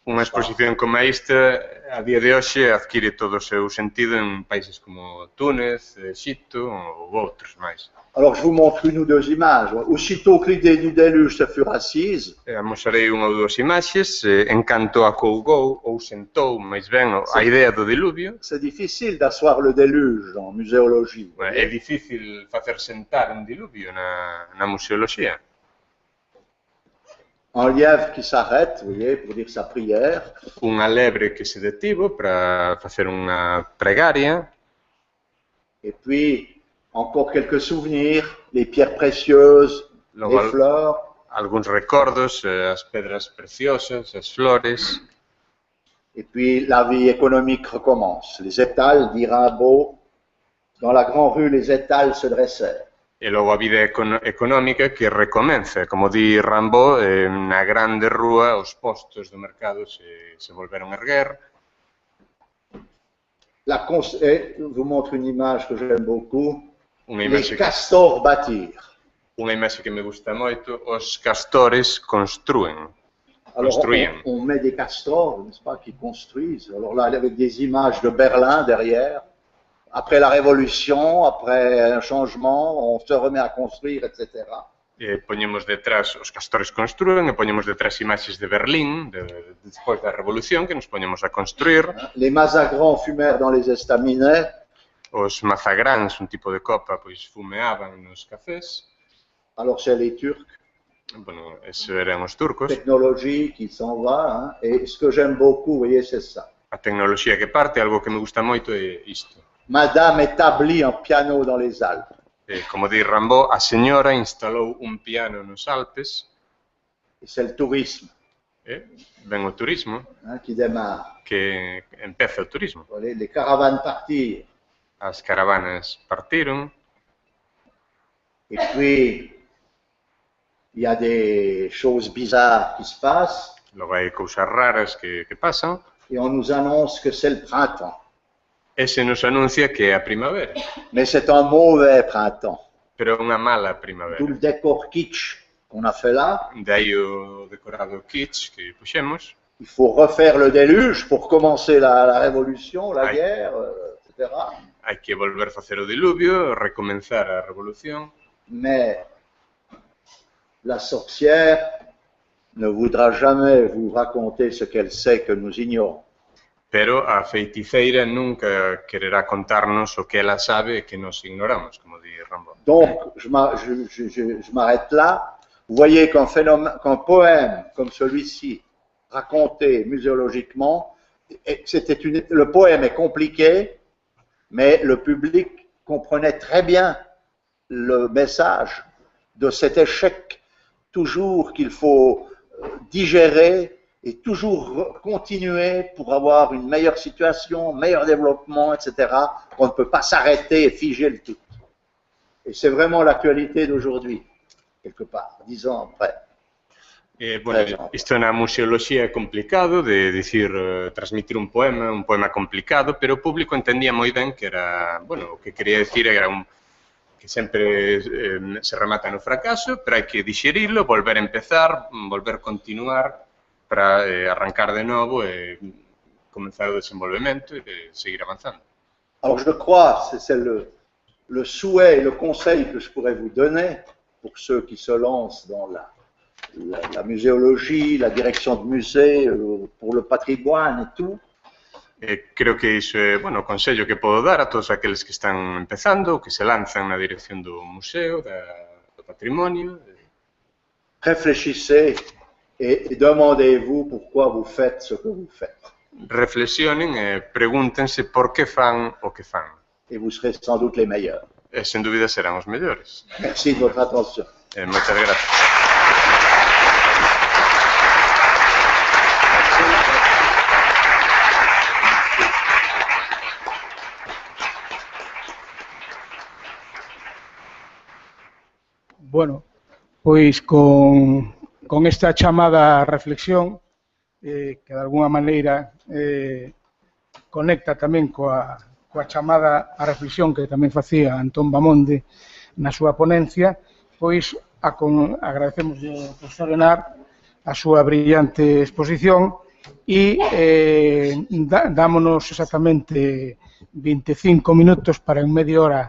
Unha exposición como esta, a día de hoxe, adquire todo o seu sentido en países como Túnez, Egipto ou outros máis. Alors, je vous montre une ou deux images. Aussitôt que l'idée du déluge se fut assise, mostrarei unha ou dúas imaxes, en canto acougou ou sentou, máis ben, a idea do diluvio. C'est difficile d'asseoir le déluge en muséologie. É difícil facer sentar un diluvio na museoloxía. Un lièvre qui s'arrête, vous voyez, pour dire sa prière. Unha lebre que se detivo para facer unha pregaria. Et puis, encore quelques souvenirs, les pierres précieuses, les fleurs. Alguns recordos, as pedras preciosas, as flores. Et puis, la vie économique recommence. Les étals, dit Rimbaud, dans la grande rue, les étals se dressèrent. E logo a vida económica que recomenza, como di Rimbaud, na grande rúa os postos do mercado se volveron a erguer. Je vous montre une image que j'aime beaucoup. Les castors bâtir. Unha imaxe que me gusta moito, os castores construen. Alors, Construían. on met des castors, n'est-ce pas, qui construisent. Alors là, avec des images de Berlin derrière. Après la Révolution, après un changement, on se remet à construire, etc. Poñemos detrás, os castores construen, e poñemos detrás imaxes de Berlín, despois da Revolución, que nos poñemos a construir. Les mazagrans fumèrent dans les estaminets. Os mazagráns, un tipo de copa, pois fumeaban nos cafés. Alors c'est les Turcs. Bueno, eso eran os turcos. Technologie qui s'en va, hein, et ce que j'aime beaucoup, vous voyez, c'est ça. A tecnoloxía que parte, algo que me gusta moito é isto. Madame établit un piano dans les Alpes. Como di Rimbaud, a señora instalou un piano nos Alpes. Et c'est le tourisme. Ben o turismo. Hein, qui démarre. Que empeza o turismo. Les caravanes partirent. As caravanas partiron. Et puis, il y a des choses bizarres qui se passent. Logo hai cousas raras que pasan. Et on nous annonce que c'est le printemps. E se nos anuncia que é a primavera. Mais c'est un mauvais printemps. Pero é unha mala primavera. Tout le décor kitsch qu'on a fait là. Daí o decorado kitsch que puxemos. Il faut refaire le déluge pour commencer la révolution, la guerre, etc. Hai que volver a facer o diluvio, recomenzar a revolución. Mais la sorcière ne voudra jamais vous raconter ce qu'elle sait que nous ignorons. Pero a feiticeira nunca quererá contarnos o que ela sabe e que nos ignoramos, como di Rimbaud. Donc, je m'arrête là. Vous voyez qu'un poème comme celui-ci, raconté muséologiquement, le poème est compliqué, mais le public comprenait très bien le message de cet échec toujours qu'il faut digérer et toujours continuer pour avoir une meilleure situation, meilleur développement, etc. On ne peut pas s'arrêter et figer le tout. Et c'est vraiment l'actualité d'aujourd'hui, quelque part, 10 ans après. Bueno, isto na museoloxía é complicado de dicir, transmitir un poema complicado, pero o público entendía moi ben que era, bueno, o que quería dicir era que sempre se remata no fracaso, pero hai que dixerilo, volver a empezar, volver a continuar para arrancar de novo e comenzar o desenvolvemento e seguir avanzando. Alors je crois, c'est le souhait et le conseil que je pourrais vous donner pour ceux qui se lancent dans la muséologie, la direction de musée, pour le patrimoine et tout. Creo que iso é, bueno, o consello que podo dar a todos aqueles que están empezando, que se lanzan na dirección do museo, do patrimonio. Réfléchissez et demandez-vous pourquoi vous faites ce que vous faites. Reflexionen e pregúntense por que fan o que fan. Et vous serez sans doute les meilleurs. E sen dúbida serán os mellores. Merci de votre attention. Moitas gracias. Bueno, pois con esta chamada reflexión que de alguna maneira conecta tamén coa chamada a reflexión que tamén facía Antón Bamonde na súa ponencia, pois agradecemos ao profesor Henar a súa brillante exposición e dámonos exactamente 25 minutos para en media hora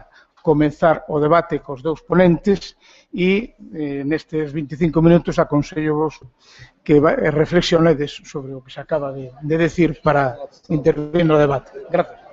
comenzar o debate cos dous ponentes e nestes 25 minutos aconsello-vos que reflexionedes sobre o que se acaba de decir para intervir no debate. Gracias.